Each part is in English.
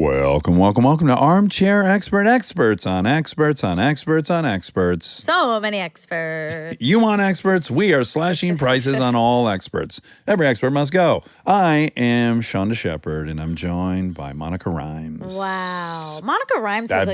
Welcome to Armchair Expert, experts on experts on experts on experts. So many experts. You want experts? We are slashing prices on all experts. Every expert must go. I am Shonda Shepard, and I'm joined by Monica Rhimes. Wow. Monica Rhymes that's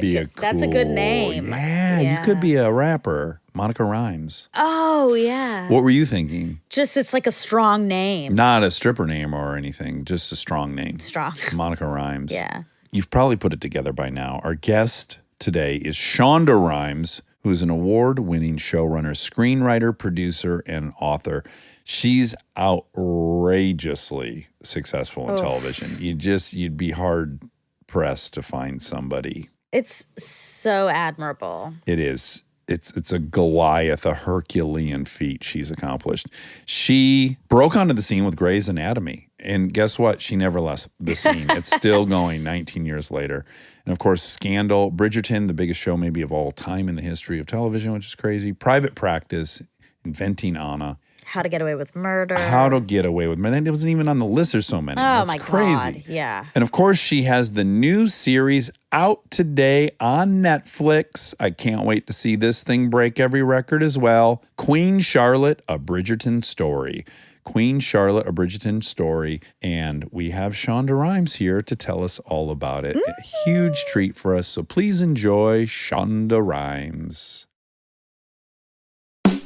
a good name. Yeah, you could be a rapper. Monica Rhymes. Oh, yeah. What were you thinking? Just, it's like a strong name. Not a stripper name or anything, just a strong name. Strong. Monica Rhymes. Yeah. You've probably put it together by now. Our guest today is Shonda Rhimes, who is an award-winning showrunner, screenwriter, producer, and author. She's outrageously successful in television. You'd be hard-pressed to find somebody. It's so admirable. It is. It's a Goliath, a Herculean feat she's accomplished. She broke onto the scene with Grey's Anatomy. And guess what? She never left the scene. It's still going 19 years later. And of course, Scandal, Bridgerton, the biggest show maybe of all time in the history of television, which is crazy. Private Practice, Inventing Anna. How to Get Away with Murder. How to Get Away with Murder. That wasn't even on the list. There's so many. Oh, That's my crazy. God. Yeah. And of course, she has the new series out today on Netflix. I can't wait to see this thing break every record as well. Queen Charlotte, A Bridgerton Story. Queen Charlotte, A Bridgerton Story. And we have Shonda Rhimes here to tell us all about it. A huge treat for us. So please enjoy Shonda Rhimes.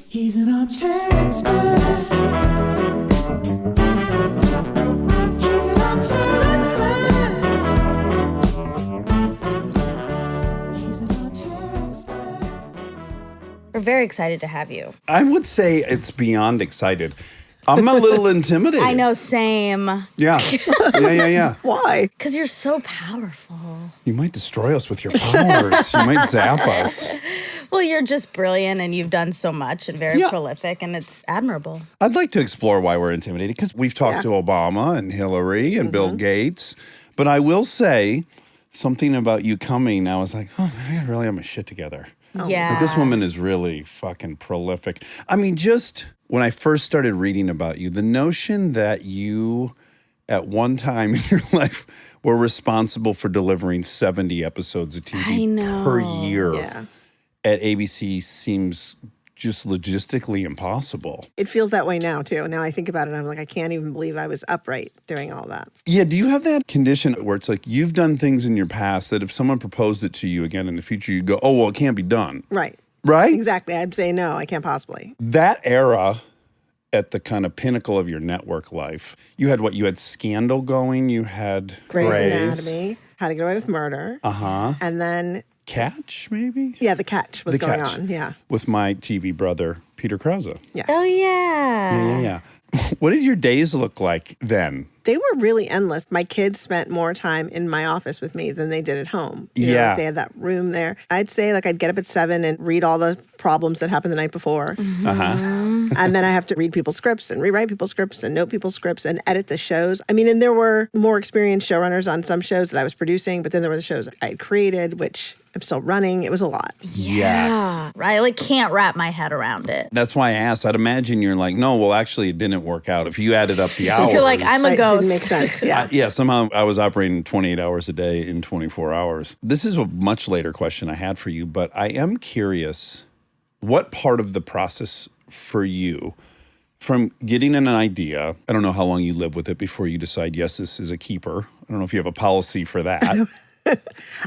He's an armchair expert. He's an armchair expert. He's an armchair expert. We're very excited to have you. I would say it's beyond excited. I'm a little intimidated. I know, same. Yeah. Why? Because you're so powerful. You might destroy us with your powers. You might zap us. Well, you're just brilliant and you've done so much and very prolific, and it's admirable. I'd like to explore why we're intimidated, because we've talked to Obama and Hillary and Bill Gates. But I will say something about you coming. I was like, oh, I really have my shit together. Yeah. Like, this woman is really fucking prolific. I mean, just when I first started reading about you, the notion that you at one time in your life were responsible for delivering 70 episodes of TV per year at ABC seems just logistically impossible. It feels that way now, too. Now I think about it, I'm like, I can't even believe I was upright doing all that. Yeah, do you have that condition where it's like you've done things in your past that if someone proposed it to you again in the future, you go, oh, well, it can't be done. Right. Right? Exactly. I'd say, no, I can't possibly. That era at the kind of pinnacle of your network life, you had what? You had Scandal going, you had Grey's Anatomy, How to Get Away with Murder. And then... Catch, maybe? Yeah, The Catch was going Catch. on, yeah. With my TV brother, Peter Krause. Yes. Oh, yeah. Yeah. What did your days look like then? They were really endless. My kids spent more time in my office with me than they did at home. You know, like they had that room there. I'd say I'd get up at 7 and read all the problems that happened the night before. And then I have to read people's scripts and rewrite people's scripts and note people's scripts and edit the shows. I mean, and there were more experienced showrunners on some shows that I was producing, but then there were the shows I had created, which I'm still running. It was a lot. Yes. I can't wrap my head around it. That's why I asked. I'd imagine you're like, no, well, actually, it didn't work out. If you added up the hours. You're like, I'm a It ghost. didn't make sense. Yeah. Somehow I was operating 28 hours a day in 24 hours. This is a much later question I had for you, but I am curious, what part of the process for you, from getting an idea, I don't know how long you live with it before you decide, yes, this is a keeper. I don't know if you have a policy for that.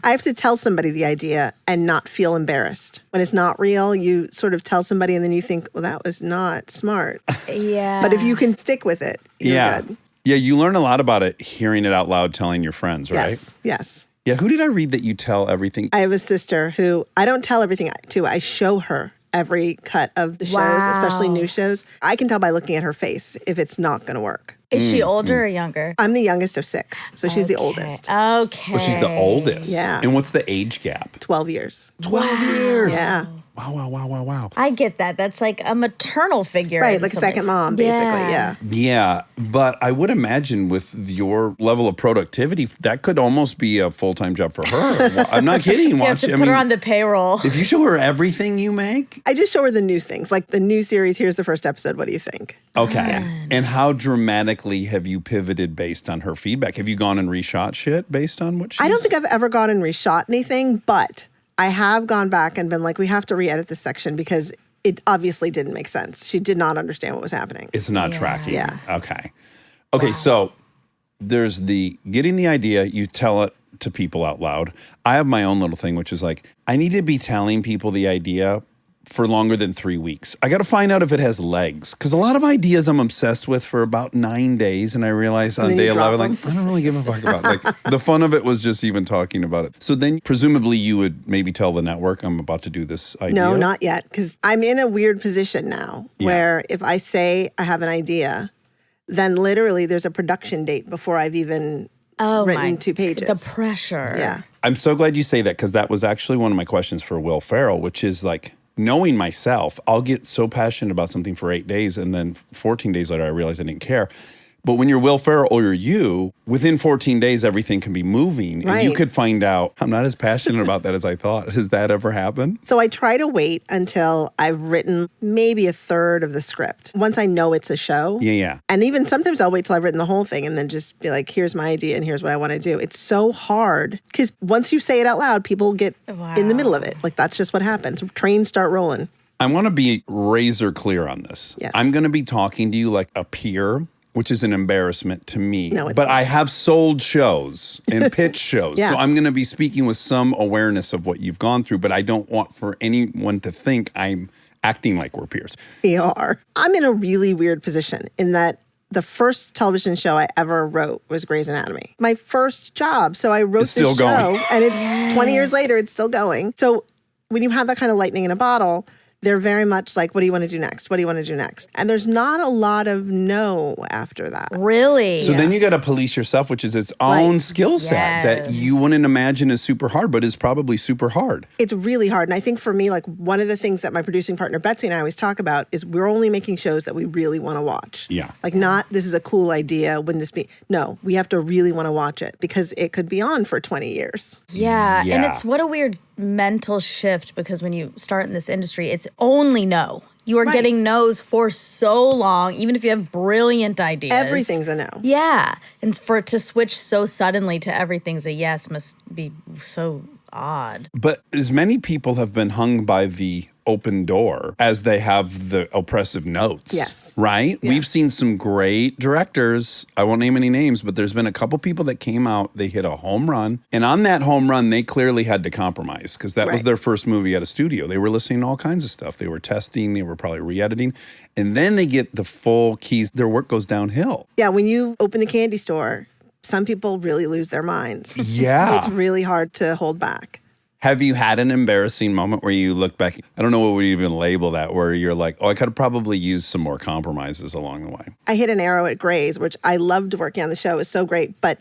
I have to tell somebody the idea and not feel embarrassed. When it's not real, you sort of tell somebody and then you think, well, that was not smart. Yeah. But if you can stick with it, you're good. Yeah, you learn a lot about it hearing it out loud, telling your friends, right? Yes. Yeah, who did I read that you tell everything? I have a sister who I don't tell everything to. I show her every cut of the shows, especially new shows. I can tell by looking at her face if it's not going to work. Is she older or younger? I'm the youngest of 6, so she's the oldest. Okay. Well, she's the oldest. Yeah. And what's the age gap? 12 years. 12 years. Yeah. Wow. I get that. That's like a maternal figure. Right, in like a some second ways. mom, basically. Yeah. Yeah, but I would imagine with your level of productivity, that could almost be a full-time job for her. Well, I'm not kidding. You have to put her on the payroll. If you show her everything you make. I just show her the new things, like the new series. Here's the first episode. What do you think? Okay. And how dramatically have you pivoted based on her feedback? Have you gone and reshot shit based on what I don't think I've ever gone and reshot anything, but I have gone back and been like, we have to re-edit this section because it obviously didn't make sense. She did not understand what was happening. It's not tracking. Yeah. Okay, so there's the getting the idea, you tell it to people out loud. I have my own little thing, which is like, I need to be telling people the idea for longer than 3 weeks. I got to find out if it has legs. Because a lot of ideas I'm obsessed with for about 9 days. And I realize on day 11, like, I don't really give a fuck about it. Like, the fun of it was just even talking about it. So then presumably you would maybe tell the network, I'm about to do this idea. No, not yet. Because I'm in a weird position now where if I say I have an idea, then literally there's a production date before I've even written 2 pages. The pressure. Yeah. I'm so glad you say that because that was actually one of my questions for Will Ferrell, which is like, knowing myself, I'll get so passionate about something for 8 days and then 14 days later I realize I didn't care. But when you're Will Ferrell or you're you, within 14 days, everything can be moving. Right. And you could find out, I'm not as passionate about that as I thought. Has that ever happened? So I try to wait until I've written maybe a third of the script. Once I know it's a show. Yeah. And even sometimes I'll wait till I've written the whole thing and then just be like, here's my idea and here's what I want to do. It's so hard because once you say it out loud, people get in the middle of it. Like that's just what happens. Trains start rolling. I want to be razor clear on this. Yes. I'm going to be talking to you like a peer, which is an embarrassment to me. No, it's but not. I have sold shows and pitched shows. Yeah. So I'm going to be speaking with some awareness of what you've gone through, but I don't want for anyone to think I'm acting like we're peers. We are. I'm in a really weird position in that the first television show I ever wrote was Grey's Anatomy. My first job. So I wrote It's this still show going. and it's 20 years later, it's still going. So when you have that kind of lightning in a bottle, they're very much like, what do you want to do next? What do you want to do next? And there's not a lot of no after that. Really? So then you got to police yourself, which is its own skill set that you wouldn't imagine is super hard, but is probably super hard. It's really hard. And I think for me, like one of the things that my producing partner Betsy and I always talk about is we're only making shows that we really want to watch. Yeah. Like not, this is a cool idea, wouldn't this be? No, we have to really want to watch it because it could be on for 20 years. Yeah. And Yeah. it's what a weird mental shift because when you start in this industry, it's only no. You are getting no's for so long, even if you have brilliant ideas. Everything's a no. Yeah. And for it to switch so suddenly to everything's a yes must be so odd. But as many people have been hung by the open door as they have the oppressive notes. Yes. Right? Yeah. We've seen some great directors. I won't name any names, but there's been a couple people that came out, they hit a home run. And on that home run, they clearly had to compromise because that was Right. their first movie at a studio. They were listening to all kinds of stuff. They were testing, they were probably re-editing. And then they get the full keys. Their work goes downhill. Yeah, when you open the candy store, some people really lose their minds. Yeah. It's really hard to hold back. Have you had an embarrassing moment where you look back? I don't know what we even label that, where you're like, oh, I could have probably used some more compromises along the way. I hit an arrow at Grey's, which I loved working on the show. It was so great, but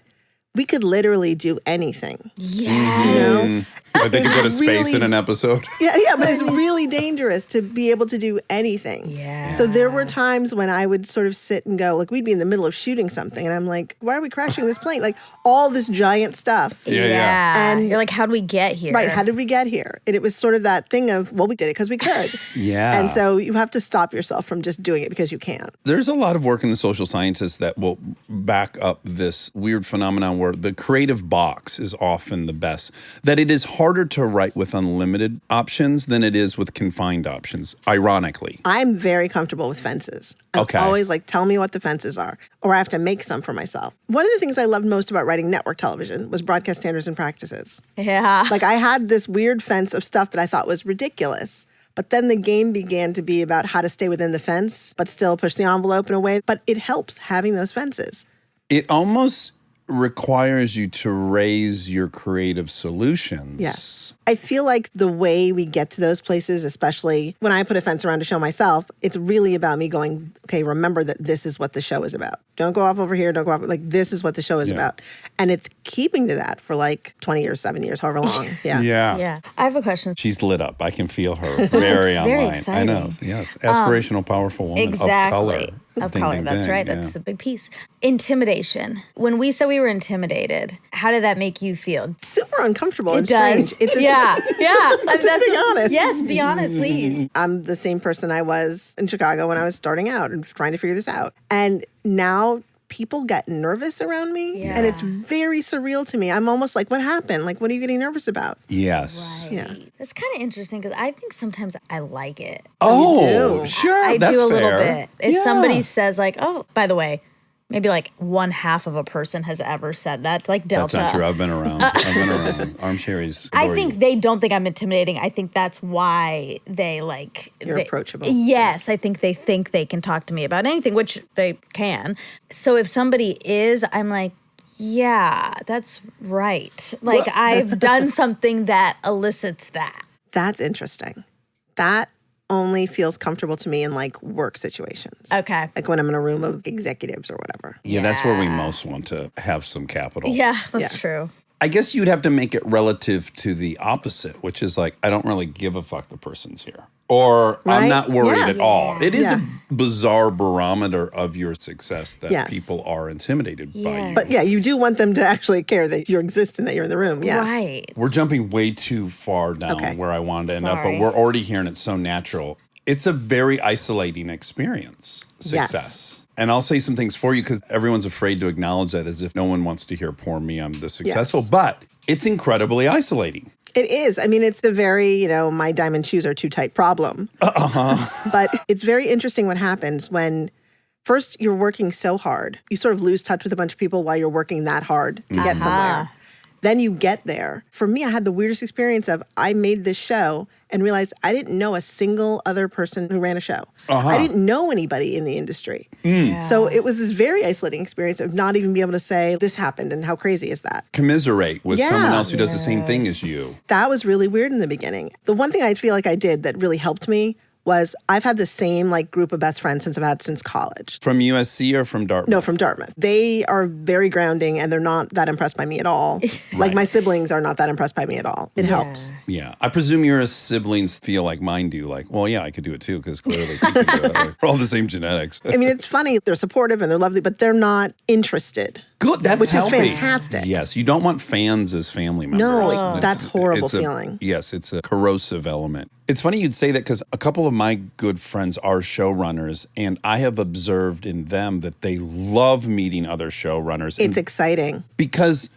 we could literally do anything. Yes. I think you go to space Really- in an episode. Yeah, but it's really dangerous to be able to do anything. Yeah. So there were times when I would sort of sit and go, like we'd be in the middle of shooting something, and I'm like, why are we crashing this plane? Like all this giant stuff. Yeah. And- you're like, how'd we get here? Right, how did we get here? And it was sort of that thing of, well, we did it because we could. Yeah. And so you have to stop yourself from just doing it because you can't. There's a lot of work in the social sciences that will back up this weird phenomenon where the creative box is often the best. That it is harder to write with unlimited options than it is with confined options, ironically. I'm very comfortable with fences. I'm Okay. always like, tell me what the fences are, or I have to make some for myself. One of the things I loved most about writing network television was broadcast standards and practices. Yeah. Like I had this weird fence of stuff that I thought was ridiculous. But then the game began to be about how to stay within the fence, but still push the envelope in a way. But it helps having those fences. It almost requires you to raise your creative solutions. Yes. I feel like the way we get to those places, especially when I put a fence around a show myself, it's really about me going, okay, remember that this is what the show is about. Don't go off over here. Don't go off. Like, this is what the show is about. And it's keeping to that for like 20 years, 7 years, however long. Yeah. Yeah. I have a question. She's lit up. I can feel her very online. very exciting. I know. Yes. Aspirational, powerful woman of color. Of Ding, color. ding, That's ding. right. Yeah. That's a big piece. Intimidation. When we said we were intimidated, how did that make you feel? Super uncomfortable and It does. strange. It's yeah. I mean, Just being honest. Yes, be honest, please. I'm the same person I was in Chicago when I was starting out and trying to figure this out. And now people get nervous around me. Yeah. And it's very surreal to me. I'm almost like, what happened? Like, what are you getting nervous about? Yes. Right. Yeah. That's kind of interesting because I think sometimes I like it. Oh, do. sure. I That's do a fair. little bit. If Yeah. somebody says like, oh, by the way, maybe like 1/2 of a person has ever said that. Like Delta. That's not true. I've been around. Armchair is. I think they don't think I'm intimidating. I think that's why they like You're approachable. Yes, I think they can talk to me about anything, which they can. So if somebody is, I'm like, yeah, that's right. Like I've done something that elicits that. That's interesting. That only feels comfortable to me in like work situations. Okay. Like when I'm in a room of executives or whatever. Yeah, that's where we most want to have some capital. Yeah, that's Yeah. true. I guess you'd have to make it relative to the opposite, which is like, I don't really give a fuck the person's here. Or I'm Right? not worried Yeah. at all. It is Yeah. a bizarre barometer of your success that Yes. people are intimidated by Yeah. you. But yeah, you do want them to actually care that you exist and that you're in the room. Yeah. Right. We're jumping way too far down Okay. where I wanted to end up, but Sorry. we're already here and it's so natural. It's a very isolating experience, success. Yes. And I'll say some things for you because everyone's afraid to acknowledge that as if no one wants to hear poor me, I'm the successful. Yes. But it's incredibly isolating. It is. I mean, it's a very, my diamond shoes are too tight problem. But it's very interesting what happens when first you're working so hard. You sort of lose touch with a bunch of people while you're working that hard to get somewhere. Then you get there. For me, I had the weirdest experience of I made this show and realized I didn't know a single other person who ran a show. I didn't know anybody in the industry. So it was this very isolating experience of not even being able to say, this happened and how crazy is that? Commiserate with someone Yeah. else who does the same thing as you. That was really weird in the beginning. The one thing I feel like I did that really helped me was I've had the same like group of best friends since I've had since college. From USC or from Dartmouth? No, from Dartmouth. They are very grounding and they're not that impressed by me at all. Like my siblings are not that impressed by me at all. It helps. Yeah. I presume your siblings feel like mine do. Like, well, yeah, I could do it too because clearly you can do it. Like, we're all the same genetics. I mean, it's funny. They're supportive and they're lovely, but they're not interested. Good. That's Which is healthy. fantastic. Yes. You don't want fans as family members. No, It's- that's horrible it's a- feeling. Yes. It's a corrosive element. It's funny you'd say that because a couple of my good friends are showrunners, and I have observed in them that they love meeting other showrunners. It's exciting. Because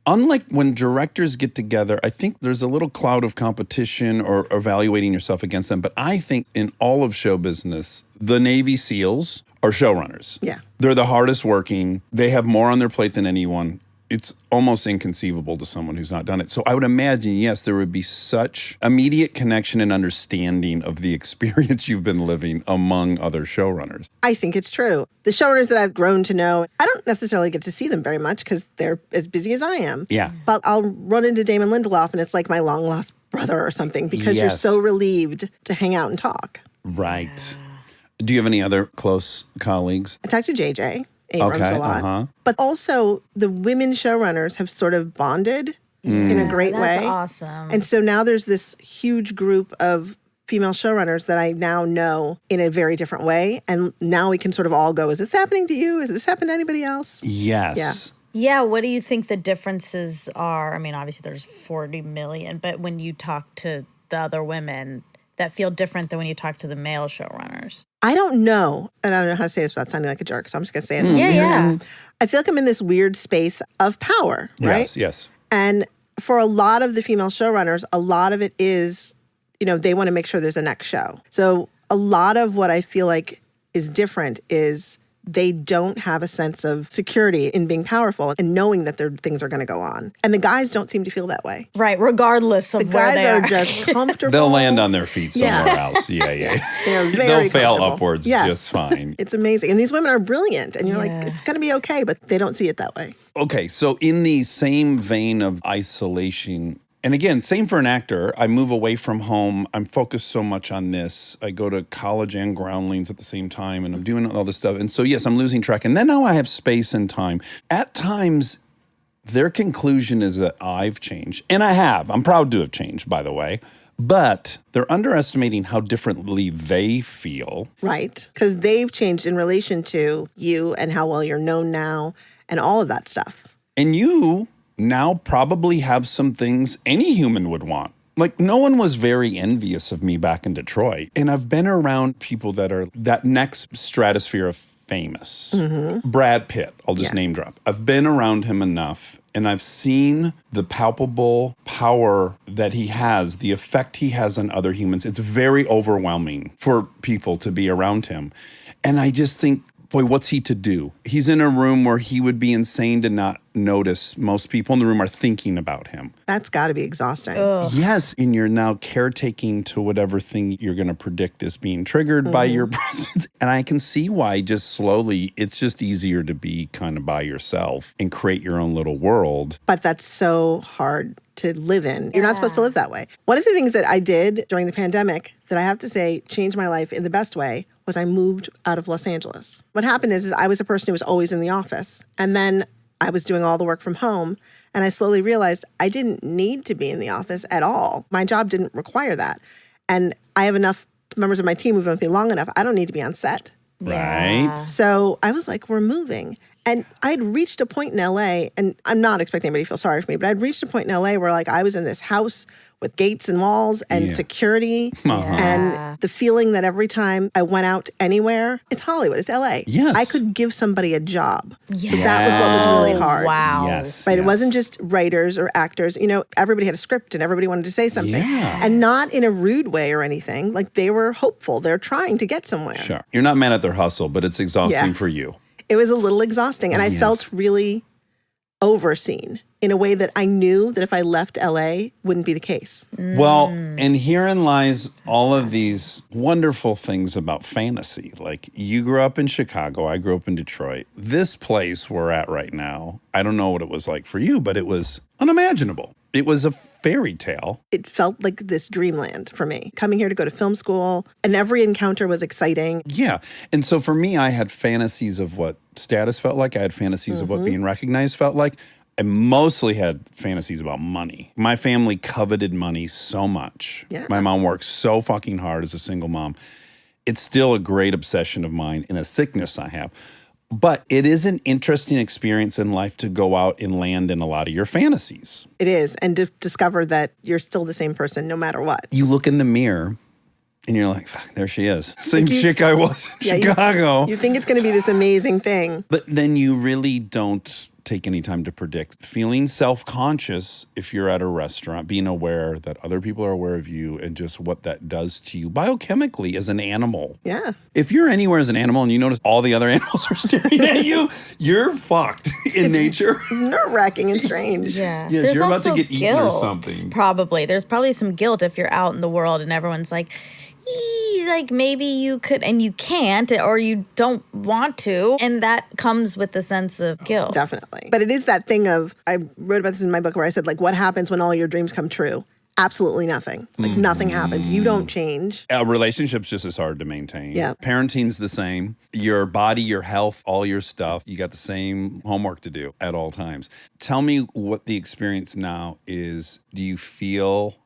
unlike when directors get together, I think there's a little cloud of competition or evaluating yourself against them. But I think in all of show business, the Navy SEALs are showrunners. Yeah. They're the hardest working. They have more on their plate than anyone. It's almost inconceivable to someone who's not done it. So I would imagine, yes, there would be such immediate connection and understanding of the experience you've been living among other showrunners. I think it's true. The showrunners that I've grown to know, I don't necessarily get to see them very much because they're as busy as I am. Yeah. But I'll run into Damon Lindelof and it's like my long lost brother or something because you're Yes. so relieved to hang out and talk. Right. Do you have any other close colleagues? I talk to JJ Abrams Okay, a lot. uh-huh. But also the women showrunners have sort of bonded in a great That's way. awesome. And so now there's this huge group of female showrunners that I now know in a very different way. And now we can sort of all go, is this happening to you? Is this happening to anybody else? Yes. Yeah, what do you think the differences are? I mean, obviously there's 40 million, but when you talk to the other women that feel different than when you talk to the male showrunners. I don't know. And I don't know how to say this without sounding like a jerk. So I'm just going to say it. Yeah. I feel like I'm in this weird space of power, right? Yes, yes. And for a lot of the female showrunners, a lot of it is, they want to make sure there's a next show. So a lot of what I feel like is different is they don't have a sense of security in being powerful and knowing that their things are going to go on. And the guys don't seem to feel that way. Right, regardless of The where guys they are are. just comfortable. They'll land on their feet somewhere Yeah. else. Yeah, yeah. They're very They'll fail comfortable. upwards Yes. just fine. It's amazing. And these women are brilliant. And you're Yeah. like, it's going to be okay, but they don't see it that way. Okay, so in the same vein of isolation, And again, same for an actor. I move away from home. I'm focused so much on this. I go to college and groundlings at the same time, and I'm doing all this stuff. And so, yes, I'm losing track. And then now I have space and time. At times, their conclusion is that I've changed. And I have. I'm proud to have changed, by the way. But they're underestimating how differently they feel. Right. Because they've changed in relation to you and how well you're known now and all of that stuff. And you now probably have some things any human would want. Like, no one was very envious of me back in Detroit. And I've been around people that are that next stratosphere of famous. Brad Pitt, I'll just name drop. I've been around him enough, and I've seen the palpable power that he has, the effect he has on other humans. It's very overwhelming for people to be around him. And I just think, boy, what's he to do? He's in a room where he would be insane to not notice most people in the room are thinking about him. That's got to be exhausting. Yes, and you're now caretaking to whatever thing you're going to predict is being triggered by your presence. And I can see why just slowly, it's just easier to be kind of by yourself and create your own little world. But that's so hard to live in. You're not supposed to live that way. One of the things that I did during the pandemic that I have to say changed my life in the best way was I moved out of Los Angeles. What happened is I was a person who was always in the office. And then I was doing all the work from home. And I slowly realized I didn't need to be in the office at all. My job didn't require that. And I have enough members of my team who've been with me long enough. I don't need to be on set. Right? So I was like, we're moving. And I'd reached a point in LA, and I'm not expecting anybody to feel sorry for me, but I'd reached a point in LA where like I was in this house with gates and walls and security and the feeling that every time I went out anywhere, it's Hollywood, it's LA. Yes. I could give somebody a job. So that was what was really hard. Wow. Yes. Right? It wasn't just writers or actors. You know, everybody had a script and everybody wanted to say something. Yeah. And not in a rude way or anything. Like they were hopeful. They're trying to get somewhere. Sure. You're not mad at their hustle, but it's exhausting for you. It was a little exhausting. And I felt really overseen in a way that I knew that if I left LA wouldn't be the case. Well, and herein lies all of these wonderful things about fantasy. Like, you grew up in Chicago, I grew up in Detroit. This place we're at right now, I don't know what it was like for you, but it was unimaginable. It was a fairy tale. It felt like this dreamland for me. Coming here to go to film school, and every encounter was exciting. Yeah. And so for me, I had fantasies of what status felt like. I had fantasies of what being recognized felt like. I mostly had fantasies about money. My family coveted money so much. Yeah. My mom worked so fucking hard as a single mom. It's still a great obsession of mine and a sickness I have. But it is an interesting experience in life to go out and land in a lot of your fantasies. It is. And to discover that you're still the same person no matter what. You look in the mirror and you're like, fuck, there she is. Same chick I was in Chicago. You think it's going to be this amazing thing. But then you really don't take any time to predict. Feeling self-conscious if you're at a restaurant, being aware that other people are aware of you and just what that does to you biochemically as an animal. Yeah. If you're anywhere as an animal and you notice all the other animals are staring at you, you're fucked in nature. Nerve-wracking and strange. Yeah. Yes, There's you're about also to get eaten or guilt, something. Probably. There's probably some guilt if you're out in the world and everyone's like, like maybe you could and you can't or you don't want to. And that comes with the sense of guilt. Definitely. But it is that thing of, I wrote about this in my book where I said, like, what happens when all your dreams come true? Absolutely nothing. Like nothing happens. You don't change. A relationship's just as hard to maintain. Yeah. Parenting's the same. Your body, your health, all your stuff, you got the same homework to do at all times. Tell me what the experience now is. Do you feel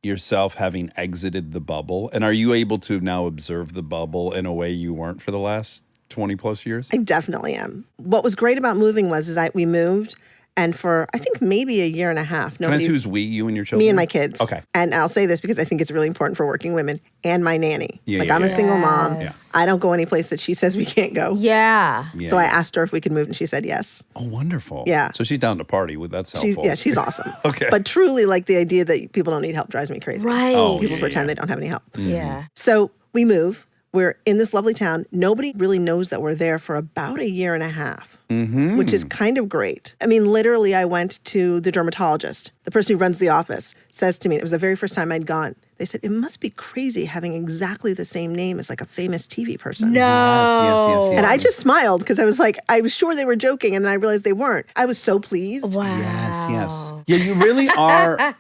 yourself having exited the bubble? And are you able to now observe the bubble in a way you weren't for the last 20 plus years? I definitely am. What was great about moving was we moved, and for I think maybe a year and a half, Can I ask who's we, you and your children? me and my kids. Okay. And I'll say this because I think it's really important for working women and my nanny. Yeah, like yeah, I'm a yeah. single mom. Yeah. I don't go any place that she says we can't go. Yeah. Yeah. So I asked her if we could move and she said yes. Oh, wonderful. Yeah. So she's down to party. That's helpful. She's awesome. Okay. But truly, like the idea that people don't need help drives me crazy. Right. Oh, People yeah, pretend yeah. they don't have any help. Yeah. So we move. We're in this lovely town. Nobody really knows that we're there for about a year and a half, which is kind of great. I mean, literally, I went to the dermatologist. The person who runs the office says to me, it was the very first time I'd gone. They said, it must be crazy having exactly the same name as like a famous TV person. No. Yes. And I just smiled because I was like, I was sure they were joking. And then I realized they weren't. I was so pleased. Wow. Yes. Yeah, you really are.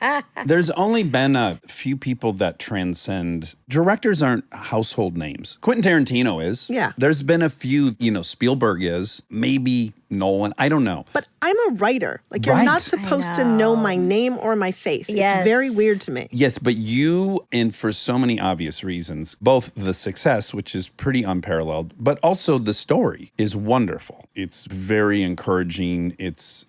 There's only been a few people that transcend. Directors aren't household names. Quentin Tarantino is. Yeah. There's been a few, Spielberg is, maybe Nolan. I don't know. But I'm a writer. Like, you're Right. not supposed to know my name or my face. Yes. It's very weird to me. Yes, but you, and for so many obvious reasons, both the success, which is pretty unparalleled, but also the story is wonderful. It's very encouraging. It's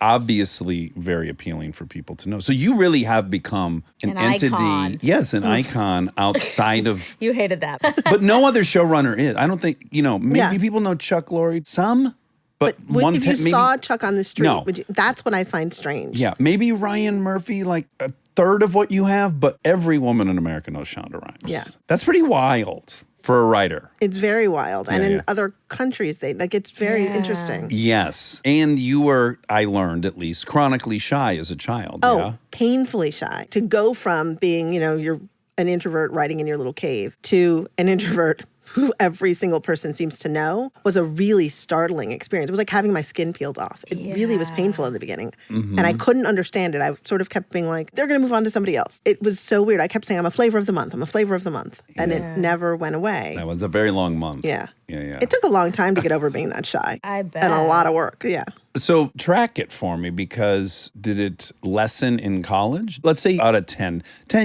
obviously very appealing for people to know. So you really have become an entity. icon. Yes, an icon outside of, You hated that. but no other showrunner is. I don't think, maybe Yeah. people know Chuck Lorre, some, but If you maybe, saw Chuck on the street, No. that's what I find strange. yeah, maybe Ryan Murphy, like a third of what you have, but every woman in America knows Shonda Rhimes. Yeah. That's pretty wild for a writer. It's very wild. And Yeah, in yeah. other countries, it's very interesting. Yes. And you were, I learned at least, chronically shy as a child. Oh, Yeah. painfully shy. To go from being, you're an introvert writing in your little cave to an introvert who every single person seems to know was a really startling experience. It was like having my skin peeled off. It really was painful in the beginning. And I couldn't understand it. I sort of kept being like, they're going to move on to somebody else. It was so weird. I kept saying, I'm a flavor of the month. I'm a flavor of the month. And it never went away. That was a very long month. Yeah. Yeah. It took a long time to get over being that shy. I bet. And a lot of work. Yeah. So track it for me, because did it lessen in college? Let's say out of 10,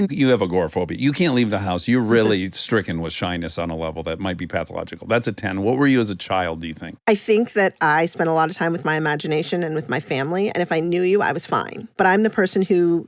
you have agoraphobia. You can't leave the house. You're really stricken with shyness on a level that might be pathological. That's a 10. What were you as a child, do you think? I think that I spent a lot of time with my imagination and with my family. And if I knew you, I was fine. But I'm the person who,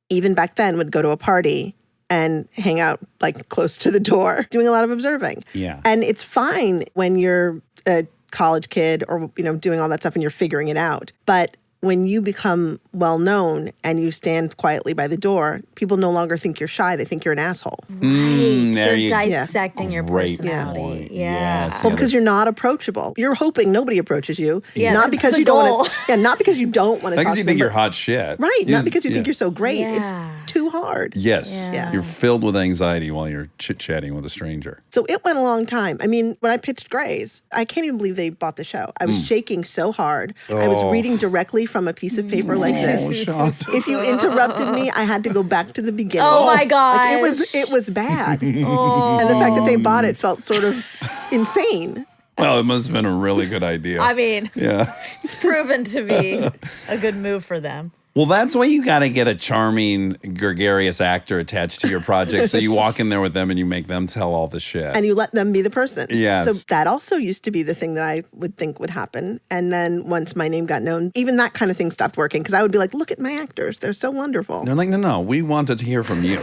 even back then, would go to a party and hang out like close to the door, doing a lot of observing. Yeah. And it's fine when you're a college kid or, doing all that stuff and you're figuring it out. But when you become well known and you stand quietly by the door, people no longer think you're shy. They think you're an asshole. Right. there They're you- dissecting your Great personality. point. Yeah. Yes. Well, because you're not approachable. You're hoping nobody approaches you. Yeah, not that's because the you don't goal. want to. Yeah, not because you don't want to talk Because to you them, think you're but- hot shit. Right. Not because you yeah. think you're so great. Yeah. It's too hard. Yes. Yeah. You're filled with anxiety while you're chit-chatting with a stranger. So it went a long time. I mean, when I pitched Grey's, I can't even believe they bought the show. I was shaking so hard. I was reading directly from a piece of paper like this. Shonda. If you interrupted me, I had to go back to the beginning. Oh my Like, gosh. it was bad. Oh. And the fact that they bought it felt sort of insane. Well, it must have been a really good idea. I mean, yeah. it's proven to be a good move for them. Well, that's why you got to get a charming, gregarious actor attached to your project. So you walk in there with them and you make them tell all the shit. And you let them be the person. Yes. So that also used to be the thing that I would think would happen. And then once my name got known, even that kind of thing stopped working because I would be like, look at my actors. They're so wonderful. They're like, no, we wanted to hear from you.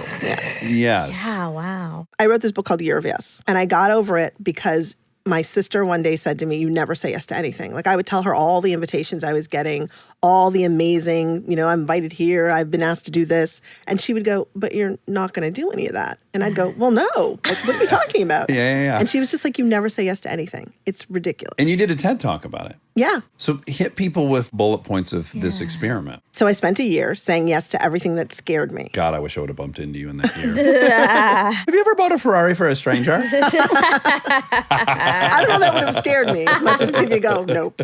Yes. Yeah, wow. I wrote this book called Year of Yes. And I got over it because my sister one day said to me, you never say yes to anything. Like I would tell her all the invitations I was getting, all the amazing, I'm invited here, I've been asked to do this. And she would go, but you're not going to do any of that. And I'd go, well, no. Like, what are you talking about? Yeah. And she was just like, you never say yes to anything. It's ridiculous. And you did a TED Talk about it. Yeah. So hit people with bullet points of this experiment. So I spent a year saying yes to everything that scared me. God, I wish I would have bumped into you in that year. Have you ever bought a Ferrari for a stranger? I don't know that would have scared me as much as made me go, nope.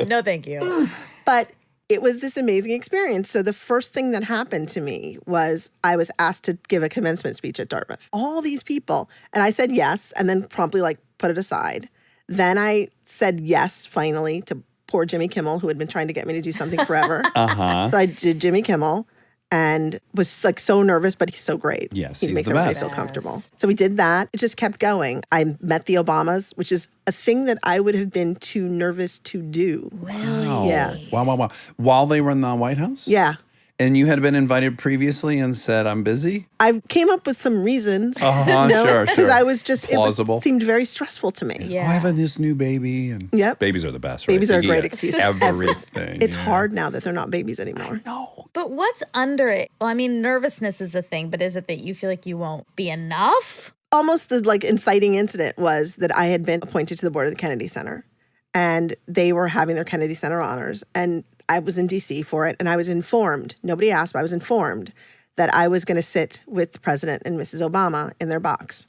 No, thank you. But it was this amazing experience. So the first thing that happened to me was I was asked to give a commencement speech at Dartmouth. All these people. And I said yes, and then promptly put it aside. Then I said yes, finally, to poor Jimmy Kimmel, who had been trying to get me to do something forever. So I did Jimmy Kimmel and was so nervous, but he's so great. Yes, he he's makes the everybody best. feel comfortable. So we did that. It just kept going. I met the Obamas, which is a thing that I would have been too nervous to do. Wow. Yeah. Wow. While they were in the White House? Yeah. And you had been invited previously and said, I'm busy? I came up with some reasons. Sure. Because I was just, Plausible. it seemed very stressful to me. Yeah. Oh, I have this new baby. And Yep. babies are the best, right? Babies are a They great get excuse. Everything. It's yeah. hard now that they're not babies anymore. No. But what's under it? Well, I mean, nervousness is a thing, but is it that you feel like you won't be enough? Almost the inciting incident was that I had been appointed to the board of the Kennedy Center, and they were having their Kennedy Center honors, and I was in DC for it, and I was informed. Nobody asked, but I was informed that I was going to sit with the president and Mrs. Obama in their box.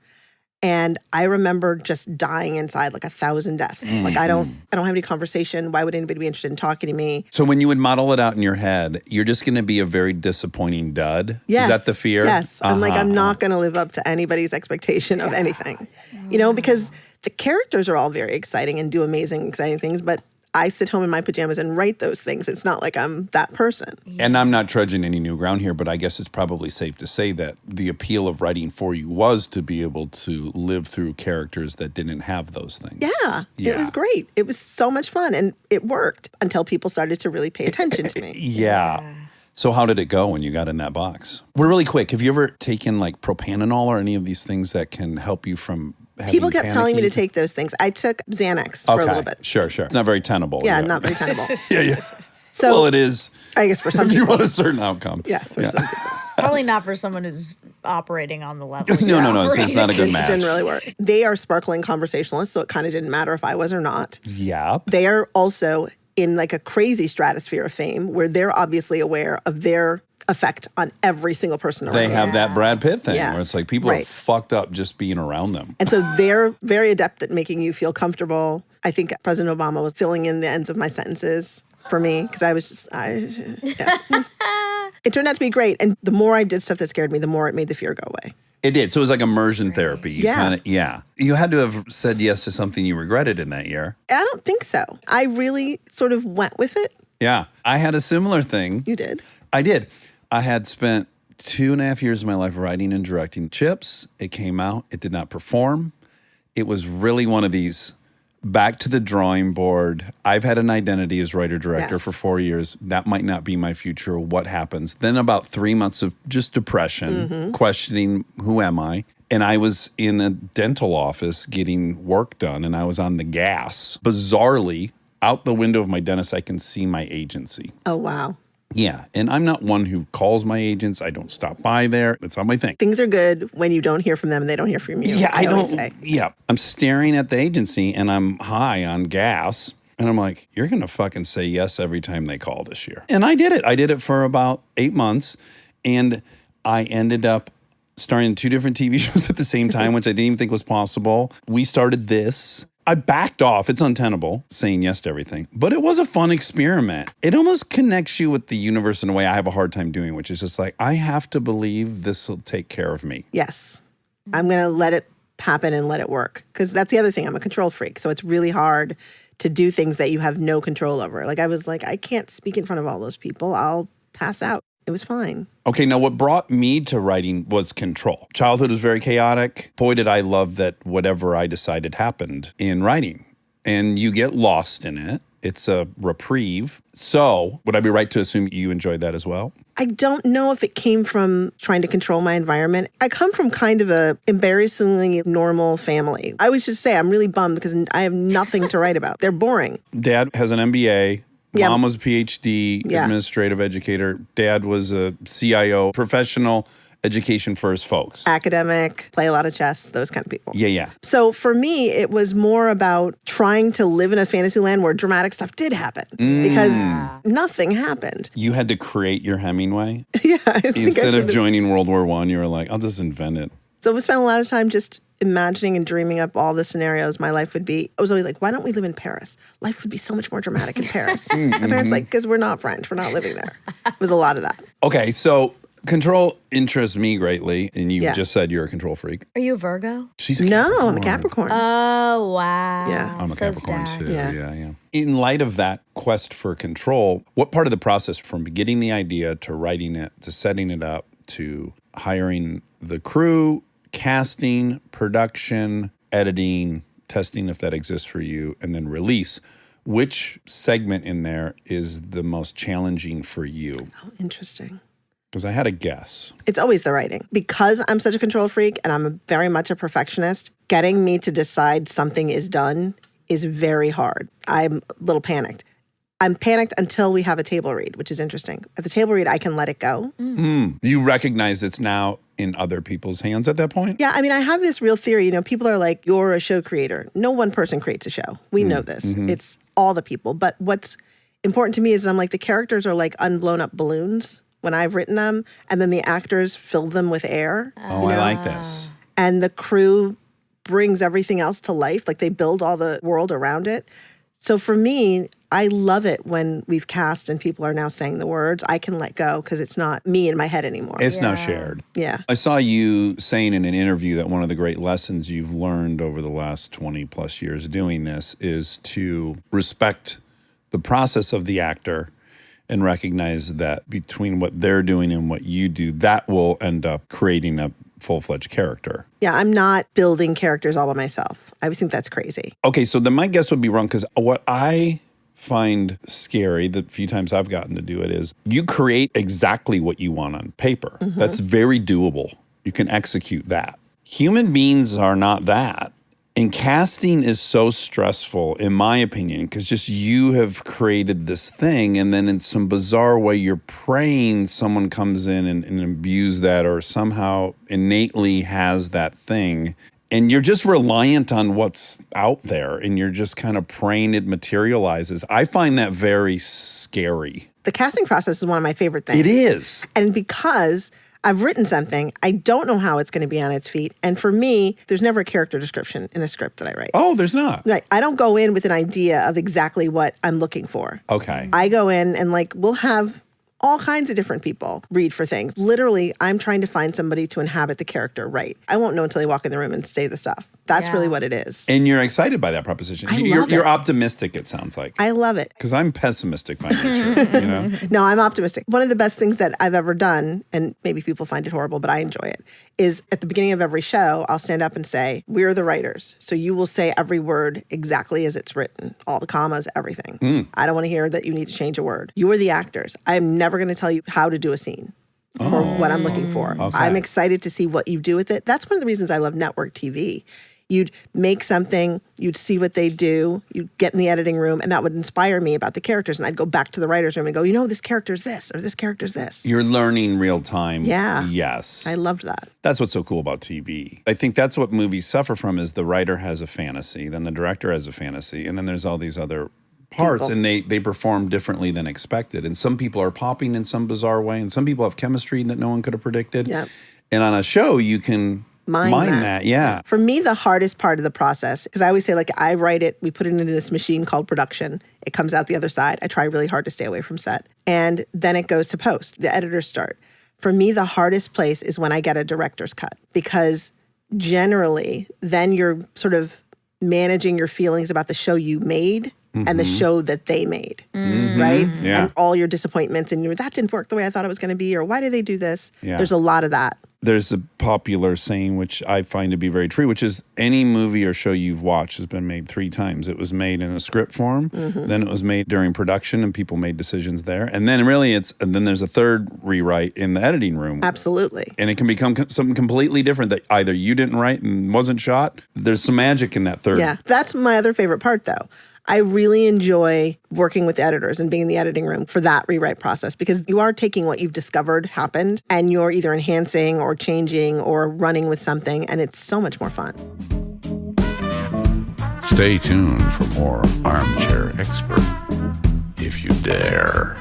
And I remember just dying inside, like 1,000 deaths. Like I don't have any conversation. Why would anybody be interested in talking to me? So when you would model it out in your head, you're just going to be a very disappointing dud? Yes. Is that the fear? Yes. I'm like, I'm not going to live up to anybody's expectation of anything. You know, because the characters are all very exciting and do amazing, exciting things, but I sit home in my pajamas and write those things. It's not like I'm that person. And I'm not trudging any new ground here, but I guess it's probably safe to say that the appeal of writing for you was to be able to live through characters that didn't have those things. Yeah, it was great. It was so much fun, and it worked until people started to really pay attention to me. Yeah. So how did it go when you got in that box? We're really quick. Have you ever taken like propanol or any of these things that can help you from having People kept telling me to panicky? take those things. I took Xanax for a little bit. Sure. It's not very tenable. Yeah, not very tenable. Yeah. So, Well, it is. I guess for some If you people. want a certain outcome. Yeah, for some people. Probably not for someone who's operating on the level. No. It's not a good It match. didn't really work. They are sparkling conversationalists, so it kind of didn't matter if I was or not. Yep. They are also in like a crazy stratosphere of fame where they're obviously aware of their effect on every single person around They them. have that Brad Pitt thing Yeah. where it's like people are Right. fucked up just being around them. And so they're very adept at making you feel comfortable. I think President Obama was filling in the ends of my sentences for me because I was just, yeah. It turned out to be great. And the more I did stuff that scared me, the more it made the fear go away. It did. So it was like immersion therapy. You Yeah. kinda, You had to have said yes to something you regretted in that year. I don't think so. I really sort of went with it. Yeah. I had a similar thing. You did. I did. I had spent 2.5 years of my life writing and directing Chips. It came out. It did not perform. It was really one of these back to the drawing board. I've had an identity as writer-director Yes. for 4 years. That might not be my future. What happens? Then about 3 months of just depression, questioning, who am I? And I was in a dental office getting work done, and I was on the gas. Bizarrely, out the window of my dentist, I can see my agency. Oh, wow. Yeah, and I'm not one who calls my agents. I don't stop by there. That's not my thing. Things are good when you don't hear from them and they don't hear from you. Yeah, I always don't. say. Yeah, I'm staring at the agency and I'm high on gas. And I'm like, you're going to fucking say yes every time they call this year. And I did it. I did it for about 8 months. And I ended up starring in 2 different TV shows at the same time, which I didn't even think was possible. We started this. I backed off. It's untenable saying yes to everything, but it was a fun experiment. It almost connects you with the universe in a way I have a hard time doing, which is just like, I have to believe this will take care of me. Yes. I'm going to let it happen and let it work. Because that's the other thing. I'm a control freak. So it's really hard to do things that you have no control over. Like I was like, I can't speak in front of all those people. I'll pass out. It was fine. Okay, now what brought me to writing was control. Childhood was very chaotic. Boy, did I love that whatever I decided happened in writing. And you get lost in it. It's a reprieve. So, would I be right to assume you enjoyed that as well? I don't know if it came from trying to control my environment. I come from kind of a embarrassingly normal family. I always just say I'm really bummed because I have nothing to write about. They're boring. Dad has an MBA. Yeah. Mom was a PhD, Yeah. administrative educator. Dad was a CIO, professional education first folks. Academic, play a lot of chess, those kind of people. Yeah. So for me, it was more about trying to live in a fantasy land where dramatic stuff did happen because nothing happened. You had to create your Hemingway. Yeah. I think I Instead of sort of- joining World War I, you were like, I'll just invent it. So we spent a lot of time just imagining and dreaming up all the scenarios my life would be. I was always like, why don't we live in Paris? Life would be so much more dramatic in Paris. My parents like, because we're not French. We're not living there. It was a lot of that. Okay, so control interests me greatly, and you Yeah. just said you're a control freak. Are you a Virgo? She's a No, I'm a Capricorn. Oh, wow. Yeah. I'm a So Capricorn stacked. too. Yeah. Yeah. In light of that quest for control, what part of the process from getting the idea to writing it, to setting it up, to hiring the crew, casting, production, editing, testing if that exists for you, and then release, which segment in there is the most challenging for you? Oh, interesting. Because I had a guess. It's always the writing. Because I'm such a control freak and I'm very much a perfectionist, getting me to decide something is done is very hard. I'm a little panicked. I'm panicked until we have a table read, which is interesting. At the table read, I can let it go. You recognize it's now in other people's hands at that point? Yeah, I mean, I have this real theory. You know, people are like, you're a show creator. No one person creates a show. We know this. It's all the people. But what's important to me is I'm like, the characters are like unblown up balloons. when I've written them, and then the actors fill them with air. Oh, I like this. And the crew brings everything else to life. Like they build all the world around it. So for me, I love it when we've cast and people are now saying the words. I can let go because it's not me in my head anymore. It's now shared. Yeah. I saw you saying in an interview that one of the great lessons you've learned over the last 20 plus years doing this is to respect the process of the actor and recognize that between what they're doing and what you do, that will end up creating a full-fledged character. Yeah, I'm not building characters all by myself. I always think that's crazy. Okay, so then my guess would be wrong because what I find scary, the few times I've gotten to do it, is you create exactly what you want on paper. That's very doable. You can execute that. Human beings are not that. And casting is so stressful, in my opinion, because just you have created this thing, and then in some bizarre way, you're praying someone comes in and imbues that or somehow innately has that thing. And you're just reliant on what's out there, and you're just kind of praying it materializes. I find that very scary. The casting process is one of my favorite things. It is. And because I've written something, I don't know how it's going to be on its feet. And for me, there's never a character description in a script that I write. Oh, there's not. Right. I don't go in with an idea of exactly what I'm looking for. Okay. I go in and we'll have all kinds of different people read for things. Literally, I'm trying to find somebody to inhabit the character right. I won't know until they walk in the room and say the stuff. That's really what it is. And you're excited by that proposition. You're optimistic, it sounds like. I love it. Because I'm pessimistic by nature, No, I'm optimistic. One of the best things that I've ever done, and maybe people find it horrible, but I enjoy it, is at the beginning of every show, I'll stand up and say, we're the writers. So you will say every word exactly as it's written, all the commas, everything. I don't want to hear that you need to change a word. You are the actors. I'm never going to tell you how to do a scene. Or what I'm looking for. Okay. I'm excited to see what you do with it. That's one of the reasons I love network TV. You'd make something, you'd see what they do, you'd get in the editing room, and that would inspire me about the characters. And I'd go back to the writer's room and go, this character's this, or this character's this. You're learning real time. Yeah. Yes. I loved that. That's what's so cool about TV. I think that's what movies suffer from is the writer has a fantasy, then the director has a fantasy, and then there's all these other parts, and they perform differently than expected. And some people are popping in some bizarre way, and some people have chemistry that no one could have predicted. Yep. And on a show, you can mine that. Yeah. For me, the hardest part of the process, because I always say, I write it, we put it into this machine called production. It comes out the other side. I try really hard to stay away from set. And then it goes to post. The editors start. For me, the hardest place is when I get a director's cut, because generally, then you're sort of managing your feelings about the show you made and the show that they made, right? Yeah. And all your disappointments and that didn't work the way I thought it was going to be, or why did they do this? Yeah. There's a lot of that. There's a popular saying, which I find to be very true, which is any movie or show you've watched has been made 3 times. It was made in a script form, then it was made during production and people made decisions there. And then and then there's a third rewrite in the editing room. Absolutely. And it can become something completely different that either you didn't write and wasn't shot. There's some magic in that third. Yeah, that's my other favorite part, though. I really enjoy working with editors and being in the editing room for that rewrite process, because you are taking what you've discovered happened and you're either enhancing or changing or running with something, and it's so much more fun. Stay tuned for more Armchair Expert, if you dare.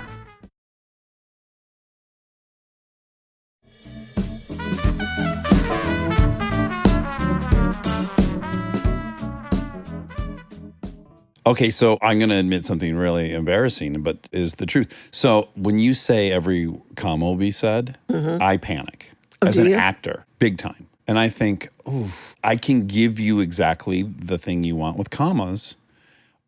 Okay, so I'm going to admit something really embarrassing, but is the truth. So when you say every comma will be said, I panic as an actor, big time. And I think, oof, I can give you exactly the thing you want with commas.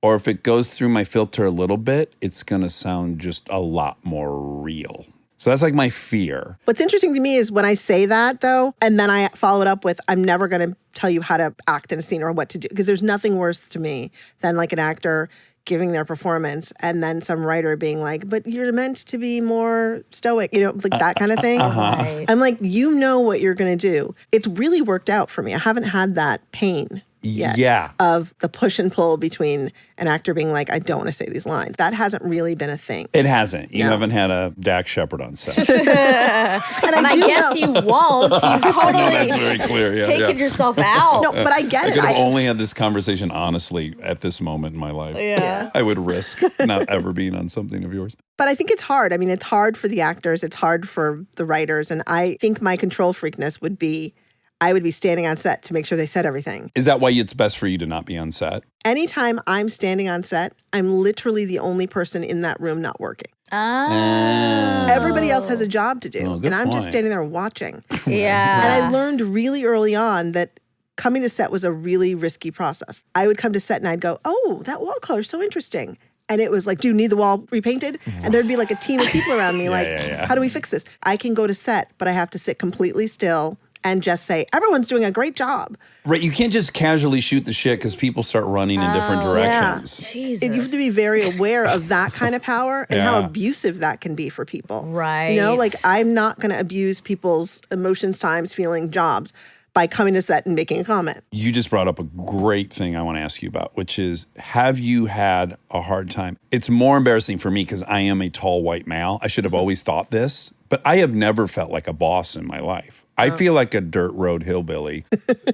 Or if it goes through my filter a little bit, it's going to sound just a lot more real. So that's like my fear. What's interesting to me is when I say that, though, and then I follow it up with, I'm never going to tell you how to act in a scene or what to do, because there's nothing worse to me than an actor giving their performance and then some writer being like, but you're meant to be more stoic, that kind of thing. Right. I'm like, you know what you're going to do. It's really worked out for me. I haven't had that pain yet of the push and pull between an actor being like, I don't want to say these lines. That hasn't really been a thing. It hasn't. You haven't had a Dax Shepard on set. And And I do guess know. you won't. You've That's totally very clear. Yeah, taken yeah. yourself out. No, but I get I it. could have only had this conversation honestly at this moment in my life. Yeah. I would risk not ever being on something of yours. But I think it's hard. I mean, it's hard for the actors. It's hard for the writers. And I think my control freakness would be, I would be standing on set to make sure they said everything. Is that why it's best for you to not be on set? Anytime I'm standing on set, I'm literally the only person in that room not working. Oh. Everybody else has a job to do. Oh, good and I'm just point. standing there watching. Yeah. And I learned really early on that coming to set was a really risky process. I would come to set and I'd go, oh, that wall color is so interesting. And it was like, do you need the wall repainted? And there'd be like a team of people around me yeah. how do we fix this? I can go to set, but I have to sit completely still and just say, everyone's doing a great job. Right, you can't just casually shoot the shit because people start running in different directions. Jesus. You have to be very aware of that kind of power and how Yeah. abusive that can be for people. Right. You know, like I'm not going to abuse people's emotions, times, feeling, jobs by coming to set and making a comment. You just brought up a great thing I want to ask you about, which is, have you had a hard time? It's more embarrassing for me because I am a tall white male. I should have always thought this, but I have never felt like a boss in my life. I feel like a dirt road hillbilly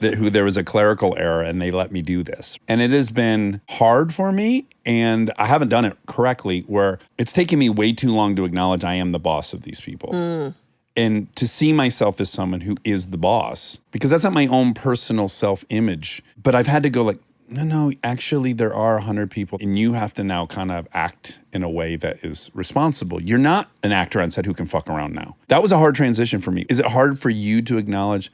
who there was a clerical error and they let me do this. And it has been hard for me, and I haven't done it correctly, where it's taken me way too long to acknowledge I am the boss of these people. And to see myself as someone who is the boss, because that's not my own personal self-image. But I've had to go like, no, actually there are 100 people and you have to now kind of act in a way that is responsible. You're not an actor on set who can fuck around now. That was a hard transition for me. Is it hard for you to acknowledge,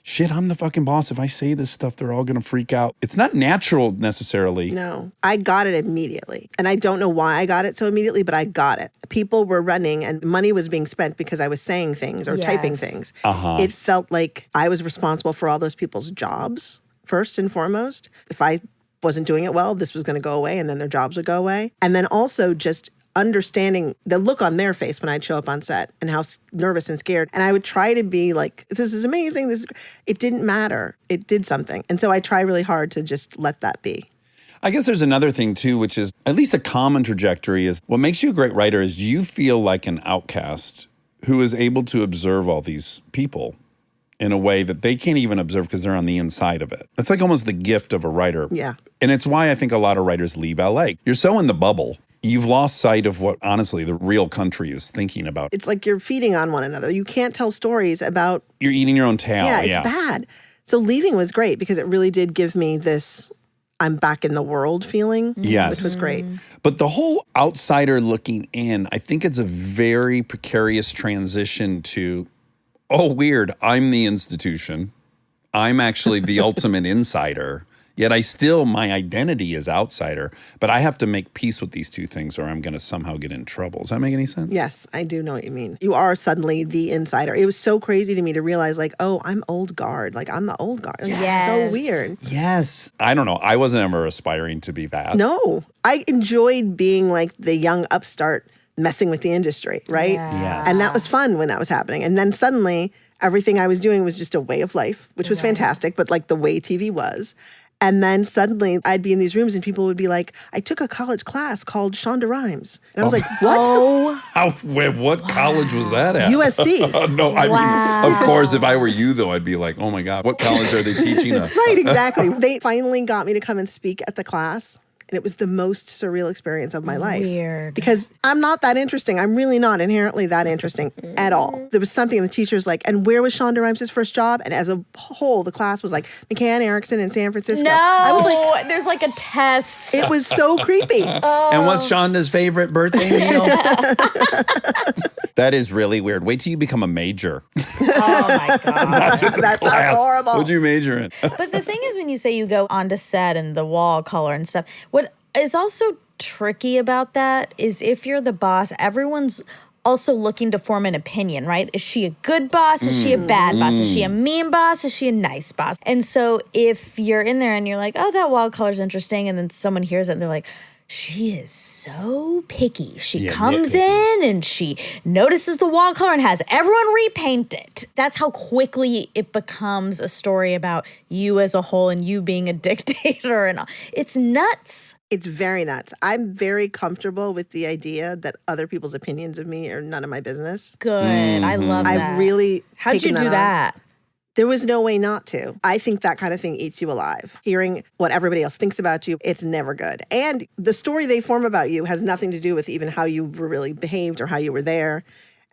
shit, I'm the fucking boss. If I say this stuff, they're all going to freak out. It's not natural necessarily. No, I got it immediately. And I don't know why I got it so immediately, but I got it. People were running and money was being spent because I was saying things or typing Yes. things. It felt like I was responsible for all those people's jobs, first and foremost. If I wasn't doing it well, this was going to go away and then their jobs would go away. And then also just understanding the look on their face when I'd show up on set and how nervous and scared. And I would try to be like, this is amazing. It didn't matter. It did something. And so I try really hard to just let that be. I guess there's another thing too, which is at least a common trajectory is what makes you a great writer is you feel like an outcast who is able to observe all these people in a way that they can't even observe because they're on the inside of it. That's like almost the gift of a writer. Yeah. And it's why I think a lot of writers leave LA. You're so in the bubble. You've lost sight of what, honestly, the real country is thinking about. It's like you're feeding on one another. You can't tell stories about, You're eating your own tail. yeah, it's bad. So leaving was great because it really did give me this I'm back in the world feeling, Yes. which was great. But the whole outsider looking in, I think it's a very precarious transition to, oh, weird, I'm the institution. I'm actually the ultimate insider. Yet my identity is outsider. But I have to make peace with these two things or I'm going to somehow get in trouble. Does that make any sense? Yes, I do know what you mean. You are suddenly the insider. It was so crazy to me to realize like, oh, I'm old guard. Like I'm the old guard. Like, Yes. So weird. Yes. I don't know. I wasn't ever aspiring to be that. No, I enjoyed being like the young upstart messing with the industry, right? Yes. And that was fun when that was happening. And then suddenly everything I was doing was just a way of life, which was fantastic, but like the way TV was. And then suddenly I'd be in these rooms and people would be like, I took a college class called Shonda Rhimes. And I was like, what? What college was that at? USC. No, I mean, of course, if I were you, though, I'd be like, oh my God, what college are they teaching at? Right, exactly. They finally got me to come and speak at the class. And it was the most surreal experience of my life. Weird. Because I'm not that interesting. I'm really not inherently that interesting at all. There was something, and the teacher's like, and where was Shonda Rhimes' first job? And as a whole, the class was like, McCann Erickson in San Francisco. No, I was like, there's like a test. it was so creepy. And what's Shonda's favorite birthday meal? That is really weird. Wait till you become a major. Oh my God. That sounds horrible. What'd you major in? But the thing is, when you say you go onto set and the wall color and stuff, what is also tricky about that is if you're the boss, everyone's also looking to form an opinion, right? Is she a good boss? Is she a bad boss? Is she a mean boss? Is she a nice boss? And so if you're in there and you're like, oh, that wall color's interesting, and then someone hears it and they're like, she is so picky. She Yeah, comes nitpicky. in and she notices the wall color and has everyone repaint it. That's how quickly it becomes a story about you as a whole and you being a dictator. And it's nuts. It's very nuts. I'm very comfortable with the idea that other people's opinions of me are none of my business. Good. I love that. I've really How'd you taken do on. that? There was no way not to. I think that kind of thing eats you alive. Hearing what everybody else thinks about you, it's never good. And the story they form about you has nothing to do with even how you were really behaved or how you were there.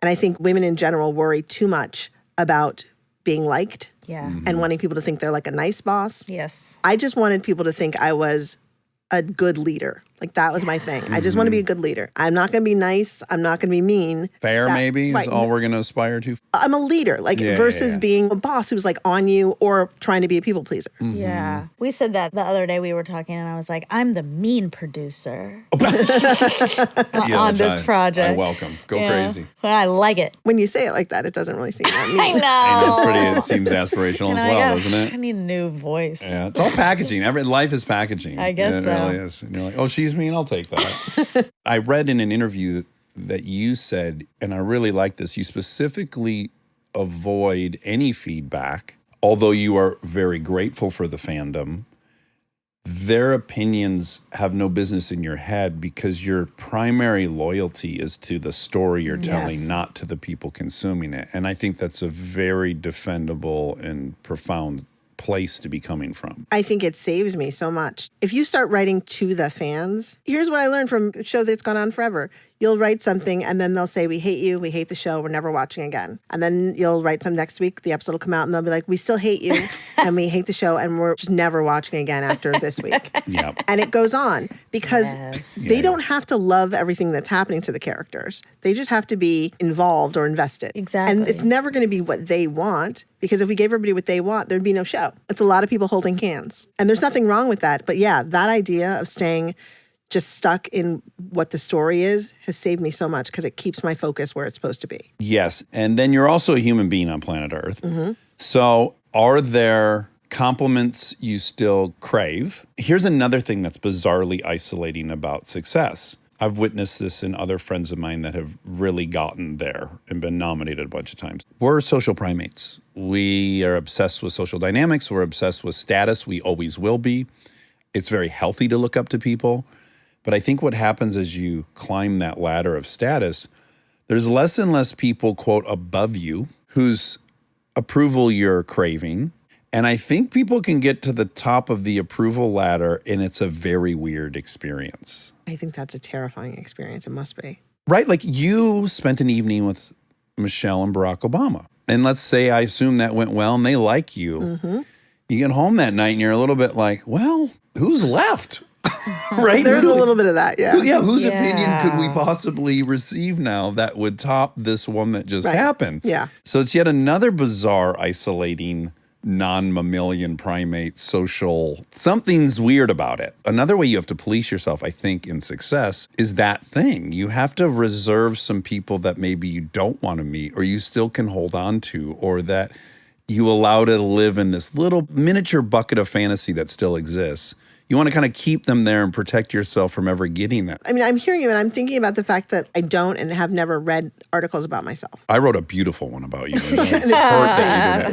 And I think women in general worry too much about being liked Yeah. and wanting people to think they're like a nice boss. Yes. I just wanted people to think I was a good leader. Like that was my thing. I just want to be a good leader. I'm not going to be nice. I'm not going to be mean. Fair, That- maybe, right. is all we're going to aspire to. I'm a leader, like Yeah, versus yeah. being a boss who's like on you or trying to be a people pleaser. Yeah. We said that the other day we were talking and I was like, I'm the mean producer Yeah, on which this I project. welcome. Go Yeah. crazy. But I like it. When you say it like that, it doesn't really seem that mean. I know. And it's pretty, it seems aspirational as I well, gotta- doesn't it? I need a new voice. Yeah, it's all packaging. Life is packaging. I guess It so. really is. And you're like, oh, she's mean, I'll take that. I read in an interview that you said, and I really like this, you specifically avoid any feedback, although you are very grateful for the fandom. Their opinions have no business in your head because your primary loyalty is to the story you're telling, Yes. not to the people consuming it. And I think that's a very defendable and profound place to be coming from. I think it saves me so much. If you start writing to the fans, here's what I learned from a show that's gone on forever. You'll write something and then they'll say, we hate you, we hate the show, we're never watching again. And then you'll write some next week, the episode will come out and they'll be like, we still hate you and we hate the show and we're just never watching again after this week. Yeah. And it goes on because Yes. they don't have to love everything that's happening to the characters. They just have to be involved or invested. Exactly. And it's never going to be what they want because if we gave everybody what they want, there'd be no show. It's a lot of people holding hands. And there's nothing wrong with that. But yeah, that idea of staying just stuck in what the story is has saved me so much because it keeps my focus where it's supposed to be. Yes. And then you're also a human being on planet Earth. So are there compliments you still crave? Here's another thing that's bizarrely isolating about success. I've witnessed this in other friends of mine that have really gotten there and been nominated a bunch of times. We're social primates. We are obsessed with social dynamics. We're obsessed with status. We always will be. It's very healthy to look up to people. But I think what happens as you climb that ladder of status, there's less and less people, quote, above you whose approval you're craving. And I think people can get to the top of the approval ladder and it's a very weird experience. I think that's a terrifying experience. It must be. Right? Like you spent an evening with Michelle and Barack Obama. And let's say I assume that went well and they like you. You get home that night and you're a little bit like, well, who's left? Right? There's Who a do- little bit of that, yeah. Whose opinion could we Yeah. possibly receive now that would top this one that just Right. happened? Yeah. So it's yet another bizarre, isolating, non-mammalian primate social. Something's weird about it. Another way you have to police yourself, I think, in success is that thing. You have to reserve some people that maybe you don't want to meet or you still can hold on to or that you allow to live in this little miniature bucket of fantasy that still exists. You want to kind of keep them there and protect yourself from ever getting that. I mean, I'm hearing you and I'm thinking about the fact that I don't and have never read articles about myself. I wrote a beautiful one about you.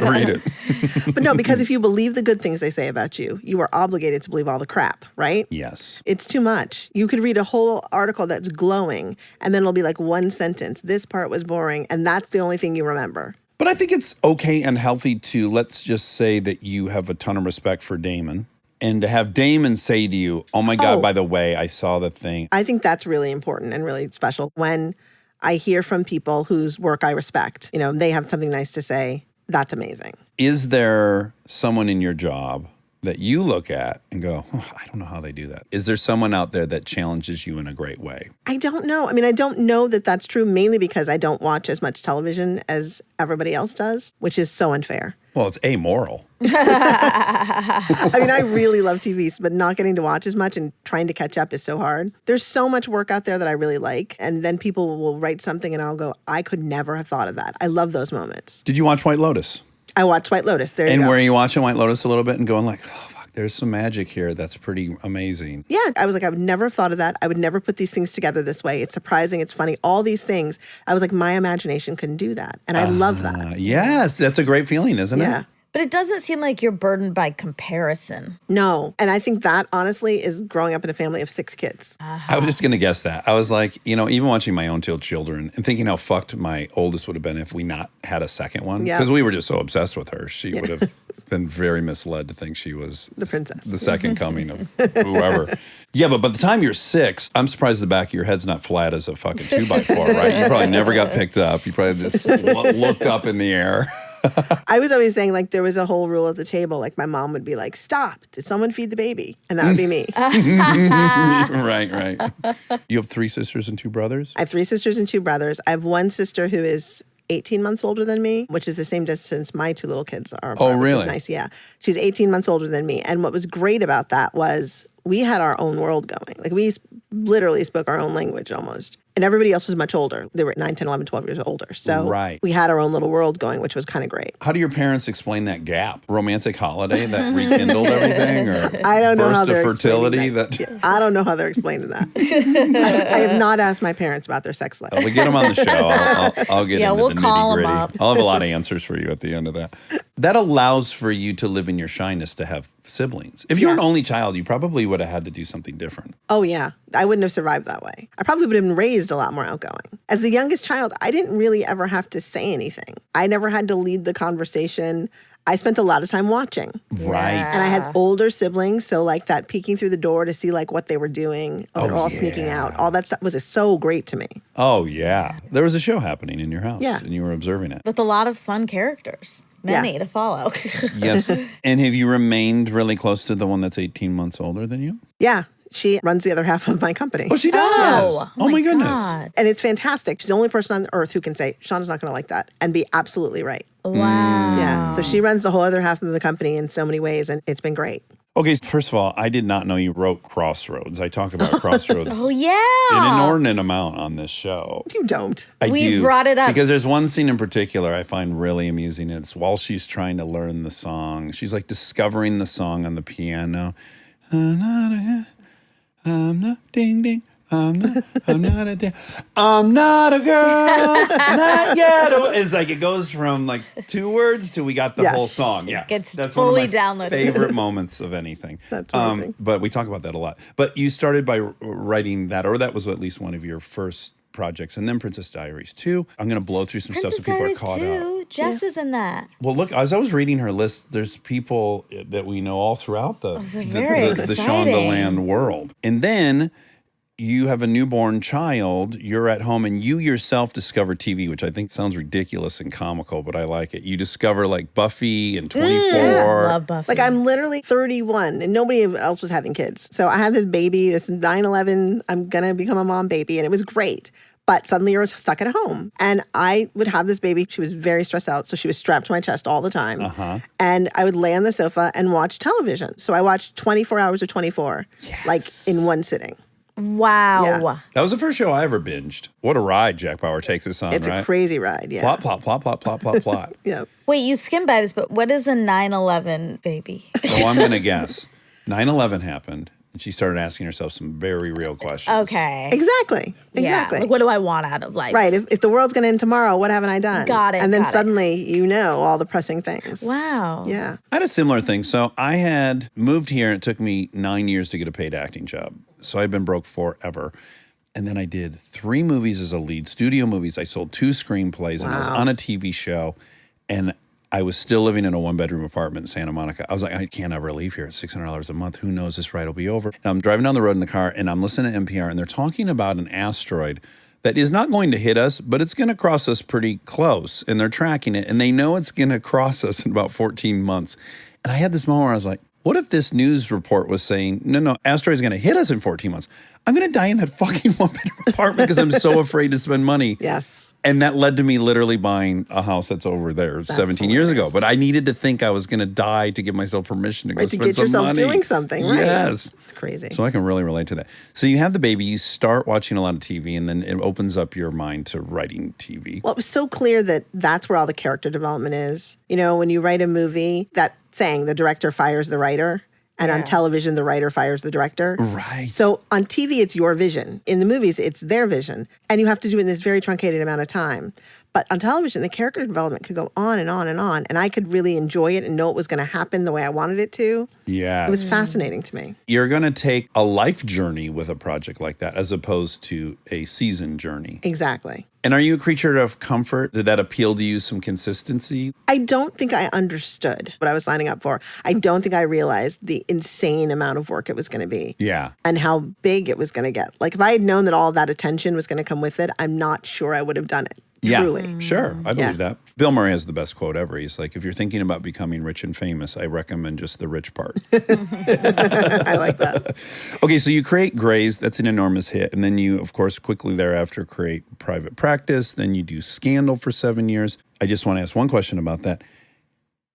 Read it. But no, because if you believe the good things they say about you, you are obligated to believe all the crap, right? Yes. It's too much. You could read a whole article that's glowing and then it'll be like one sentence. This part was boring and that's the only thing you remember. But I think it's okay and healthy to, let's just say that you have a ton of respect for Damon. And to have Damon say to you, oh my God, Oh. by the way, I saw the thing. I think that's really important and really special when I hear from people whose work I respect. You know, they have something nice to say. That's amazing. Is there someone in your job that you look at and go, oh, I don't know how they do that? Is there someone out there that challenges you in a great way? I don't know. I mean, I don't know that that's true, mainly because I don't watch as much television as everybody else does, which is so unfair. Well, it's amoral. I mean, I really love TV, but not getting to watch as much and trying to catch up is so hard. There's so much work out there that I really like. And then people will write something and I'll go, I could never have thought of that. I love those moments. Did you watch White Lotus? I watched White Lotus. There you And go. were you watching White Lotus a little bit and going like, oh, fuck, There's some magic here that's pretty amazing. Yeah, I was like, I would never have thought of that. I would never put these things together this way. It's surprising. It's funny. All these things. I was like, my imagination couldn't do that. And I love that. Yes, that's a great feeling, isn't Yeah. it? But it doesn't seem like you're burdened by comparison. No. And I think that, honestly, is growing up in a family of 6 kids. I was just going to guess that. I was like, even watching my own 2 children and thinking how fucked my oldest would have been if we not had a second one. Yeah. Because we were just so obsessed with her. She would have been very misled to think she was The princess. the second coming of whoever. Yeah, but by the time you're 6, I'm surprised the back of your head's not flat as a fucking 2x4, right? You probably never got picked up. You probably just looked up in the air. I was always saying, like, there was a whole rule at the table. Like, my mom would be like, stop. Did someone feed the baby? And that would be me. Right. You have 3 sisters and 2 brothers? I have 3 sisters and 2 brothers. I have one sister who is 18 months older than me, which is the same distance my 2 little kids are. Oh, Which really? is nice, yeah. She's 18 months older than me. And what was great about that was we had our own world going. Like, we literally spoke our own language almost. And everybody else was much older. They were 9, 10, 11, 12 years older. So Right. we had our own little world going, which was kind of great. How do your parents explain that gap? Romantic holiday that rekindled everything? Or I don't know how burst they're of fertility? explaining that. I don't know how they're explaining that. I have not asked my parents about their sex life. We'll get them on the show. I'll get into we'll the call 'em nitty-gritty. up. I'll have a lot of answers for you at the end of that. That allows for you to live in your shyness to have siblings. If you were an only child, you probably would have had to do something different. Oh, yeah. I wouldn't have survived that way. I probably would have been raised a lot more outgoing. As the youngest child, I didn't really ever have to say anything. I never had to lead the conversation. I spent a lot of time watching. Right. And I had older siblings, so like that peeking through the door to see like what they were doing. They're all sneaking out. All that stuff was so great to me. Oh, yeah. There was a show happening in your house, Yeah. and you were observing it. With a lot of fun characters. Many Yeah. to follow. Yes. And have you remained really close to the one that's 18 months older than you? Yeah. She runs the other half of my company. Oh, she does. Oh my goodness. God. And it's fantastic. She's the only person on earth who can say, Shonda's not going to like that, and be absolutely right. Wow. Yeah. So she runs the whole other half of the company in so many ways, and it's been great. Okay, first of all, I did not know you wrote Crossroads. I talk about Crossroads Oh, yeah. an inordinate amount on this show. You don't. I We do. brought it up. Because there's one scene in particular I find really amusing. It's while she's trying to learn the song. She's like discovering the song on the piano. I'm not ding ding. I'm not a girl, not yet. It's like it goes from like 2 words to we got the Yes. whole song. Yeah, gets that's fully one of my downloaded. favorite moments of anything. That's amazing. But we talk about that a lot. But you started by writing that, or that was at least one of your first projects, and then Princess Diaries 2. I'm going to blow through some Princess stuff so people Diaries are caught out. 2. Jess is in that. Well, look, as I was reading her list, there's people that we know all throughout the very the exciting. Shondaland world. And then you have a newborn child, you're at home, and you yourself discover TV, which I think sounds ridiculous and comical, but I like it. You discover like Buffy and 24. Love Buffy. Like, I'm literally 31 and nobody else was having kids. So I had this baby, this 9/11, I'm going to become a mom baby. And it was great. But suddenly you're stuck at home. And I would have this baby. She was very stressed out. So she was strapped to my chest all the time. And I would lay on the sofa and watch television. So I watched 24 hours of 24, like in one sitting. Wow. Yeah. That was the first show I ever binged. What a ride Jack Bauer takes us on, It's right? a crazy ride. Yeah. Plot, plot, plot, plot, plot, plot, plot. Yeah. Wait, you skimmed by this, but what is a 9/11 baby? So I'm going to guess. 9/11 happened, and she started asking herself some very real questions. Okay. Exactly. Yeah. Exactly. Like, what do I want out of life? Right. If the world's going to end tomorrow, what haven't I done? Got it, And then got it. suddenly you know all the pressing things. Wow. Yeah. I had a similar thing. So I had moved here, and it took me 9 years to get a paid acting job. So I'd been broke forever. And then I did 3 movies as a lead, studio movies. I sold 2 screenplays, and I was on a TV show. And I was still living in a 1-bedroom apartment in Santa Monica. I was like, I can't ever leave here. It's $600 a month. Who knows? This ride will be over. And I'm driving down the road in the car, and I'm listening to NPR, and they're talking about an asteroid that is not going to hit us, but it's going to cross us pretty close. And they're tracking it, and they know it's going to cross us in about 14 months. And I had this moment where I was like, what if this news report was saying, no, asteroid's going to hit us in 14 months. I'm going to die in that fucking 1-bedroom apartment because I'm so afraid to spend money. Yes. And that led to me literally buying a house that's over there 17 years ago. But I needed to think I was going to die to give myself permission to go Right, to spend get some yourself money. doing something, right? Yes. It's crazy. So I can really relate to that. So you have the baby, you start watching a lot of TV, and then it opens up your mind to writing TV. Well, it was so clear that that's where all the character development is. You know, when you write a movie, that saying, the director fires the writer. And on Yeah. television, the writer fires the director. Right. So on TV, it's your vision. In the movies, it's their vision. And you have to do it in this very truncated amount of time. But on television, the character development could go on and on and on. And I could really enjoy it and know it was going to happen the way I wanted it to. Yeah. It was fascinating to me. You're going to take a life journey with a project like that as opposed to a season journey. Exactly. And are you a creature of comfort? Did that appeal to you, some consistency? I don't think I understood what I was signing up for. I don't think I realized the insane amount of work it was going to be. Yeah. And how big it was going to get. Like if I had known that all that attention was going to come with it, I'm not sure I would have done it. Yeah, Truly. sure. I believe Yeah. that. Bill Murray has the best quote ever. He's like, if you're thinking about becoming rich and famous, I recommend just the rich part. I like that. Okay, so you create Grays. That's an enormous hit. And then you, of course, quickly thereafter create Private Practice. Then you do Scandal for 7 years. I just want to ask one question about that.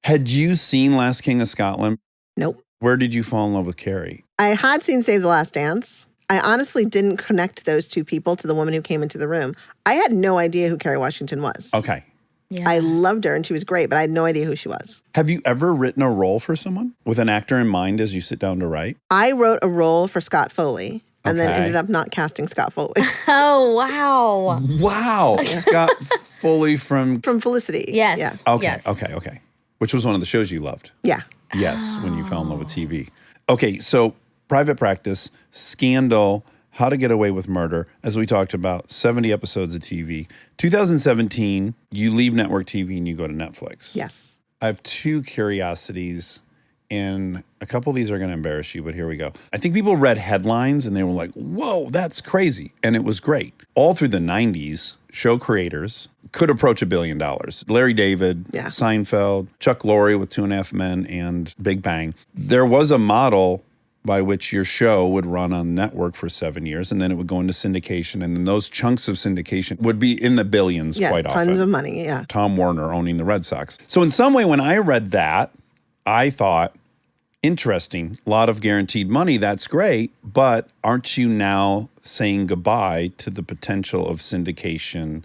Had you seen Last King of Scotland? Nope. Where did you fall in love with Carrie? I had seen Save the Last Dance. I honestly didn't connect those two people to the woman who came into the room. I had no idea who Kerry Washington was. Okay. Yeah. I loved her and she was great, but I had no idea who she was. Have you ever written a role for someone with an actor in mind as you sit down to write? I wrote a role for Scott Foley and then Okay. ended up not casting Scott Foley Oh, wow. Wow. Scott Foley from... Oh. from Felicity. Yes. Yeah. Okay, Yes. okay. Which was one of the shows you loved. Yeah. Yes, when you fell in love with TV. Okay, so Private Practice, Scandal, How to Get Away with Murder, as we talked about, 70 episodes of TV. 2017, you leave network TV and you go to Netflix. Yes. I have two curiosities, and a couple of these are going to embarrass you, but here we go. I think people read headlines and they were like, whoa, that's crazy. And it was great. All through the 90s, show creators could approach $1 billion. Larry David, Yeah. Seinfeld, Chuck Lorre with 2.5 Men, and Big Bang. There was a model by which your show would run on network for 7 years, and then it would go into syndication, and then those chunks of syndication would be in the billions Yeah. quite often. Tons of money. Yeah. Tom Warner owning the Red Sox. So in some way, when I read that, I thought, interesting, a lot of guaranteed money, that's great, but aren't you now saying goodbye to the potential of syndication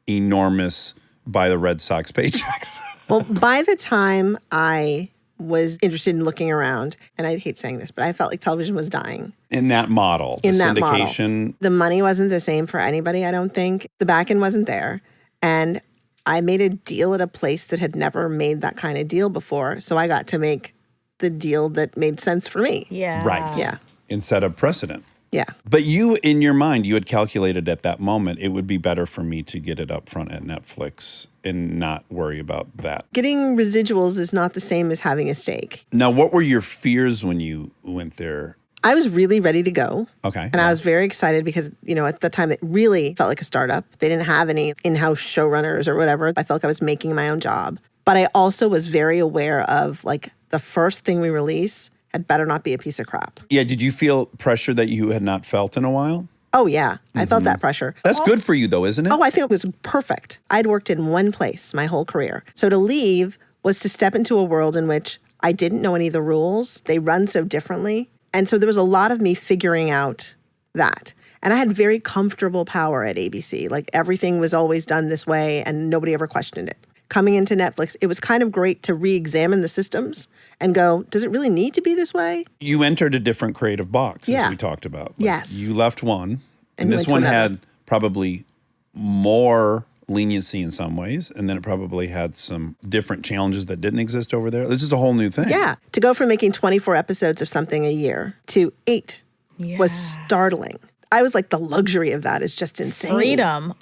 enormous by the Red Sox paychecks? Well, by the time I was interested in looking around, and I hate saying this, but I felt like television was dying. In that model, In the that model. syndication. The money wasn't the same for anybody, I don't think. The back end wasn't there. And I made a deal at a place that had never made that kind of deal before. So I got to make the deal that made sense for me. Yeah. Right. Yeah. And set a precedent. Yeah. But you, in your mind, you had calculated at that moment, it would be better for me to get it up front at Netflix and not worry about that. Getting residuals is not the same as having a stake. Now, what were your fears when you went there? I was really ready to go. Okay. And I was very excited because, at the time it really felt like a startup. They didn't have any in-house showrunners or whatever. I felt like I was making my own job. But I also was very aware of the first thing we release had better not be a piece of crap. Yeah, did you feel pressure that you had not felt in a while? Oh, yeah. I felt that pressure. That's good for you, though, isn't it? Oh, I think it was perfect. I'd worked in one place my whole career. So to leave was to step into a world in which I didn't know any of the rules. They run so differently. And so there was a lot of me figuring out that. And I had very comfortable power at ABC. Like everything was always done this way and nobody ever questioned it. Coming into Netflix, it was kind of great to re-examine the systems and go, does it really need to be this way? You entered a different creative box, Yeah. as we talked about. Yes. You left one, and And this went one to another. had probably more leniency in some ways, and then it probably had some different challenges that didn't exist over there. This is a whole new thing. Yeah. To go from making 24 episodes of something a year to 8 was startling. I was like, the luxury of that is just insane. Freedom.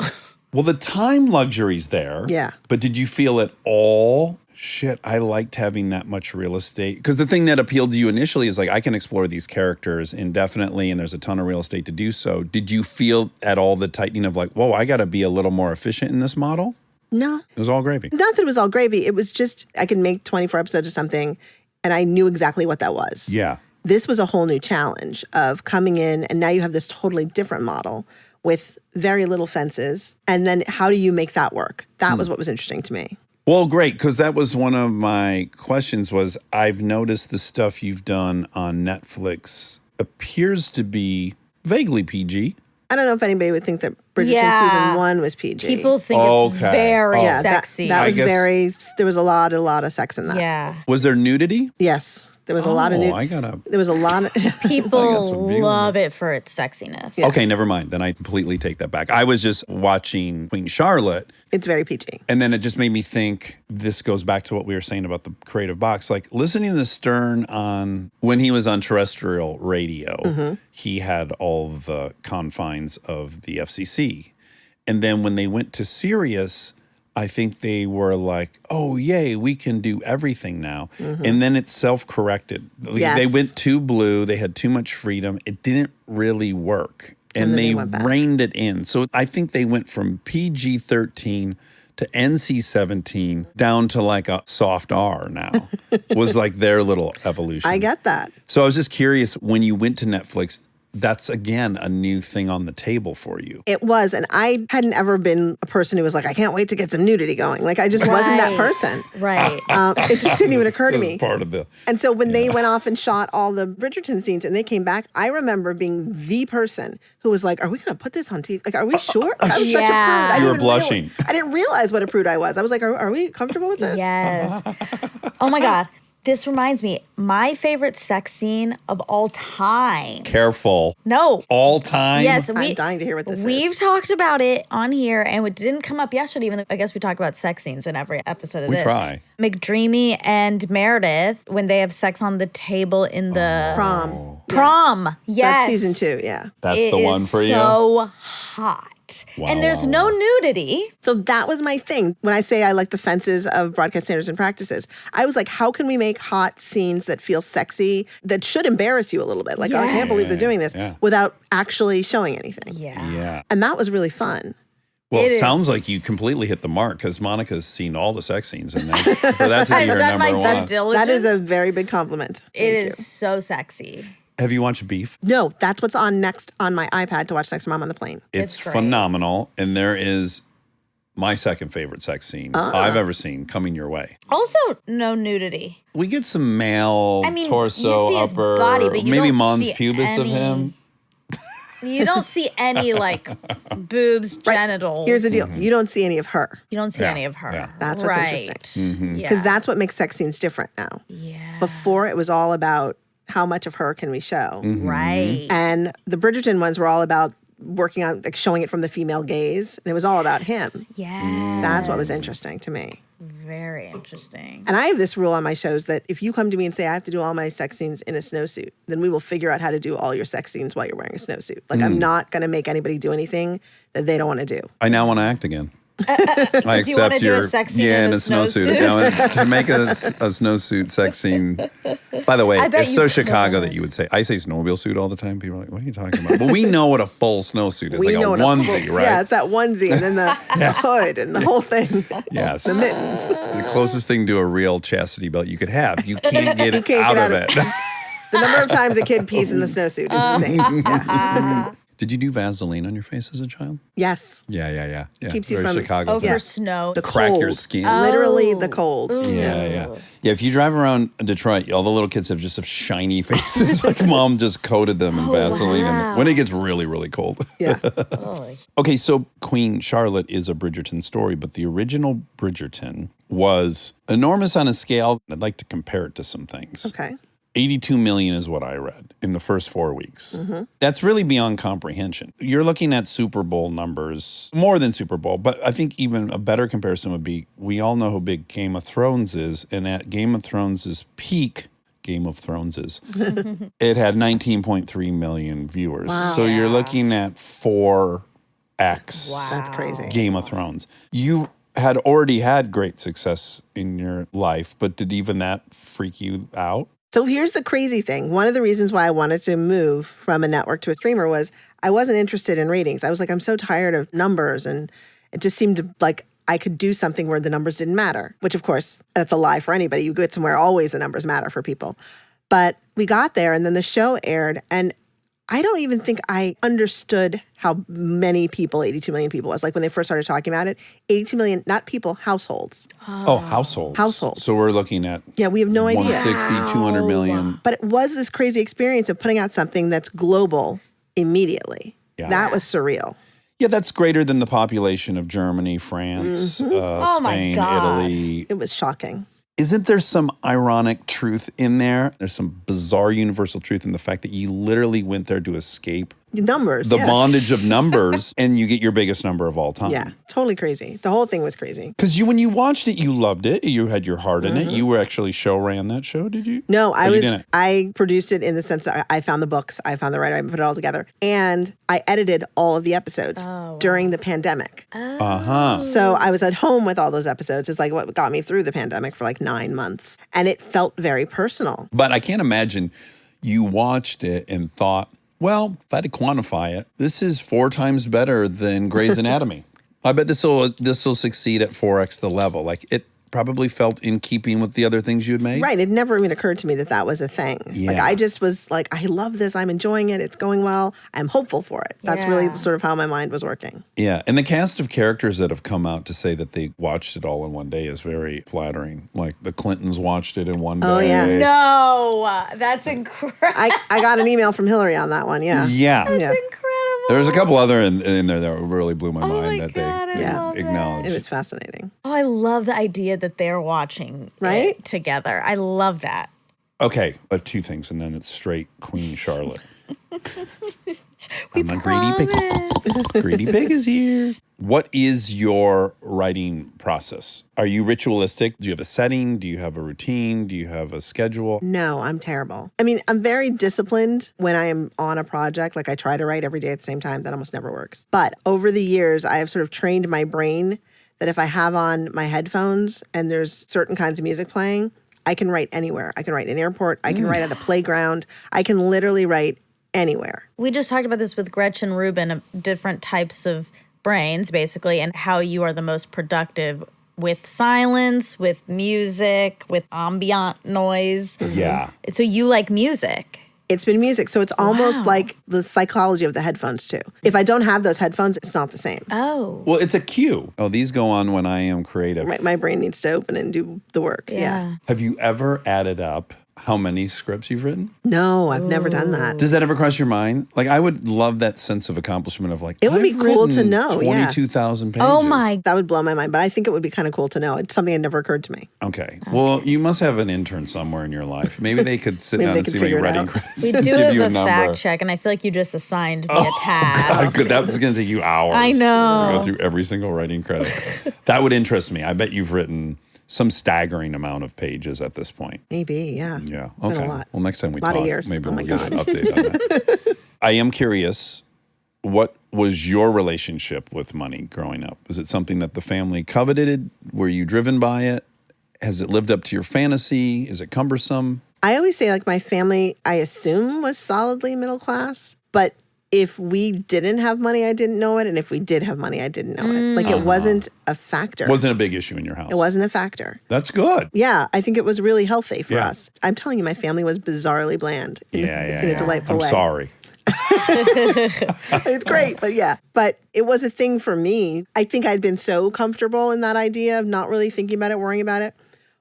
Well, the time luxury's there. Yeah. But did you feel at all, shit, I liked having that much real estate? Because the thing that appealed to you initially is like, I can explore these characters indefinitely and there's a ton of real estate to do so. Did you feel at all the tightening of like, whoa, I got to be a little more efficient in this model? No. It was all gravy. Not that it was all gravy. It was just, I could make 24 episodes of something and I knew exactly what that was. Yeah. This was a whole new challenge of coming in and now you have this totally different model with very little fences. And then how do you make that work? That was what was interesting to me. Well, great, because that was one of my questions was I've noticed the stuff you've done on Netflix appears to be vaguely PG. I don't know if anybody would think that Bridgerton Yeah. season 1 was PG. People think it's Okay. very Oh. yeah, sexy. That I was guess- there was a lot of sex in that. yeah. Was there nudity? Yes. There was a lot of there was a lot of People some view on love it for its sexiness. Okay, never mind. Then I completely take that back. I was just watching Queen Charlotte, it's very PG. and then it just made me think, this goes back to what we were saying about the creative box. Like listening to Stern on when he was on terrestrial radio, he had all the confines of the FCC. And then when they went to Sirius, I think they were like, oh, yay, we can do everything now. And then it's self-corrected. Yes. They went too blue. They had too much freedom. It didn't really work. And then they they went back. reined it in. So I think they went from PG-13 to NC-17 down to like a soft R now. Was like their little evolution. I get that. So I was just curious, when you went to Netflix, that's again a new thing on the table for you. It was, and I hadn't ever been a person who was like, I can't wait to get some nudity going. Like I just wasn't that Right. person. Right. It just didn't even occur to This me. is part of the And so when they went off and shot all the Bridgerton scenes and they came back, I remember being the person who was like, are we going to put this on TV? Like, are we sure? Like, I was such a prude. Yeah. I You were didn't blushing. I didn't realize what a prude I was. I was like, are we comfortable with this? Yes. Oh my God. This reminds me, my favorite sex scene of all time. careful No. all time. Yes, I'm dying to hear what this We've is. talked about it on here, and it didn't come up yesterday. Even though I guess we talk about sex scenes in every episode of We this. try. McDreamy and Meredith when they have sex on the table in the prom. Yes, That's season 2, yeah. That's It the one is for you. So hot. Wow, and there's wow, no nudity. So that was my thing. When I say I like the fences of broadcast standards and practices, I was like, how can we make hot scenes that feel sexy, that should embarrass you a little bit? Like, oh, I can't believe they're doing this Yeah. without actually showing anything. Yeah. Yeah. And that was really fun. Well, it It sounds is- like you completely hit the mark because Monica's seen all the sex scenes, and that's, for that to be I've her done my number due one. diligence. That is a very big compliment. It Thank is you. so sexy. Have you watched Beef? No, that's what's on next on my iPad to watch Sex and Mom on the plane. It's It's great. phenomenal, and there is my second favorite sex scene I've ever seen coming your way. Also, no nudity. We get some male I mean, torso, you see his upper, body, but you maybe don't mons see pubis of any- him. You don't see any like boobs, genitals. Here's the deal. You don't see any of her. You don't see Yeah, any of her. yeah. That's what's right. interesting. Yeah. Because that's what makes sex scenes different now. yeah. Before it was all about how much of her can we show. Right. And the Bridgerton ones were all about working on like showing it from the female gaze. And it was all about him. Yeah. That's what was interesting to me. Very interesting. And I have this rule on my shows that if you come to me and say I have to do all my sex scenes in a snowsuit, then we will figure out how to do all your sex scenes while you're wearing a snowsuit. Like I'm not going to make anybody do anything that they don't want to do. I now want to act again. I you wanna accept do your a sex scene in a snowsuit? Now, to make a snowsuit sex scene. By the way, I bet it's you so could. Chicago that you would say. I say snowmobile suit all the time. People are like, "What are you talking about?" But we know what a full snowsuit is, like a what onesie, right? Yeah, it's that onesie and then the hood and the whole thing. Yes. The mittens. The closest thing to a real chastity belt you could have. You can't get You can't out get of out it. of- The number of times a kid pees in the snowsuit is insane. Yeah. Did you do Vaseline on your face as a child? Yes. Yeah. Keeps you Very from- Chicago. Oh, thing. for snow. The Crack your cold. skin. Literally the cold. Yeah. If you drive around Detroit, all the little kids have just have shiny faces. Like mom just coated them in Vaseline. And when it gets really, really cold. Yeah. Okay, so Queen Charlotte is a Bridgerton story, but the original Bridgerton was enormous on a scale. I'd like to compare it to some things. Okay. 82 million is what I read in the first 4 weeks. That's really beyond comprehension. You're looking at Super Bowl numbers, more than Super Bowl, but I think even a better comparison would be, we all know how big Game of Thrones is, and at Game of Thrones' peak, it had 19.3 million viewers. So you're looking at 4x That's crazy. Game of Thrones. You had already had great success in your life, but did even that freak you out? So here's the crazy thing. One of the reasons why I wanted to move from a network to a streamer was I wasn't interested in ratings. I was like, I'm so tired of numbers. And it just seemed like I could do something where the numbers didn't matter, which of course, that's a lie for anybody. You get somewhere, always the numbers matter for people. But we got there and then the show aired and I don't even think I understood how many people 82 million people was. Like when they first started talking about it, 82 million, not people, households. Oh, households. Households. So we're looking at Yeah, we have no idea. 160, 200 million. But it was this crazy experience of putting out something that's global immediately. Yeah. That was surreal. Yeah, that's greater than the population of Germany, France, Oh my Spain, God. Italy. It was shocking. Isn't there some ironic truth in there? There's some bizarre universal truth in the fact that you literally went there to escape The numbers. the yeah. bondage of numbers, and you get your biggest number of all time. Yeah, totally crazy. The whole thing was crazy. Because when you watched it, you loved it. You had your heart in it. You were actually show ran that show, did you? No, Or you didn't? I produced it in the sense that I found the books, I found the writer, I put it all together. And I edited all of the episodes during the pandemic. Uh-huh. So I was at home with all those episodes. It's like what got me through the pandemic for like 9 months. And it felt very personal. But I can't imagine you watched it and thought, well, if I had to quantify it, this is 4 times better than Grey's Anatomy. I bet this will succeed at 4x the level. Like it probably felt in keeping with the other things you had made. Right. It never even occurred to me that that was a thing. Like Yeah. I just was like, I love this. I'm enjoying it. It's going well. I'm hopeful for it. That's really sort of how my mind was working. Yeah. And the cast of characters that have come out to say that they watched it all in one day is very flattering. Like the Clintons watched it in one day. Oh, yeah. No, that's incredible. I got an email from Hillary on that one. Yeah. Yeah. Yeah. Incredible. There's a couple other in there that really blew my Oh mind my that God, I they love acknowledged. It was fascinating. Oh, I love the idea that they're watching Right? it together. I love that. Okay, I have 2 things, and then it's straight Queen Charlotte. We I'm a greedy pig. Greedy pig is here. What is your writing process? Are you ritualistic? Do you have a setting? Do you have a routine? Do you have a schedule? No, I'm terrible. I mean, I'm very disciplined when I am on a project. Like I try to write every day at the same time. That almost never works. But over the years, I have sort of trained my brain that if I have on my headphones and there's certain kinds of music playing, I can write anywhere. I can write in an airport. I can write at a playground. I can literally write anywhere. We just talked about this with Gretchen Rubin, of different types of brains, basically, and how you are the most productive with silence, with music, with ambient noise. Yeah. So you like music. It's been music. So it's almost Wow. like the psychology of the headphones too. If I don't have those headphones, it's not the same. Oh. Well, it's a cue. Oh, these go on when I am creative. My brain needs to open and do the work. Yeah. Have you ever added up how many scripts you've written? No, I've never done that. Does that ever cross your mind? Like, I would love that sense of accomplishment of like, It would be I've cool to written know, yeah. 22,000 pages. Oh my. That would blow my mind, but I think it would be kind of cool to know. It's something that never occurred to me. Okay. Well, you must have an intern somewhere in your life. Maybe they could sit Maybe down they and could see what your figure it writing out. credits We and do give have you a a number. fact check, and I feel like you just assigned me a task. Good. That's going to take you hours. I know. To go through every single writing credit. That would interest me. I bet you've written some staggering amount of pages at this point. Maybe, yeah. Yeah. It's been Okay. a lot. Well, next time we Lot talk, of years. maybe Oh we'll my get an God. update on that. I am curious, what was your relationship with money growing up? Was it something that the family coveted? Were you driven by it? Has it lived up to your fantasy? Is it cumbersome? I always say, like, my family, I assume, was solidly middle class. But if we didn't have money, I didn't know it. And if we did have money, I didn't know it. Like, it wasn't a factor. Wasn't a big issue in your house. It wasn't a factor. That's good. Yeah, I think it was really healthy for Yeah. us. I'm telling you, my family was bizarrely bland in Yeah. a delightful I'm way. sorry. It's great, but yeah. But it was a thing for me. I think I'd been so comfortable in that idea of not really thinking about it, worrying about it.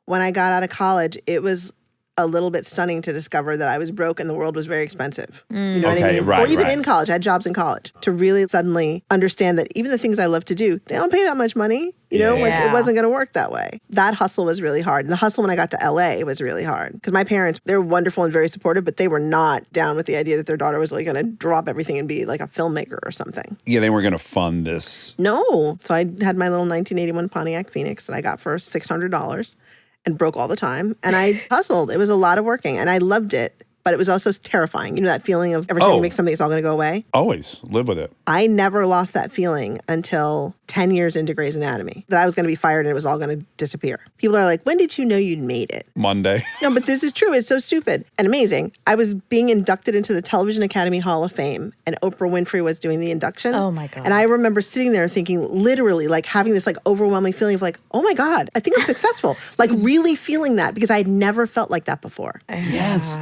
When I got out of college, it was a little bit stunning to discover that I was broke and the world was very expensive. You know what I Okay, mean? right, or even right. in college, I had jobs in college. To really suddenly understand that even the things I love to do, they don't pay that much money. You know, like Yeah. it wasn't going to work that way. That hustle was really hard. And the hustle when I got to LA was really hard because my parents, they were wonderful and very supportive, but they were not down with the idea that their daughter was like going to drop everything and be like a filmmaker or something. Yeah, they were going to fund this. No. So I had my little 1981 Pontiac Phoenix that I got for $600 and broke all the time. And I hustled. It was a lot of working and I loved it. But it was also terrifying. You know that feeling of every time Oh. you make something, it's all going to go away? Always live with it. I never lost that feeling until 10 years into Grey's Anatomy, that I was going to be fired and it was all going to disappear. People are like, when did you know you'd made it? Monday. No, but this is true. It's so stupid and amazing. I was being inducted into the Television Academy Hall of Fame and Oprah Winfrey was doing the induction. Oh, my God. And I remember sitting there thinking, literally, like having this like overwhelming feeling of like, oh my God, I think I'm successful. Like really feeling that because I had never felt like that before. Yes.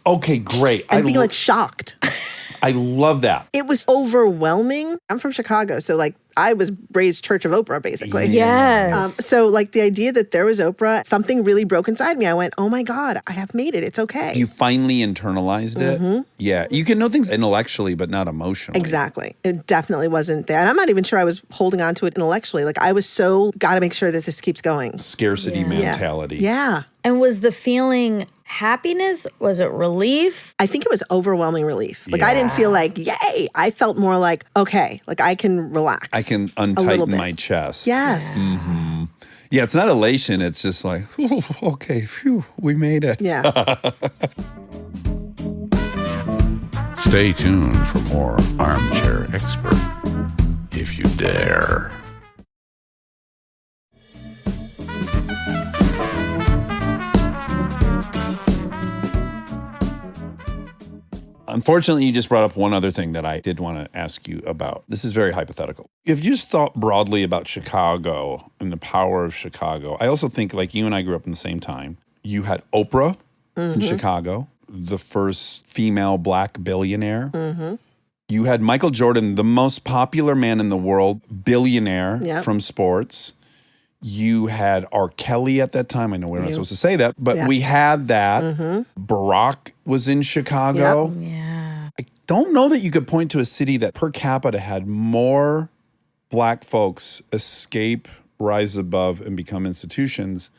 Okay, great. And being like shocked. I love that. It was overwhelming. I'm from Chicago, so like I was raised Church of Oprah, basically. Yes. So like the idea that there was Oprah, something really broke inside me. I went, oh my God, I have made it. It's okay. You finally internalized it. Yeah. You can know things intellectually, but not emotionally. Exactly. It definitely wasn't there. And I'm not even sure I was holding on to it intellectually. Like I was so, got to make sure that this keeps going. Scarcity mentality. Yeah. And was the feeling happiness? Was it relief? I think it was overwhelming relief. Like I didn't feel like, yay. I felt more like, okay, like I can relax. I can untighten my chest. Yes. Yeah, it's not elation. It's just like, "Ooh, okay, phew, we made it. Yeah. Stay tuned for more Armchair Expert, if you dare. Unfortunately, you just brought up one other thing that I did want to ask you about. This is very hypothetical. If you just thought broadly about Chicago and the power of Chicago, I also think like you and I grew up in the same time. You had Oprah in Chicago, the first female black billionaire. You had Michael Jordan, the most popular man in the world, billionaire from sports. You had R. Kelly at that time. I know we're not supposed to say that, but we had that. Barack was in Chicago. Yeah. I don't know that you could point to a city that per capita had more black folks escape, rise above, and become institutions.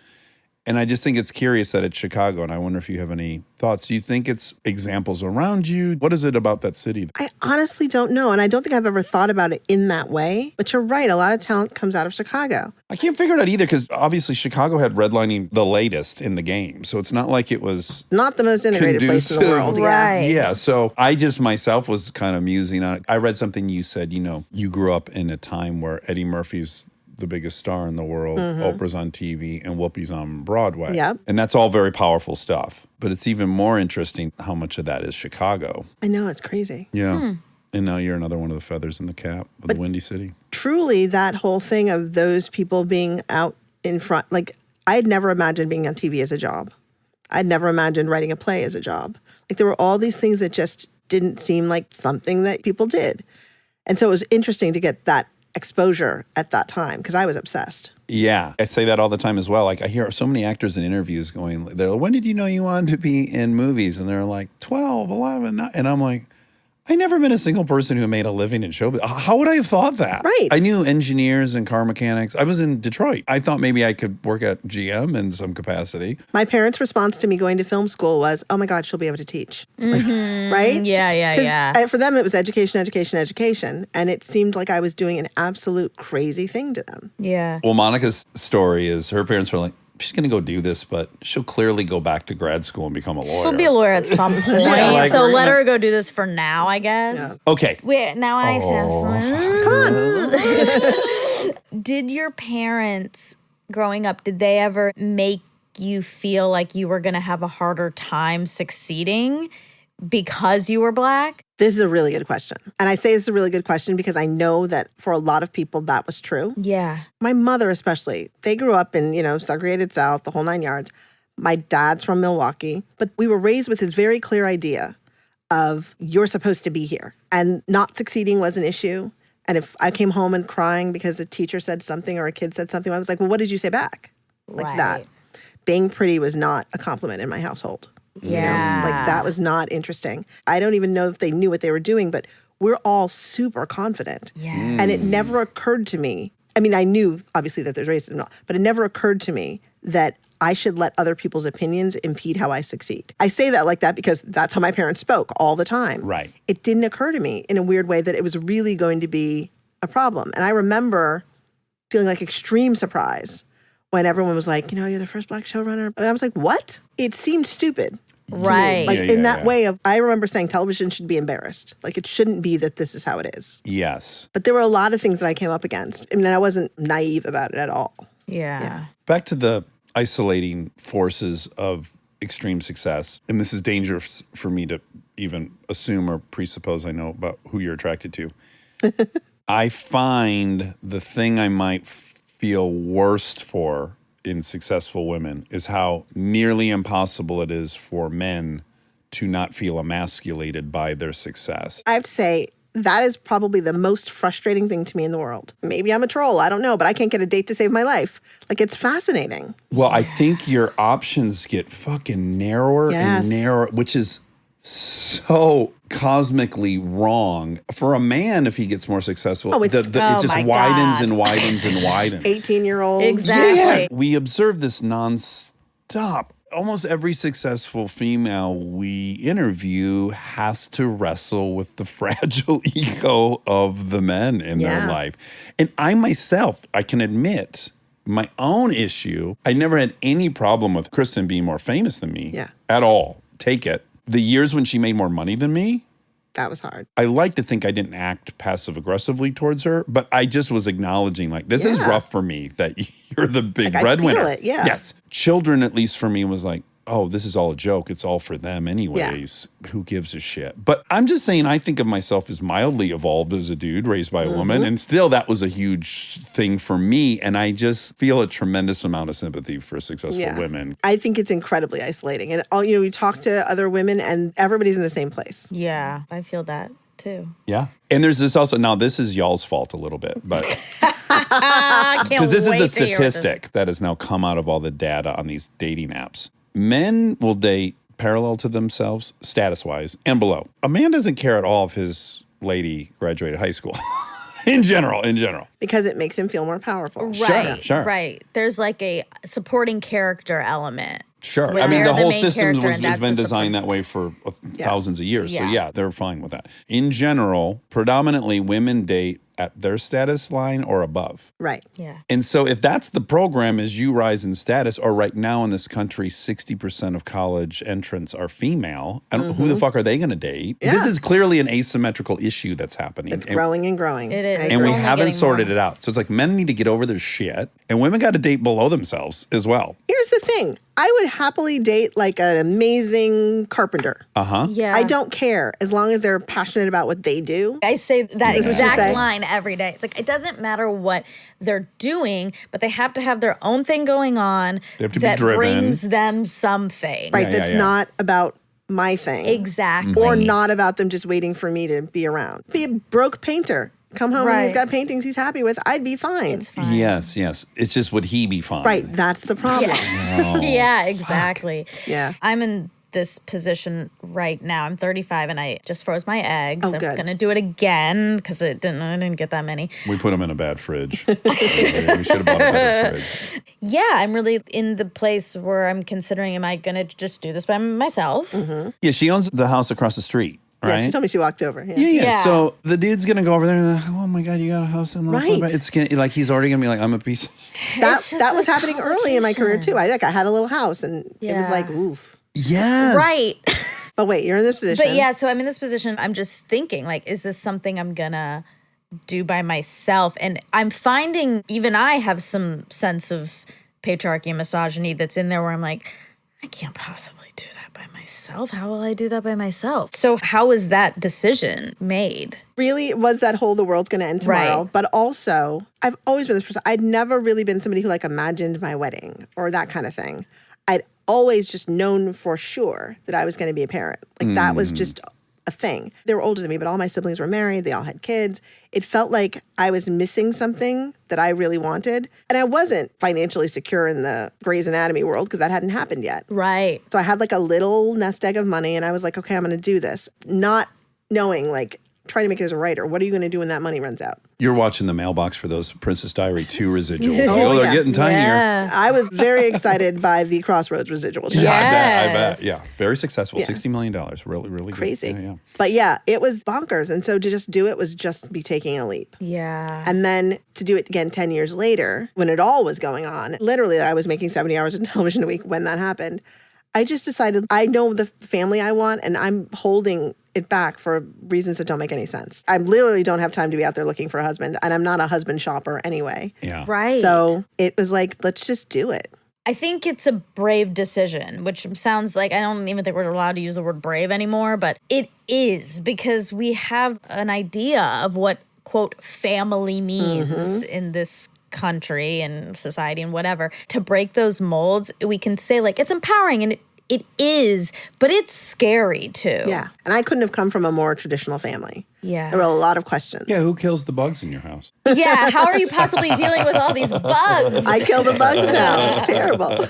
And I just think it's curious that it's Chicago, and I wonder if you have any thoughts. Do you think it's examples around you? What is it about that city? I honestly don't know. And I don't think I've ever thought about it in that way. But you're right. A lot of talent comes out of Chicago. I can't figure it out either because obviously Chicago had redlining the latest in the game. So it's not like it was Not the most integrated place in the conducive. world. Right. Yeah, so I just myself was kind of musing on it. I read something you said, you know, you grew up in a time where Eddie Murphy's the biggest star in the world, Oprah's on TV, and Whoopi's on Broadway. Yep. And that's all very powerful stuff. But it's even more interesting how much of that is Chicago. I know. It's crazy. Yeah. And now you're another one of the feathers in the cap of the Windy City. Truly, that whole thing of those people being out in front, like I had never imagined being on TV as a job. I'd never imagined writing a play as a job. Like there were all these things that just didn't seem like something that people did. And so it was interesting to get that exposure at that time because I was obsessed. Yeah, I say that all the time as well. Like I hear so many actors in interviews going, they're like, when did you know you wanted to be in movies? And they're like 12, 11, 9. And I'm like, I never met a single person who made a living in showbiz. How would I have thought that? Right. I knew engineers and car mechanics. I was in Detroit. I thought maybe I could work at GM in some capacity. My parents' response to me going to film school was, oh my God, she'll be able to teach. Like, right? Yeah. 'Cause for them, it was education, education, education. And it seemed like I was doing an absolute crazy thing to them. Yeah. Well, Monica's story is her parents were like, she's going to go do this, but she'll clearly go back to grad school and become a lawyer. She'll be a lawyer at some point. like, so we're let gonna- her go do this for now, I guess. Yeah. Okay. Wait, now I have to ask. Come on. Did your parents, growing up, did they ever make you feel like you were going to have a harder time succeeding because you were black? This is a really good question. And I say it's a really good question because I know that for a lot of people that was true. Yeah. My mother especially, they grew up in, segregated South, the whole 9 yards. My dad's from Milwaukee, but we were raised with this very clear idea of you're supposed to be here. And not succeeding was an issue. And if I came home and crying because a teacher said something or a kid said something, I was like, well, what did you say back? Like that. Being pretty was not a compliment in my household. Yeah. Like that was not interesting. I don't even know if they knew what they were doing, but we're all super confident. Yes. And it never occurred to me. I mean, I knew obviously that there's racism, but it never occurred to me that I should let other people's opinions impede how I succeed. I say that like that because that's how my parents spoke all the time. Right. It didn't occur to me in a weird way that it was really going to be a problem. And I remember feeling like extreme surprise when everyone was like, you're the first black showrunner. And I was like, what? It seemed stupid. Right. Like Yeah, in that yeah. way of, I remember saying television should be embarrassed. Like it shouldn't be that this is how it is. Yes. But there were a lot of things that I came up against. I mean, I wasn't naive about it at all. Yeah. Back to the isolating forces of extreme success. And this is dangerous for me to even assume or presuppose I know about who you're attracted to. I find the thing I might feel worst for in successful women is how nearly impossible it is for men to not feel emasculated by their success. I have to say, that is probably the most frustrating thing to me in the world. Maybe I'm a troll, I don't know, but I can't get a date to save my life. Like, it's fascinating. Well, I think your options get fucking narrower Yes. and narrower, which is so cosmically wrong. For a man, if he gets more successful, Oh, it's- it Oh just my widens God. and widens and widens. 18-year-old. Exactly. We observe this nonstop. Almost every successful female we interview has to wrestle with the fragile ego of the men in their Yeah. life. And I myself, I can admit my own issue. I never had any problem with Kristen being more famous than me at all. Take it. The years when she made more money than me, That was hard. I like to think I didn't act passive aggressively towards her, but I just was acknowledging, like, this is Yeah. rough for me that you're the big Like, I breadwinner. feel it, yeah. Yes. Children, at least for me, was like, oh, this is all a joke. It's all for them anyways. Who gives a shit? But I'm just saying, I think of myself as mildly evolved as a dude raised by a woman. And still, that was a huge thing for me. And I just feel a tremendous amount of sympathy for successful women. I think it's incredibly isolating. And all you talk to other women and everybody's in the same place. Yeah, I feel that too. Yeah. And there's this also, now this is y'all's fault a little bit, but I can't because this is wait a to hear what this- statistic that has now come out of all the data on these dating apps. Men will date parallel to themselves, status-wise, and below. A man doesn't care at all if his lady graduated high school. in general. Because it makes him feel more powerful. Right, Sure. right. There's like a supporting character element. Sure. Where I mean, they're the the whole main system character has and that's been the designed support. that way for thousands of years. So, Yeah. yeah, they're fine with that. In general, predominantly women date at their status line or above. Right. Yeah. And so if that's the program as you rise in status, or right now in this country, 60% of college entrants are female, and who the fuck are they going to date? Yeah. This is clearly an asymmetrical issue that's happening. It's growing and growing. It is. I And It's we agree. only haven't getting sorted more. it out. So it's like men need to get over their shit, and women got to date below themselves as well. Here's the thing. I would happily date like an amazing carpenter. Yeah. I don't care as long as they're passionate about what they do. I say that Is this what you exact say? line every day. It's like, it doesn't matter what they're doing, but they have to have their own thing going on They have to be that driven. brings them something. Right. Yeah, That's yeah. not about my thing. Exactly. Or not about them just waiting for me to be around. Be a broke painter. Come home and he's Right. got paintings he's happy with. I'd be fine. It's fine. Yes. It's just, would he be fine? Right. That's the problem. Yeah, exactly. Yeah. I'm in this position right now. I'm 35 and I just froze my eggs. Oh, I'm good. gonna do it again because I didn't get that many. We put them in a bad fridge. We should have bought a better fridge. Yeah, I'm really in the place where I'm considering, am I gonna just do this by myself? Yeah, she owns the house across the street, Yeah, right? she told me she walked over. Yeah. Yeah. Yeah. So the dude's gonna go over there and like, oh my god, you got a house in Love. Right. It's gonna, like, he's already gonna be like, I'm a piece. That It's just that was a happening early in my career too. complication. I had a little house and it was Yeah. like, oof. Yes. Right. But wait, you're in this position. But yeah, so I'm in this position. I'm just thinking, like, is this something I'm gonna do by myself? And I'm finding even I have some sense of patriarchy and misogyny that's in there where I'm like, I can't possibly do that by myself. How will I do that by myself? So how is that decision made? Really, it was that whole the world's going to end tomorrow. Right. But also, I've always been this person. I'd never really been somebody who like imagined my wedding or that kind of thing. I'd always just known for sure that I was going to be a parent. Like that was just a thing. They were older than me, but all my siblings were married. They all had kids. It felt like I was missing something that I really wanted. And I wasn't financially secure in the Grey's Anatomy world because that hadn't happened yet. Right. So I had like a little nest egg of money and I was like, okay, I'm going to do this. Not knowing, like, trying to make it as a writer. What are you going to do when that money runs out? You're watching the mailbox for those Princess Diary 2 residuals. Oh, they're yeah. getting tinier. Yeah. I was very excited by the Crossroads residual. Yeah, I Yes. bet. Yeah. Very successful. Yeah. $60 million. Really, really good. Crazy. Yeah. But yeah, it was bonkers. And so to just do it was just be taking a leap. Yeah. And then to do it again 10 years later, when it all was going on, literally I was making 70 hours of television a week when that happened. I just decided I know the family I want and I'm holding it back for reasons that don't make any sense. I literally don't have time to be out there looking for a husband and I'm not a husband shopper anyway. Yeah. Right. So it was like, let's just do it. I think it's a brave decision, which sounds like, I don't even think we're allowed to use the word brave anymore, but it is because we have an idea of what, quote, family means in this country and society and whatever. To break those molds, we can say, like, it's empowering and It is, but it's scary too. Yeah. And I couldn't have come from a more traditional family. Yeah. There were a lot of questions. Yeah, who kills the bugs in your house? Yeah, how are you possibly dealing with all these bugs? I kill the bugs now. It's terrible.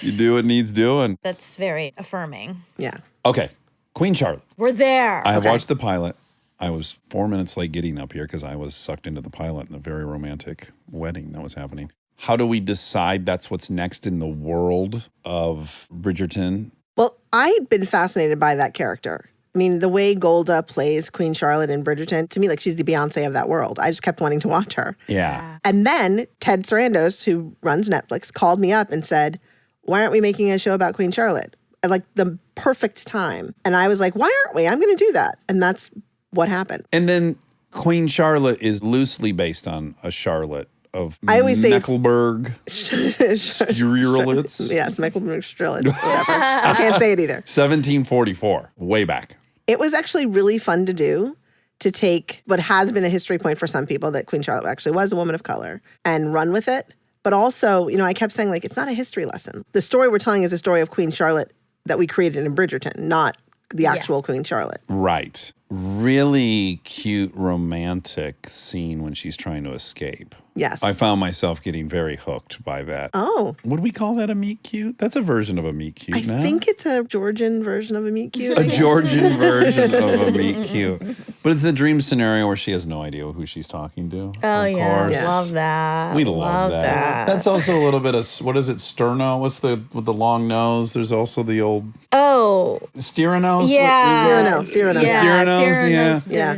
You do what needs doing. That's very affirming. Yeah. Okay, Queen Charlotte. We're there. I have watched the pilot. I was 4 minutes late getting up here because I was sucked into the pilot in a very romantic wedding that was happening. How do we decide that's what's next in the world of Bridgerton? Well, I'd been fascinated by that character. I mean, the way Golda plays Queen Charlotte in Bridgerton, to me, like she's the Beyonce of that world. I just kept wanting to watch her. Yeah. And then Ted Sarandos, who runs Netflix, called me up and said, why aren't we making a show about Queen Charlotte? At like the perfect time. And I was like, why aren't we? I'm going to do that. And that's what happened. And then Queen Charlotte is loosely based on a Charlotte of I always say Mecklenburg, Strelitz. Yes, Mecklenburg Strelitz, whatever. I can't say it either. 1744, way back. It was actually really fun to do, to take what has been a history point for some people, that Queen Charlotte actually was a woman of color, and run with it. But also, you know, I kept saying, like, it's not a history lesson. The story we're telling is a story of Queen Charlotte that we created in Bridgerton, not the actual Queen Charlotte. Right. Really cute, romantic scene when she's trying to escape. Yes. I found myself getting very hooked by that. Oh. Would we call that a meet cute? That's a version of a meet cute I now. think it's a Georgian version of a meet cute. A Georgian version of a meet cute. But it's a dream scenario where she has no idea who she's talking to. Oh, of yeah. course. Yes. Love that. We love that. That's also a little bit of, what is it, sterno? What's the, with the long nose? There's also the old Oh, Styranos? yeah. Cyrano. Yeah, Styranos, yeah.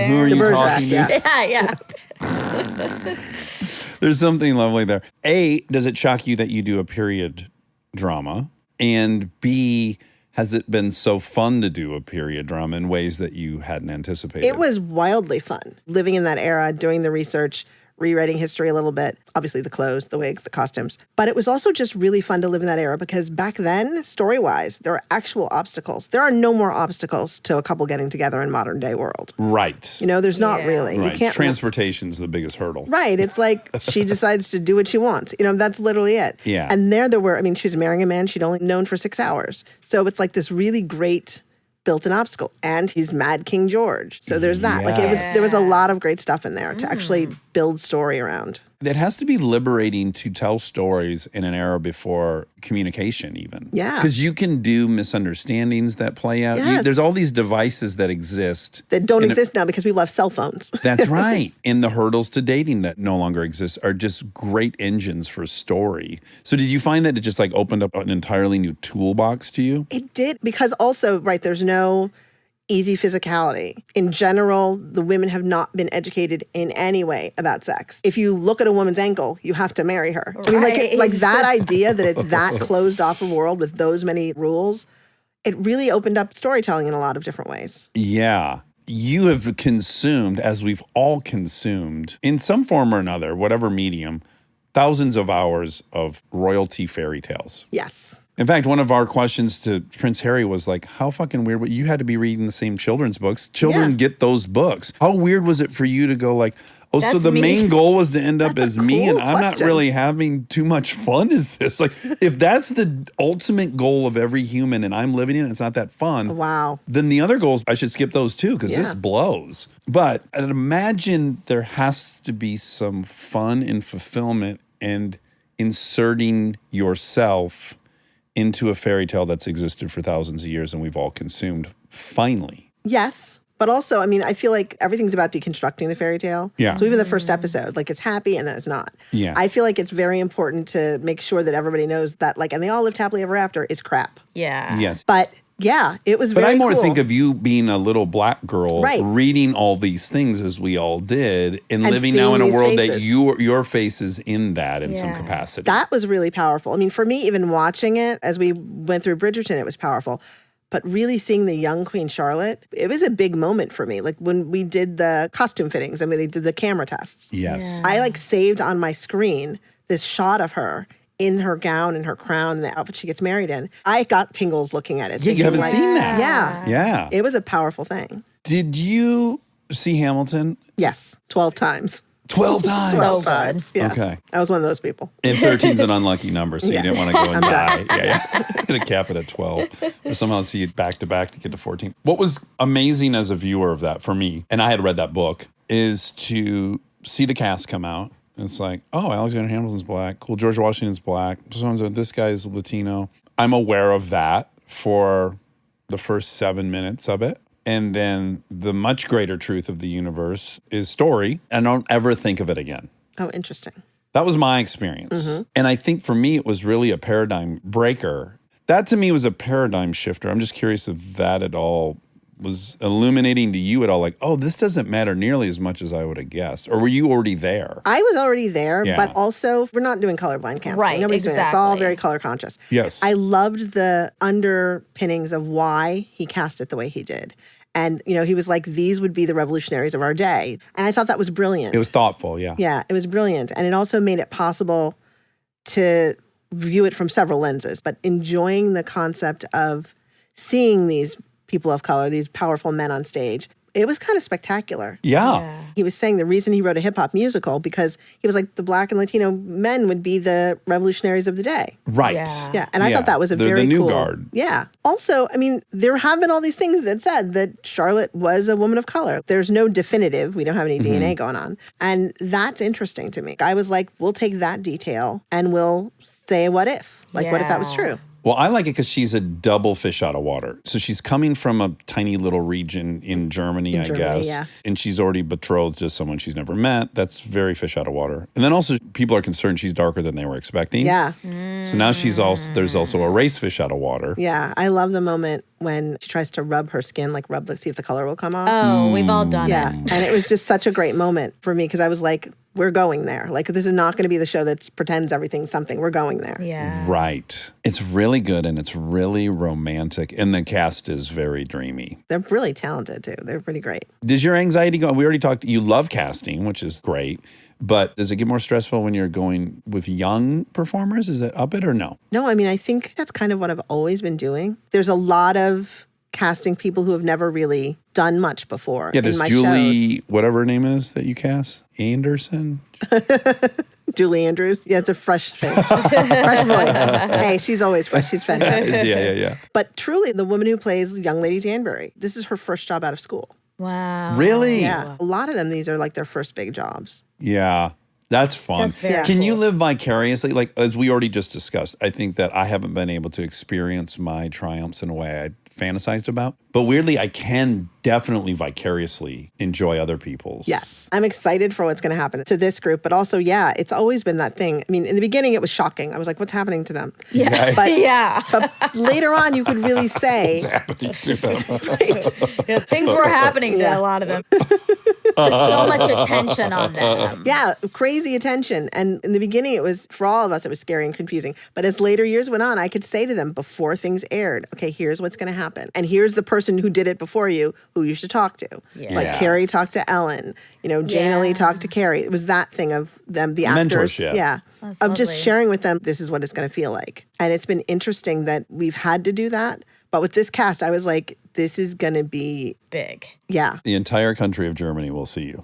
Who are you Bergerac, talking to? yeah. Yeah. There's something lovely there. A, does it shock you that you do a period drama? And B, has it been so fun to do a period drama in ways that you hadn't anticipated? It was wildly fun. Living in that era, doing the research, rewriting history a little bit. Obviously the clothes, the wigs, the costumes. But it was also just really fun to live in that era because back then, story-wise, there are actual obstacles. There are no more obstacles to a couple getting together in modern day world. Right. You know, there's not Yeah. really. Right. You can't. Transportation's the biggest hurdle. Right. It's like she decides to do what she wants. You know, that's literally it. Yeah. And there were, I mean, she was marrying a man she'd only known for 6 hours. So it's like this really great built-in obstacle. And he's Mad King George. So there's that. Like there was a lot of great stuff in there to actually build story around. It has to be liberating to tell stories in an era before communication even. Yeah. Because you can do misunderstandings that play out. Yes. There's all these devices that exist. That don't exist now because people have cell phones. That's right. And the hurdles to dating that no longer exist are just great engines for story. So did you find that it just like opened up an entirely new toolbox to you? It did, because also, right, there's no easy physicality. In general, the women have not been educated in any way about sex. If you look at a woman's ankle, you have to marry her. I mean, Right. like that idea that it's that closed off a world with those many rules, it really opened up storytelling in a lot of different ways. Yeah. You have consumed, as we've all consumed, in some form or another, whatever medium, thousands of hours of royalty fairy tales. Yes. In fact, one of our questions to Prince Harry was like, how fucking weird, you had to be reading the same children's books. Children Yeah. get those books. How weird was it for you to go like, oh, so That's the me. main goal was to end up That's as a me and cool I'm not question. really having too much fun as this? Like, if that's the ultimate goal of every human and I'm living in it, it's not that fun. Wow. Then the other goals, I should skip those too because this Yeah. blows. But I'd imagine there has to be some fun and fulfillment and inserting yourself into a fairy tale that's existed for thousands of years and we've all consumed finally. Yes. But also, I mean, I feel like everything's about deconstructing the fairy tale. Yeah. So even the first episode, like it's happy and then it's not. Yeah. I feel like it's very important to make sure that everybody knows that, like, and they all lived happily ever after is crap. Yeah. Yes. But yeah, it was But very I more cool. think of you being a little black girl, Right. reading all these things as we all did, and And living now in a seeing these world that faces. your face is in that in some Yeah. capacity. That was really powerful. I mean, for me, even watching it as we went through Bridgerton, it was powerful. But really seeing the young Queen Charlotte, it was a big moment for me. Like when we did the costume fittings, I mean, they did the camera tests. Yes. I like saved on my screen this shot of her in her gown and her crown and the outfit she gets married in. I got tingles looking at it. Yeah, you thinking, haven't like, seen that. Yeah. Yeah. It was a powerful thing. Did you see Hamilton? Yes, 12 times. 12 times. So 12 good. times. Yeah. Okay. I was one of those people. And 13's an unlucky number, so you Yeah. didn't want to go and I'm die. Yeah. Gonna cap it at 12. Or somehow see it back to back to get to 14. What was amazing as a viewer of that for me, and I had read that book, is to see the cast come out. And it's like, oh, Alexander Hamilton's black. Cool. George Washington's black. So this guy's Latino. I'm aware of that for the first 7 minutes of it. And then the much greater truth of the universe is story. And I don't ever think of it again. Oh, interesting. That was my experience. And I think for me, it was really a paradigm breaker. That to me was a paradigm shifter. I'm just curious if that at all was illuminating to you at all. Like, oh, this doesn't matter nearly as much as I would have guessed. Or were you already there? I was already there, Yeah. but also we're not doing colorblind casting. Right, Nobody's doing that. It's all exactly. very color conscious. Yes. I loved the underpinnings of why he cast it the way he did. And, you know, he was like, these would be the revolutionaries of our day. And I thought that was brilliant. It was thoughtful, yeah. Yeah, it was brilliant. And it also made it possible to view it from several lenses, but enjoying the concept of seeing these people of color, these powerful men on stage. It was kind of spectacular. Yeah. He was saying the reason he wrote a hip hop musical because he was like the black and Latino men would be the revolutionaries of the day. Right. Yeah. Yeah, and I Yeah, thought that was a they're very the new cool. guard. Yeah. Also, I mean, there have been all these things that said that Charlotte was a woman of color. There's no definitive. We don't have any DNA going on, and that's interesting to me. I was like, we'll take that detail and we'll say, what if? Like, what if that was Yeah. true? Well, I like it because she's a double fish out of water. So she's coming from a tiny little region in Germany, I Germany, guess. yeah. And she's already betrothed to someone she's never met. That's very fish out of water. And then also people are concerned she's darker than they were expecting. Yeah. So now there's also a race fish out of water. Yeah. I love the moment when she tries to rub her skin, like see if the color will come off. Oh, we've all done Yeah. it. And it was just such a great moment for me because I was like, we're going there. Like, this is not going to be the show that pretends everything's something. We're going there. Yeah. Right. It's really good and it's really romantic. And the cast is very dreamy. They're really talented too. They're pretty great. Does your anxiety go? We already talked, you love casting, which is great. But does it get more stressful when you're going with young performers? Is it up it or no? No, I mean, I think that's kind of what I've always been doing. There's a lot of casting people who have never really done much before Yeah, in this my Julie, shows. whatever her name is that you cast, Anderson. Julie Andrews. Yeah, it's a fresh face. Fresh voice. Hey, she's always fresh. She's fantastic. Yeah. But truly, the woman who plays young Lady Danbury, this is her first job out of school. Wow. Really? Yeah. A lot of them, these are like their first big jobs. Yeah. That's fun. That's very Can you cool. live vicariously? Like, as we already just discussed, I think that I haven't been able to experience my triumphs in a way I fantasized about. But weirdly, I can definitely vicariously enjoy other people's. Yes. I'm excited for what's going to happen to this group. But also, yeah, it's always been that thing. I mean, in the beginning, it was shocking. I was like, what's happening to them? Yeah. But, Yeah. but later on, you could really say, Happening to them. Yeah, things were happening to a lot of them. Just so much attention on them. yeah, crazy attention. And in the beginning, it was, for all of us, it was scary and confusing. But as later years went on, I could say to them before things aired, okay, here's what's going to happen. And here's the person who did it before you, who you should talk to. Yeah. Like Yeah. Carrie talked to Ellen, Jana Lee Yeah. talked to Carrie. It was that thing of them, the actors. Mentorship. Yeah. That's Of just lovely. sharing with them, this is what it's going to feel like. And it's been interesting that we've had to do that. But with this cast, I was like, this is going to be, Big. yeah. The entire country of Germany will see you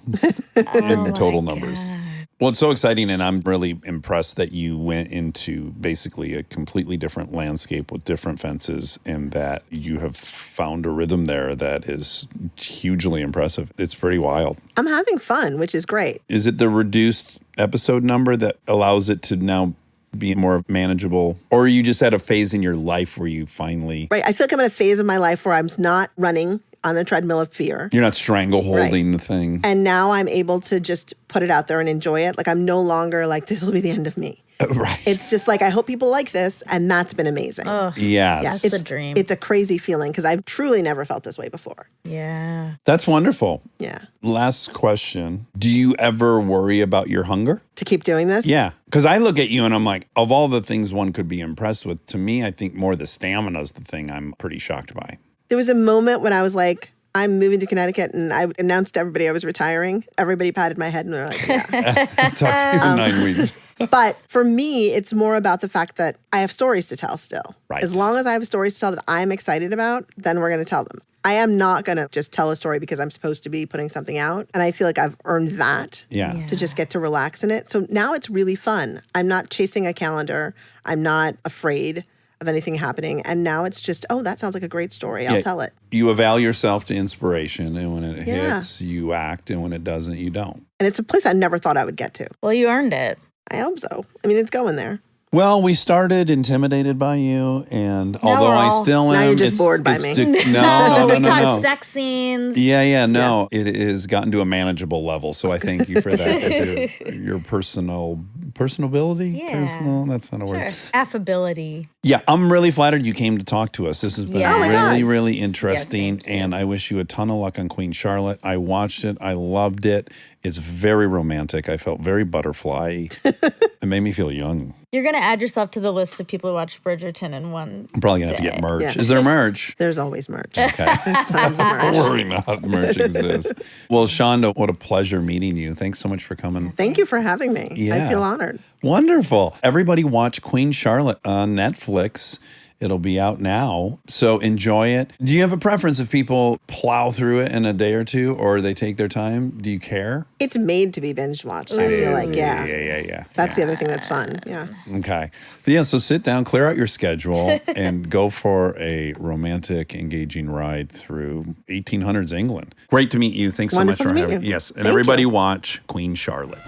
Oh in total numbers. Well, it's so exciting, and I'm really impressed that you went into basically a completely different landscape with different fences and that you have found a rhythm there that is hugely impressive. It's pretty wild. I'm having fun, which is great. Is it the reduced episode number that allows it to now be more manageable? Or are you just at a phase in your life where you finally, Right. I feel like I'm in a phase of my life where I'm not running on the treadmill of fear. you're not strangleholding the thing? And now I'm able to just put it out there and enjoy it. Like, I'm no longer like, this will be the end of me. Right. It's just like, I hope people like this. And that's been amazing. Yes. That's the dream. It's a crazy feeling because I've truly never felt this way before. Yeah. That's wonderful. Yeah. Last question. Do you ever worry about your hunger? To keep doing this. Yeah. Because I look at you and I'm like, of all the things one could be impressed with, to me, I think more the stamina is the thing I'm pretty shocked by. There was a moment when I was like, I'm moving to Connecticut, and I announced to everybody I was retiring. Everybody patted my head and they're like, yeah. Talk to you in 9 weeks. But for me, it's more about the fact that I have stories to tell still. Right. As long as I have stories to tell that I'm excited about, then we're going to tell them. I am not going to just tell a story because I'm supposed to be putting something out. And I feel like I've earned that Yeah. Yeah. to just get to relax in it. So now it's really fun. I'm not chasing a calendar. I'm not afraid of anything happening. And now it's just, oh, that sounds like a great story. I'll tell it. You avail yourself to inspiration, and when it Yeah. hits, you act, and when it doesn't, you don't. And it's a place I never thought I would get to. Well, you earned it. I hope so. I mean, it's going there. Well, we started intimidated by you, and although we're I all- still am, Now you're just bored by me. No, we talk no. sex scenes. Yeah, no. It has gotten to a manageable level, so I thank you for that. your personability? Yeah. Personal? That's not a word. Sure. Affability. Yeah, I'm really flattered you came to talk to us. This has been Yes. Oh my really, gosh. really interesting, Yes, thank you. and I wish you a ton of luck on Queen Charlotte. I watched it. I loved it. It's very romantic. I felt very butterfly. It made me feel young. You're going to add yourself to the list of people who watch Bridgerton in one. I'm probably going to have to get day. merch. Yeah. Is there merch? There's always merch. Okay. Tons of merch. Don't worry, not merch exists. Well, Shonda, what a pleasure meeting you. Thanks so much for coming. Thank you for having me. Yeah. I feel honored. Wonderful. Everybody watch Queen Charlotte on Netflix. It'll be out now. So enjoy it. Do you have a preference if people plow through it in a day or two or they take their time? Do you care? It's made to be binge watched. I feel like, yeah. Yeah. That's the other thing that's fun. Yeah. Okay. Yeah, so sit down, clear out your schedule, and go for a romantic, engaging ride through 1800s England. Great to meet you. Thanks so Wonderful much for to meet having you. Yes, and Thank everybody you. watch Queen Charlotte.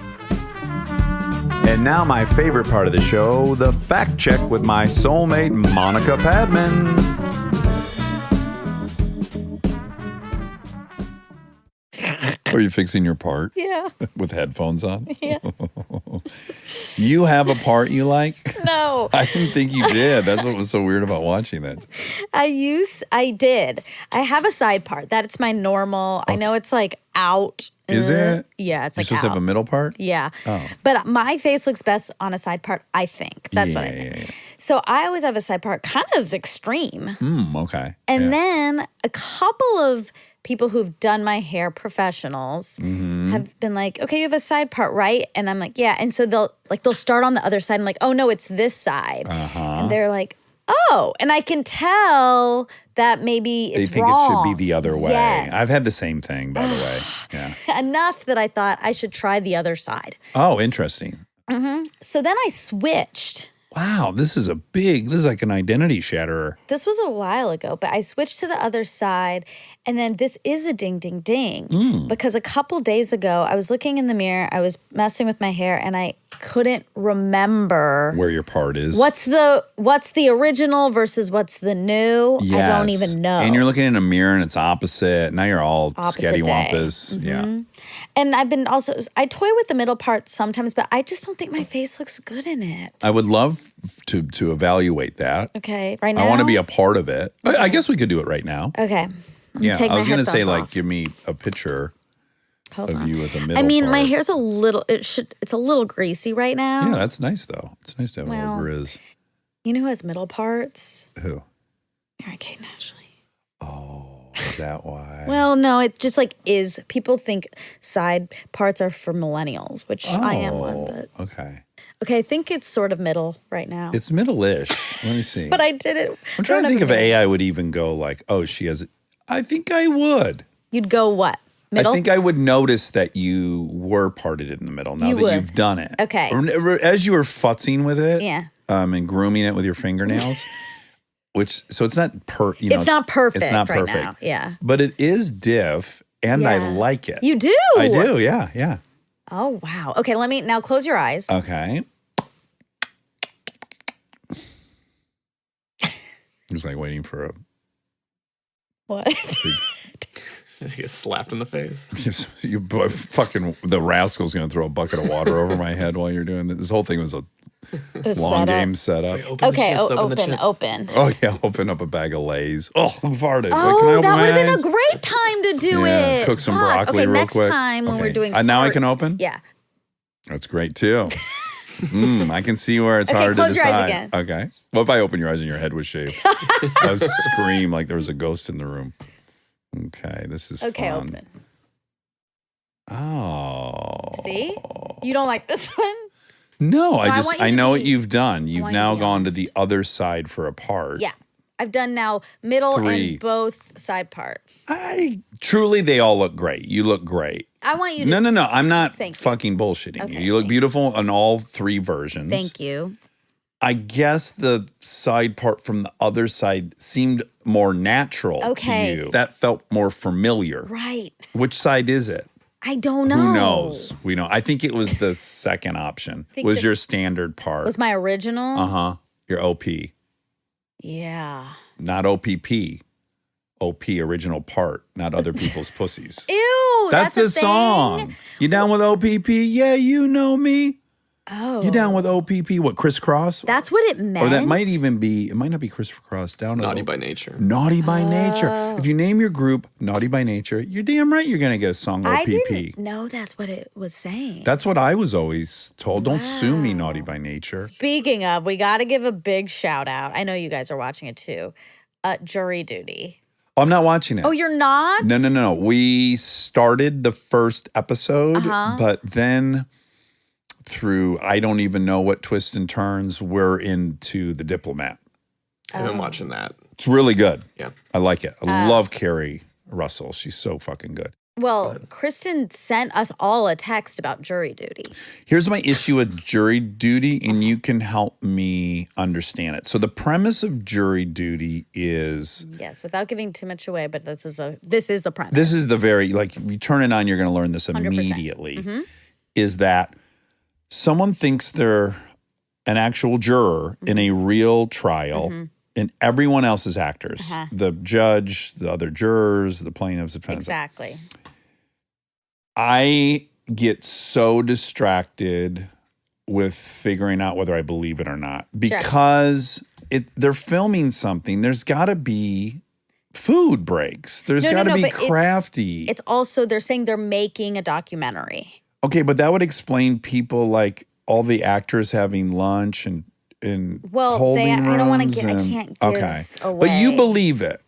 And now my favorite part of the show, the fact check with my soulmate, Monica Padman. Are you fixing your part Yeah. with headphones on? Yeah. You have a part you like? No. I didn't think you did. That's what was so weird about watching that. I did. I have a side part. That's my normal. I know it's like out. Is it? Yeah, it's You're like supposed to out. have a middle part? Yeah. Oh. But my face looks best on a side part, I think. That's what I think. Yeah. So I always have a side part kind of extreme. Okay. And Yeah. then a couple of people who've done my hair, professionals, Mm-hmm. have been like, okay, you have a side part, right? And I'm like, yeah. And so they'll start on the other side. I'm like, oh no, it's this side. Uh-huh. And they're like, oh. And I can tell that maybe They it's think wrong. it should be the other way. Yes. I've had the same thing, by the way. Yeah. Enough that I thought I should try the other side. Oh, interesting. So then I switched. Wow, this is like an identity shatterer. This was a while ago, but I switched to the other side. And then this is a ding, ding, ding. Because a couple days ago, I was looking in the mirror, I was messing with my hair, and I couldn't remember Where your part is. what's the original versus what's the new. I don't Yes. even know. And you're looking in a mirror and it's opposite. Now you're all Opposite day. scattywampus. Yeah. And I've been I toy with the middle part sometimes, but I just don't think my face looks good in it. I would love to evaluate that. Okay, right now. I want to be a part of it. I guess we could do it right now. Okay. Yeah, take I my was going to say, headphones like, off. give me a picture Hold of on. you with a middle I mean, my part. hair's a little. It's a little greasy right now. Yeah, that's nice, though. It's nice to have a Well, little grizz. You know who has middle parts? Who? Mary Kate and Ashley. Oh, is that why? Well, no, it just like is. People think side parts are for millennials, which I am one. But Okay. okay, I think it's sort of middle right now. It's middle-ish. Let me see. But I did it. I'm trying to think if AI would even go like, oh, she has it. I think I would. You'd go what? Middle? I think I would notice that you were parted in the middle now You that would. you've done it. Okay. As you were futzing with it, Yeah. and grooming it with your fingernails, so it's not It's not perfect. It's not right perfect. now. Yeah. But it is diff, and I Yeah. like it. You do. I do. Yeah. Oh wow. Okay, let me now close your eyes. Okay. Just like waiting for a. What? You get slapped in the face. You fucking the rascal's gonna throw a bucket of water over my head while you're doing this. This whole thing was a The long setup. game setup. Okay, Open the chips. open. Oh yeah, open up a bag of Lay's. Oh, who farted? Wait, can I Oh, open that my would have eyes? been a great time to do Yeah, it. cook some Fuck. broccoli okay, real next quick. time when Okay. we're doing Now I can parts. open? Yeah. That's great too. I can see where it's Okay, hard to close your eyes decide. again. Okay. What if I open your eyes and your head was shaved? I would scream like there was a ghost in the room. Okay, this is Okay, fun. open. Oh. See? You don't like this one? No, I want you I to know what be- you've done. You've want you now to be gone to honest. the other side for a part. Yeah. I've done now middle 3. and both side part. Truly, they all look great. You look great. I want you to. No. I'm not Thank you. fucking bullshitting Okay, you. You look thank beautiful on all 3 versions. Thank you. I guess the side part from the other side seemed more natural Okay. to you. That felt more familiar. Right. Which side is it? I don't know. Who knows? We know. I think it was the second option. Think Was the- your standard part. Was my original? Uh-huh. Your OP. Yeah. Not OPP. OP, original part, not other people's pussies. Ew. That's a the thing? song. You down with OPP? Yeah, you know me. Oh. You down with OPP? What, crisscross? That's what it meant. Or that might even be, it might not be crisscross. Down Naughty with by nature. Naughty by Nature. Oh. If you name your group Naughty by Nature, you're damn right you're going to get a song I OPP. didn't know that's what it was saying. That's what I was always told. Don't sue me, Naughty by Nature. Speaking of, we got to give a big shout out. I know you guys are watching it too. Jury Duty. Oh, I'm not watching it. Oh, you're not? No. We started the first episode, but then through I don't even know what twists and turns, we're into The Diplomat. I've been watching that. It's really good. Yeah. I like it. I love Carrie Russell. She's so fucking good. Well, Kristen sent us all a text about Jury Duty. Here's my issue with Jury Duty, and you can help me understand it. So the premise of Jury Duty is Yes, without giving too much away, but this is the premise. this is the very, like, you turn it on, you're going to learn this 100%. immediately, is that someone thinks they're an actual juror in a real trial, and everyone else is actors. The judge, the other jurors, the plaintiffs, the defendants. Exactly. I get so distracted with figuring out whether I believe it or not because they're filming something. There's got to be food breaks. There's got to be but crafty. It's also, they're saying they're making a documentary. Okay, but that would explain people like all the actors having lunch and Well, holding I don't want to rooms get, I and- can't give okay. away. But you believe it.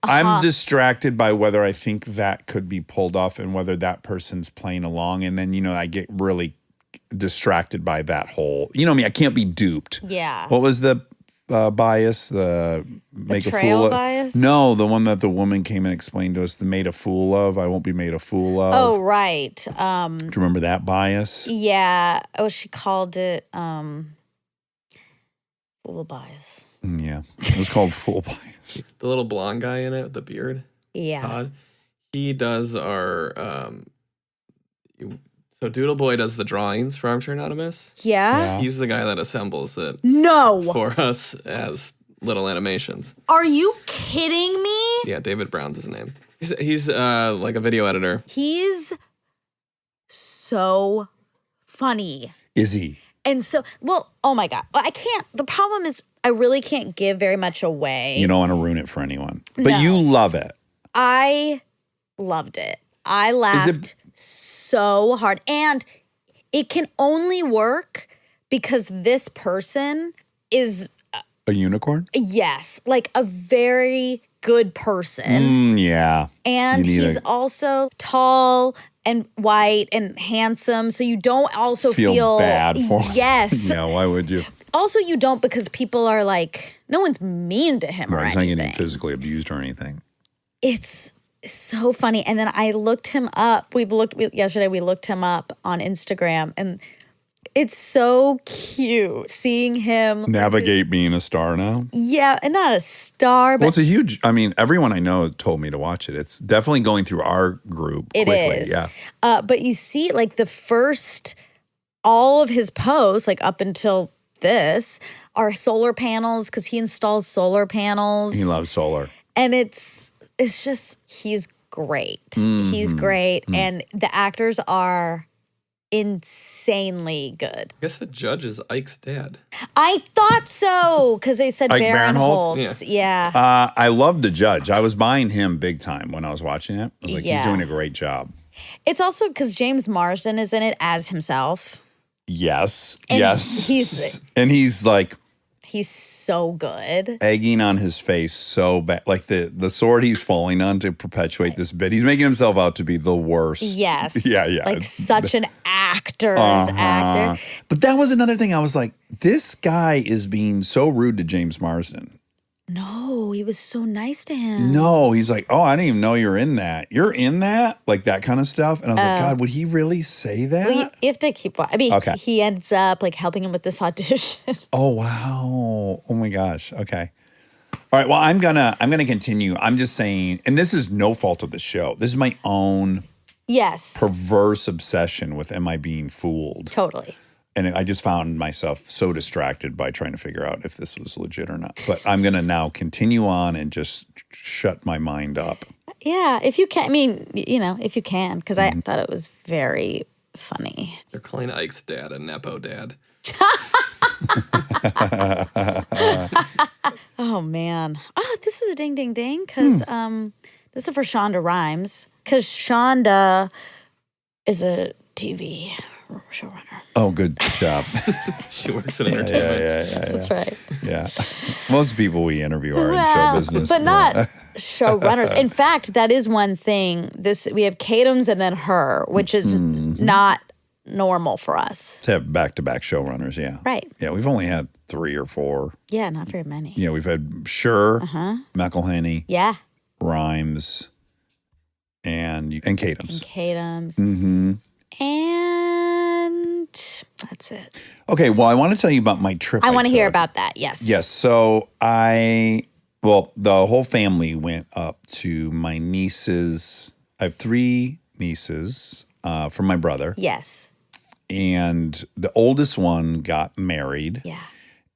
I'm distracted by whether I think that could be pulled off and whether that person's playing along. And then, I get really distracted by that whole, me, I can't be duped. Yeah. What was the bias? The make a Betrayal fool of? bias? No, the one that the woman came and explained to us, the made a fool of. I won't be made a fool of. Oh, right. Do you remember that bias? Yeah. Oh, she called it fool bias. Yeah. It was called fool bias. The little blonde guy in it with the beard, Yeah. Todd, he does our so Doodle Boy does the drawings for Armchair Anonymous. Yeah? He's the guy that assembles it No. for us as little animations. Are you kidding me? Yeah, David Brown's his name. He's like a video editor. He's so funny. Is he? And so, well, oh my God. I can't, the problem is I really can't give very much away. You don't want to ruin it for anyone. But No. you love it. I loved it. I laughed so hard. And it can only work because this person is, A unicorn? yes, like a very good person. Yeah. And You need he's a- also tall and white and handsome. So you don't also feel bad for him. Yes. Yeah, why would you? Also, you don't because people are like, no one's mean to him or Right, he's not anything. getting physically abused or anything. It's so funny. And then I looked him up. Yesterday we looked him up on Instagram, and it's so cute seeing him Navigate being a star now. Yeah, and not a star, Well, but it's a huge, everyone I know told me to watch it. It's definitely going through our group it quickly. is. Yeah. But you see, like all of his posts, like up until this, are solar panels because he installs solar panels. He loves solar. And it's just, he's great. He's great. And the actors are insanely good. I guess the judge is Ike's dad. I thought so because they said Ike Barinholtz. Barinholtz? Yeah. I love the judge. I was buying him big time when I was watching it. I was like, he's Yeah. doing a great job. It's also because James Marsden is in it as himself. Yes. And yes. he's He's so good. egging on his face so bad. Like the sword he's falling on to perpetuate this bit. He's making himself out to be the worst. Yes. Yeah. Like such an actor's actor. But that was another thing. I was like, this guy is being so rude to James Marsden. No, he was so nice to him. No, he's like, oh, I didn't even know you're in that. You're in that? Like that kind of stuff. And I was like, God, would he really say that? Well, you have to keep. I mean, Okay. he ends up like helping him with this audition. Oh, wow. Oh my gosh. Okay. All right. Well, I'm gonna continue. I'm just saying, and this is no fault of the show. This is my own Yes, perverse obsession with am I being fooled? totally. And I just found myself so distracted by trying to figure out if this was legit or not. But I'm going to now continue on and just shut my mind up. Yeah, if you can. I mean, if you can, because I thought it was very funny. They're calling Ike's dad a Nepo dad. Oh man. Oh, this is a ding ding ding because this is for Shonda Rhimes because Shonda is a TV showrunner. Oh, good job. She works in entertainment. Yeah. That's right. Yeah. Most people we interview are in show business. But not showrunners. In fact, that is one thing. We have Katims and then her, which is not normal for us. To have back-to-back showrunners, yeah. Right. Yeah, we've only had 3 or 4. Yeah, not very many. Yeah, we've had McElhenney, Yeah. Rhimes, and Katims. Katims. Mm-hmm. And that's it. Okay, well, I want to tell you about my trip. I want to hear took. about that. Yes. Yes, so the whole family went up to my niece's. I have 3 nieces from my brother. Yes. And the oldest one got married. Yeah.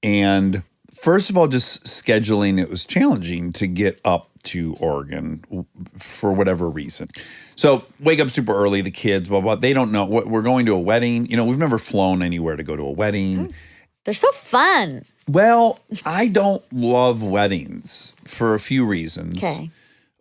And first of all, just scheduling, it was challenging to get up to Oregon for whatever reason. So wake up super early, the kids, blah, blah. They don't know what we're going to a wedding. We've never flown anywhere to go to a wedding. They're so fun. Well, I don't love weddings for a few reasons. Okay.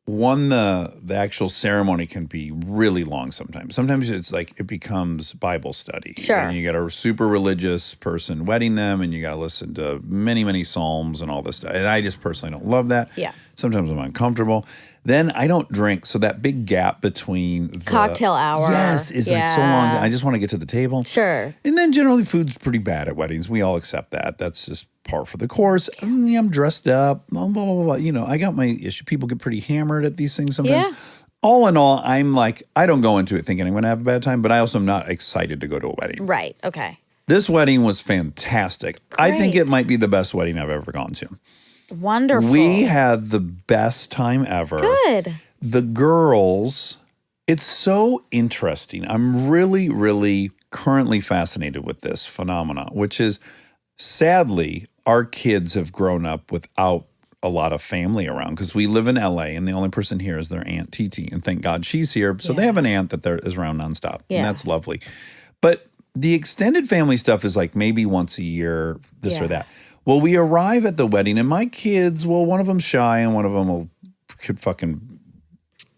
One, the actual ceremony can be really long sometimes. Sometimes it's like it becomes Bible study. Sure. And you got a super religious person wedding them, and you got to listen to many, many psalms and all this stuff. And I just personally don't love that. Yeah. Sometimes I'm uncomfortable. Then I don't drink, so that big gap between the Cocktail hour. Yes, is like so long. I just want to get to the table. Sure. And then generally food's pretty bad at weddings. We all accept that. That's just par for the course. I'm dressed up, blah, blah, blah, blah. I got my issue. People get pretty hammered at these things sometimes. Yeah. All in all, I'm like, I don't go into it thinking I'm going to have a bad time, but I also am not excited to go to a wedding. Right. Okay. This wedding was fantastic. I think Great. it might be the best wedding I've ever gone to. Wonderful. We had the best time ever. Good. The girls, it's so interesting. I'm really, really currently fascinated with this phenomenon, which is sadly, our kids have grown up without a lot of family around because we live in LA and the only person here is their Aunt Titi. And thank God she's here. So they have an aunt that is around nonstop. Yeah. And that's lovely. But the extended family stuff is like maybe once a year, this or Yeah. that. Well, we arrive at the wedding and my kids, one of them's shy and one of them could fucking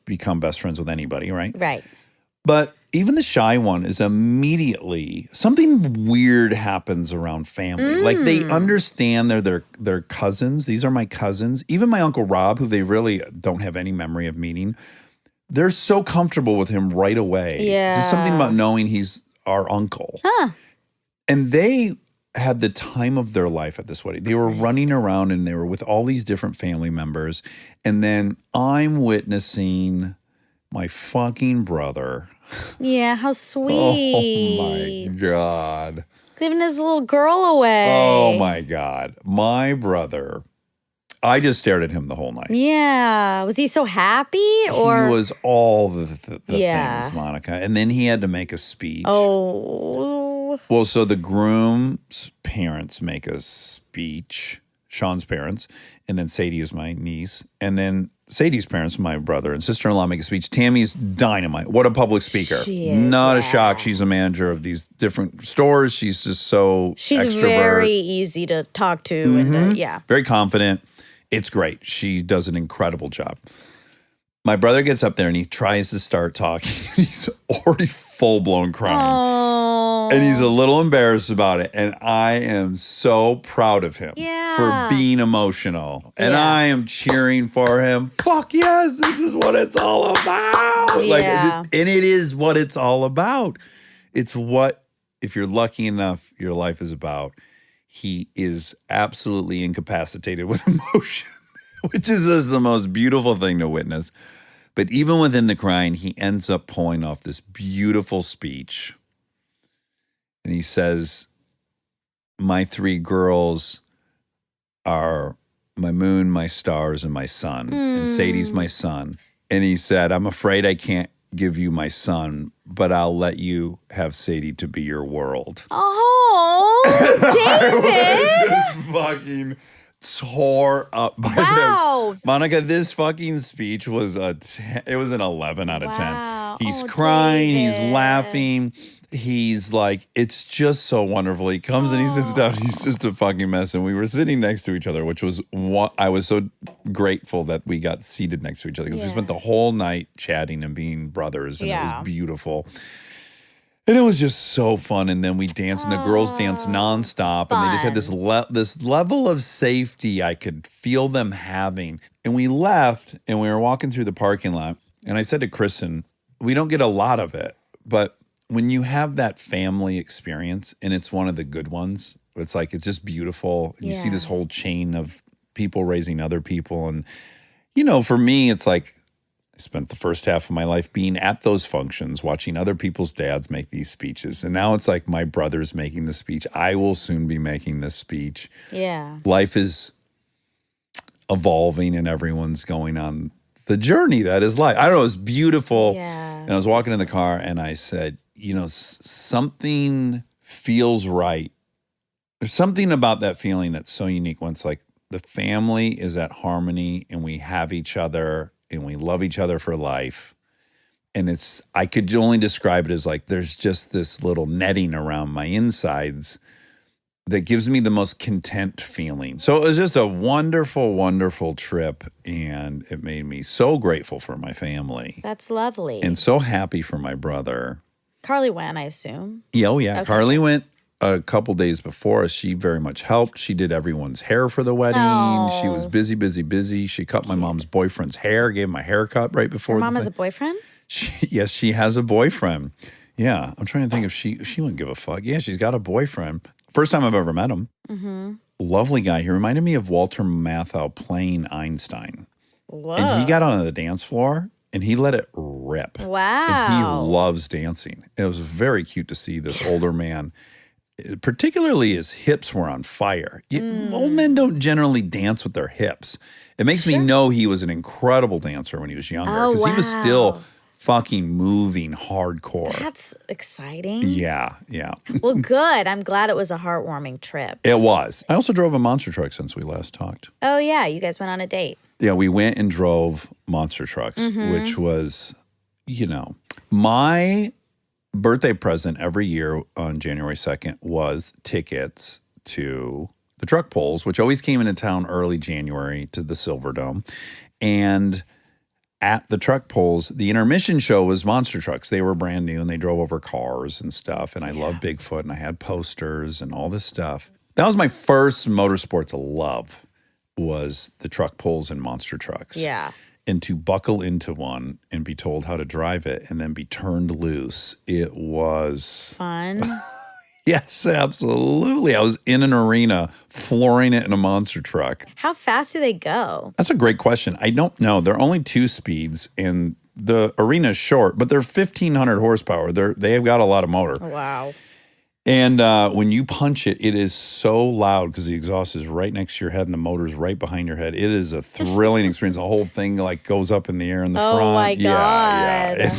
become best friends with anybody, right? Right. But even the shy one is immediately something weird happens around family. Like they understand they're cousins. These are my cousins. Even my Uncle Rob, who they really don't have any memory of meeting, they're so comfortable with him right away. Yeah. There's something about knowing he's our uncle. Huh. And they had the time of their life at this wedding. They were running around and they were with all these different family members. And then I'm witnessing my fucking brother. Yeah. How sweet. Oh my God. Giving his little girl away. Oh my God. My brother, I just stared at him the whole night. Yeah. Was he so happy or? He was all the Yeah. things, Monica. And then he had to make a speech. Oh. Well, so the groom's parents make a speech, Sean's parents, and then Sadie is my niece. And then Sadie's parents, my brother and sister-in-law, make a speech. Tammy's dynamite. What a public speaker. She is, Not a yeah. shock. She's a manager of these different stores. She's just so She's extrovert. very easy to talk to. And yeah. Very confident. It's great. She does an incredible job. My brother gets up there and he tries to start talking. He's already full-blown crying. Oh. And he's a little embarrassed about it. And I am so proud of him Yeah. for being emotional. And Yeah. I am cheering for him. Fuck yes, this is what it's all about. Yeah. And it is what it's all about. It's what, if you're lucky enough, your life is about. He is absolutely incapacitated with emotion. which is just the most beautiful thing to witness. But even within the crying, he ends up pulling off this beautiful speech. And he says, my three girls are my moon, my stars, and my sun. And Sadie's my son. And he said, I'm afraid I can't give you my son, but I'll let you have Sadie to be your world. Oh, David. Just fucking tore up by Wow. this. Monica, this fucking speech was it was an 11 out of Wow. 10. He's Oh, crying, he's David. laughing. He's like, it's just so wonderful. He comes and he sits down. He's just a fucking mess. And we were sitting next to each other, which was what I was so grateful that we got seated next to each other because we spent the whole night chatting and being brothers. And it was beautiful. And it was just so fun. And then we danced, and the girls danced nonstop. And they just had this level of safety I could feel them having. And we left, and we were walking through the parking lot. And I said to Kristen, we don't get a lot of it, but when you have that family experience, and it's one of the good ones, it's like, it's just beautiful. And you see this whole chain of people raising other people. And, you know, for me, it's like, I spent the first half of my life being at those functions, watching other people's dads make these speeches. And now it's like my brother's making the speech. I will soon be making this speech. Yeah. Life is evolving and everyone's going on the journey that is life. I don't know, it's beautiful. Yeah. And I was walking in the car and I said, you know, something feels right. There's something about that feeling that's so unique when it's like the family is at harmony and we have each other and we love each other for life. And it's, I could only describe it as like, there's just this little netting around my insides that gives me the most content feeling. So it was just a wonderful, wonderful trip. And it made me so grateful for my family That's lovely. and so happy for my brother. Carly went, I assume. Yeah, oh yeah. Okay. Carly went a couple days before us. She very much helped. She did everyone's hair for the wedding. She was busy, busy, busy. She cut my mom's boyfriend's hair, gave him a haircut right before Your the mom has a thing. boyfriend? Yes, she has a boyfriend. Yeah, I'm trying to think if she wouldn't give a fuck. Yeah, she's got a boyfriend. First time I've ever met him. Mm-hmm. Lovely guy. He reminded me of Walter Matthau playing Einstein. Whoa. And he got on the dance floor and he let it rip. Wow. And he loves dancing. It was very cute to see this older man. Particularly his hips were on fire. Old men don't generally dance with their hips. It makes me know he was an incredible dancer when he was younger because he was still fucking moving hardcore. That's exciting. Yeah. Well, good. I'm glad it was a heartwarming trip. It was. I also drove a monster truck since we last talked. Oh, yeah. You guys went on a date. Yeah, we went and drove monster trucks, which was, you know, my birthday present every year on January 2nd was tickets to the truck pulls, which always came into town early January to the Silverdome. And at the truck pulls, the intermission show was monster trucks. They were brand new and they drove over cars and stuff. And I love Bigfoot and I had posters and all this stuff. That was my first motorsports love, was the truck pulls and monster trucks. Yeah. And to buckle into one and be told how to drive it and then be turned loose, it was Fun. yes, absolutely. I was in an arena flooring it in a monster truck. How fast do they go? That's a great question. I don't know. There are only 2 speeds and the arena is short, but they're 1,500 horsepower. They've got a lot of motor. Wow. And when you punch it, it is so loud because the exhaust is right next to your head and the motor's right behind your head. It is a thrilling experience. The whole thing like goes up in the air in the front. Oh my Yeah. God.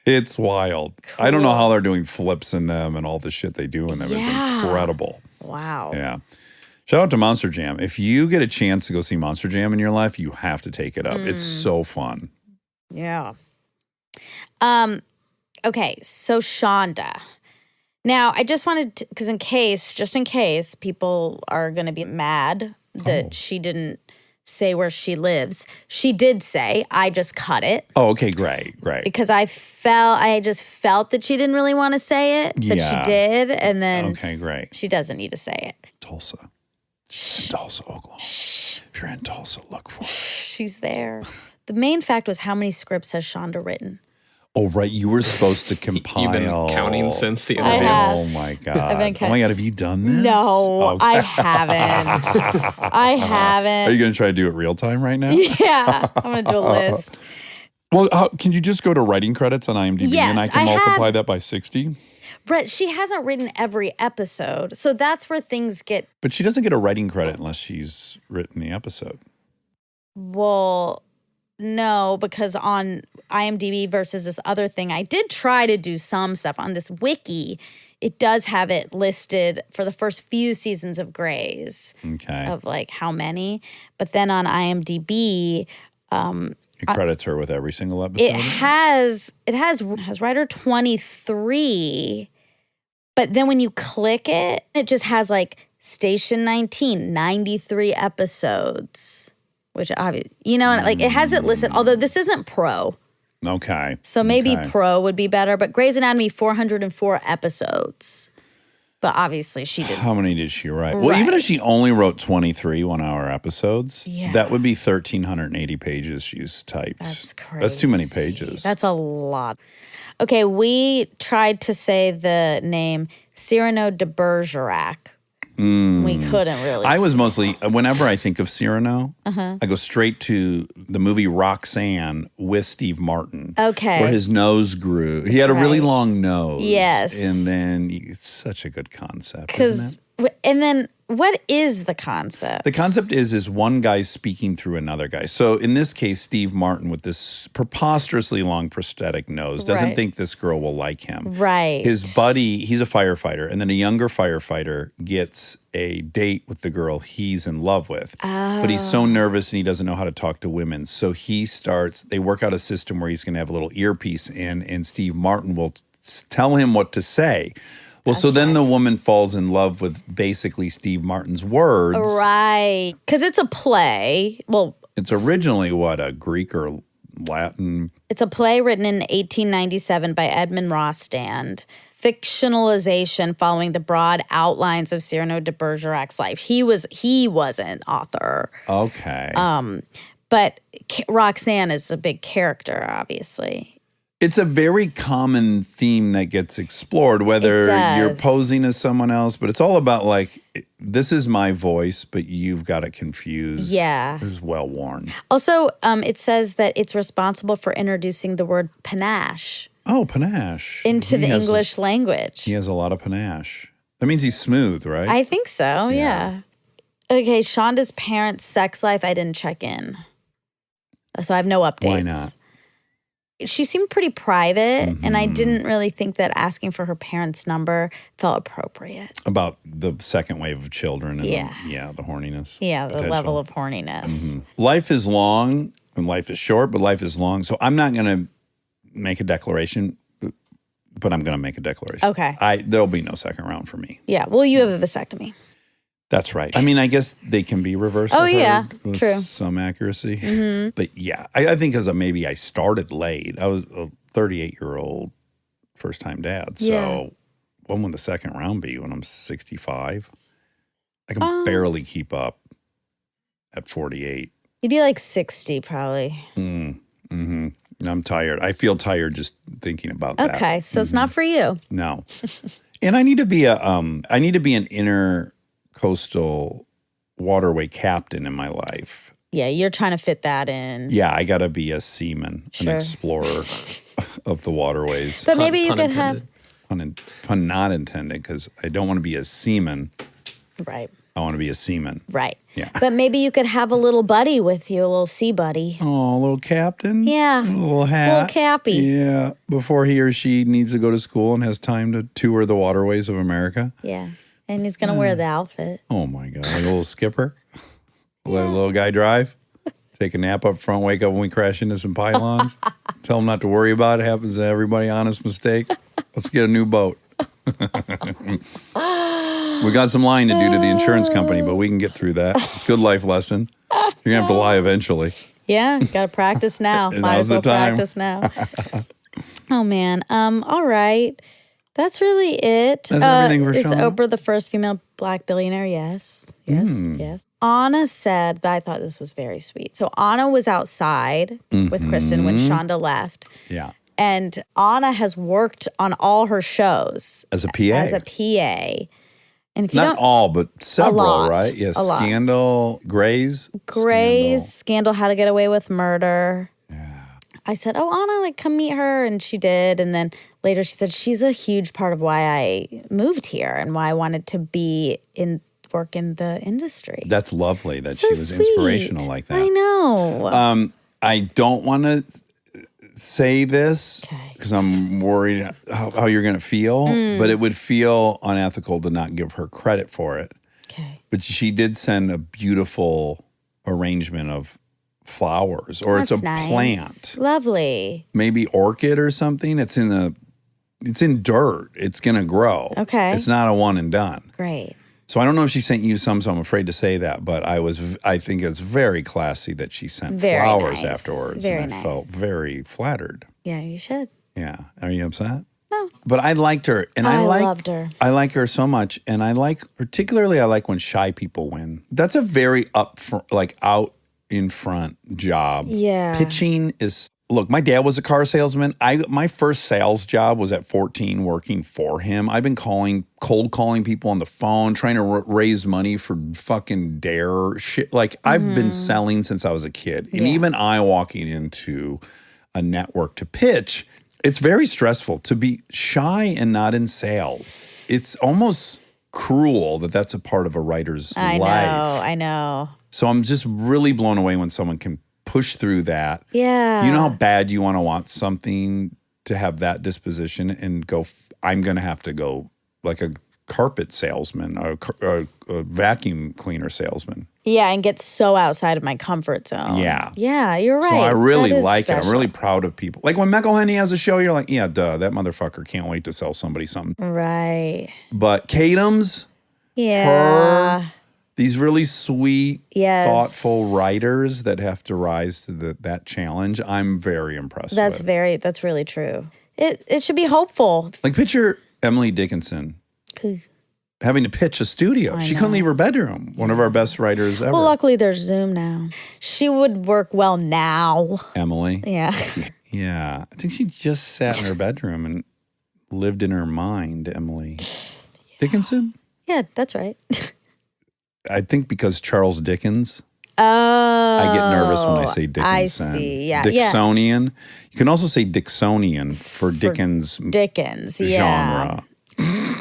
It's wild. I don't know how they're doing flips in them and all the shit they do in them. It's incredible. Wow. Yeah. Shout out to Monster Jam. If you get a chance to go see Monster Jam in your life, you have to take it up. It's so fun. Yeah. Okay, so Shonda. Now, I just wanted to, because just in case people are going to be mad that she didn't say where she lives. She did say, I just cut it. Oh, okay, great. Because I just felt that she didn't really want to say it, but she did. And then Okay, great. she doesn't need to say it. Tulsa. She's in Tulsa, Oklahoma. If you're in Tulsa, look for her. She's there. The main fact was, how many scripts has Shonda written? Oh, right. You were supposed to compile. You've been counting since the I interview. have. Oh, my God. I've been Oh, my God. Have you done this? No, Oh. I haven't. I haven't. Are you going to try to do it real time right now? Yeah, I'm going to do a list. Well, can you just go to writing credits on IMDb and I Yes, can I multiply have- that by 60? Brett, she hasn't written every episode. So that's where things get, But she doesn't get a writing credit unless she's written the episode. well, no, because on IMDb versus this other thing, I did try to do some stuff on this wiki. It does have it listed for the first few seasons of Grey's Okay. of like how many. But then on IMDb, It credits her with every single episode. it has writer 23, but then when you click it, it just has like Station 19, 93 episodes, which obviously, like it has it listed, although this isn't pro. Okay. So maybe Okay. pro would be better, but Grey's Anatomy, 404 episodes. But obviously she didn't. How many did she write? Well, even if she only wrote 23 1-hour episodes, Yeah. that would be 1,380 pages she's typed. That's crazy. That's too many pages. That's a lot. Okay, we tried to say the name Cyrano de Bergerac. We couldn't really. I was mostly, whenever I think of Cyrano, I go straight to the movie Roxanne with Steve Martin. Okay. Where his nose grew. He had a really Right. long nose. Yes. And then it's such a good concept, isn't it? And then what is the concept? The concept is one guy speaking through another guy. So in this case, Steve Martin with this preposterously long prosthetic nose doesn't Right. think this girl will like him. Right. His buddy, he's a firefighter, and then a younger firefighter gets a date with the girl he's in love with. But he's so nervous and he doesn't know how to talk to women. So they work out a system where he's going to have a little earpiece in, and Steve Martin will tell him what to say. Well, so then the woman falls in love with basically Steve Martin's words. Right. Because it's a play. Well, It's originally a Greek or Latin. it's a play written in 1897 by Edmund Rostand. Fictionalization following the broad outlines of Cyrano de Bergerac's life. He was an author. Okay. But Roxanne is a big character, obviously. It's a very common theme that gets explored, whether It does. you're posing as someone else, but it's all about like, this is my voice, but you've got it confused. Yeah. Is well worn. Also, it says that it's responsible for introducing the word panache Oh, panache. into He the has- English language. He has a lot of panache. That means he's smooth, right? I think so, yeah. Okay, Shonda's parents' sex life, I didn't check in. So I have no updates. Why not? She seemed pretty private, and I didn't really think that asking for her parents' number felt appropriate. About the second wave of children. And Yeah. the horniness. Yeah, the potential. level of horniness. Life is long and life is short, but life is long. So I'm not going to make a declaration, but I'm going to make a declaration. Okay. There'll be no second round for me. Yeah, well, you have a vasectomy. That's right. I mean, I guess they can be reversed. Oh, I've yeah. heard, with True. some accuracy. But yeah, I think because maybe I started late. I was a 38-year-old first-time dad. So Yeah. when would the second round be? When I'm 65? I can barely keep up at 48. You'd be like 60 probably. Mm-hmm. I'm tired. I feel tired just thinking about that. Okay, so it's not for you. No. And I need to be an intercoastal waterway captain in my life. Yeah, you're trying to fit that in. Yeah, I got to be a seaman, Sure. an explorer of the waterways. But maybe you Pun could have. intended. Pun not intended, because I don't want to be a seaman. Right, I want to be a seaman. right. Yeah. But maybe you could have a little buddy with you, a little sea buddy. Oh, little captain. Yeah. A little hat. Little cappy. Yeah. Before he or she needs to go to school and has time to tour the waterways of America. Yeah. And he's going to wear the outfit. Oh my God. Like a little skipper. Let a little guy drive. Take a nap up front, wake up when we crash into some pylons. Tell him not to worry about it. Happens to everybody, honest mistake. Let's get a new boat. We got some lying to do to the insurance company, but we can get through that. It's a good life lesson. You're going to have to lie eventually. Yeah, got to practice now. Might Now's as well the time. practice now. Oh, man. All right. That's really it. That's everything for Is Shonda? Oprah the first female black billionaire? Yes. Yes. Yes. Anna said that I thought this was very sweet. So Anna was outside with Kristen when Shonda left. Yeah. And Anna has worked on all her shows As a PA. As a PA. And if you Not don't, all, but several, lot. right? Yeah, A lot. Scandal, Grey's. Scandal, How to Get Away with Murder. I said, oh, Anna, like, come meet her. And she did. And then later she said, she's a huge part of why I moved here and why I wanted to work in the industry. That's lovely that So she was sweet. inspirational like that. I know. I don't want to say this Okay. because I'm worried how you're going to feel, but it would feel unethical to not give her credit for it. Okay. But she did send a beautiful arrangement of flowers, or That's it's a nice. plant, Lovely. maybe orchid or something. It's in dirt. It's going to grow. Okay. It's not a one and done. Great. So I don't know if she sent you some, so I'm afraid to say that. But I think it's very classy that she sent Very flowers nice. afterwards, Very and I nice. felt very flattered. Yeah, you should. Yeah, are you upset? No. But I liked her, and I loved her. I like her so much, and I like when shy people win. That's a very out in front job. Yeah. Pitching is. Look, my dad was a car salesman. My first sales job was at 14 working for him. I've been cold calling people on the phone, trying to raise money for fucking dare shit. Like, I've been selling since I was a kid. And even I walking into a network to pitch, it's very stressful to be shy and not in sales. It's almost cruel that that's a part of a writer's life. I know. So I'm just really blown away when someone can push through that. Yeah. You know how bad you want something to have that disposition and go, I'm going to have to go like a carpet salesman or a vacuum cleaner salesman. Yeah, and get so outside of my comfort zone. Yeah. Yeah, you're right. So I really That is like it. I'm special. really proud of people. Like when McElhenney has a show, you're like, yeah, duh, that motherfucker can't wait to sell somebody something. Right. But Kadam's, Yeah. these really sweet, Yes. thoughtful writers that have to rise to that challenge, I'm very impressed with. That's really true. It should be hopeful. Like picture Emily Dickinson having to pitch a studio. She couldn't leave her bedroom. One of our best writers ever. Well, luckily there's Zoom now. She would work well now. Emily. Yeah. Yeah. I think she just sat in her bedroom and lived in her mind, Emily Dickinson. Yeah, that's right. I think because Charles Dickens. Oh. I get nervous when I say Dickinson. I see. Yeah. Dixonian. You can also say Dixonian for Dickens Dickens. Yeah. genre.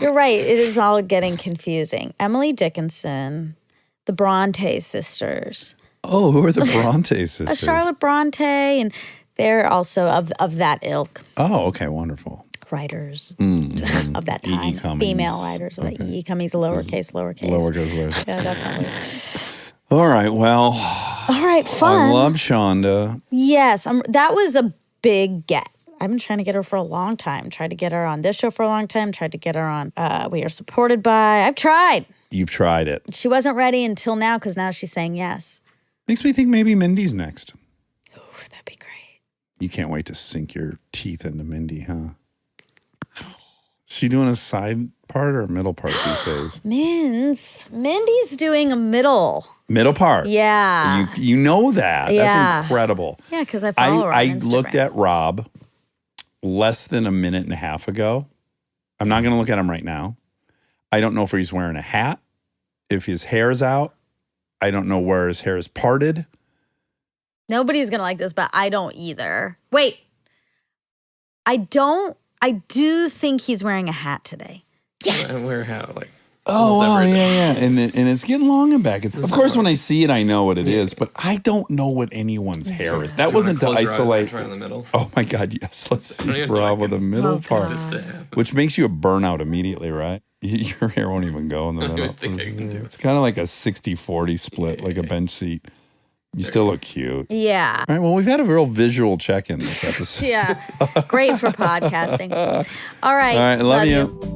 You're right. It is all getting confusing. Emily Dickinson, the Bronte sisters, Oh, who are the Bronte sisters? Charlotte Bronte, and they're also of that ilk. Oh, okay, wonderful. Writers Mm-hmm. of that E. time. Cummings. Female writers. Okay. E. Cummings, lowercase. Lowercase. Yeah, definitely. All right, well, All right, fun. I love Shonda. Yes, that was a big get. I've been trying to get her for a long time. Tried to get her on this show for a long time. Tried to get her on We Are Supported By. I've tried. You've tried it. She wasn't ready until now because now she's saying yes. Makes me think maybe Mindy's next. Ooh, that'd be great. You can't wait to sink your teeth into Mindy, huh? She doing a side part or a middle part these days? Mindy's doing a middle. Middle part. Yeah. You know that. Yeah. That's incredible. Yeah, because I follow her on I Instagram. looked at Rob less than a minute and a half ago. I'm not going to look at him right now. I don't know if he's wearing a hat, if his hair's out. I don't know where his hair is parted. Nobody's going to like this, but I don't either. Wait. I do think he's wearing a hat today. Yes. I wear a hat like Oh, almost well, every day. yeah. And it's getting long and back. Of course, when I see it, I know what it is, but I don't know what anyone's hair is. That wasn't to Close your eyes and isolate. try in the middle. Oh my God, yes. Let's see don't even know Rob I with the can- middle Oh, part, God. which makes you a burnout immediately, right? Your hair won't even go in the I don't middle. even think I can do it. It's kind of like a 60-40 split, like a bench seat. You still look cute. Yeah. All right, well, we've had a real visual check-in this episode. Yeah. Great for podcasting. All right. All right, love you.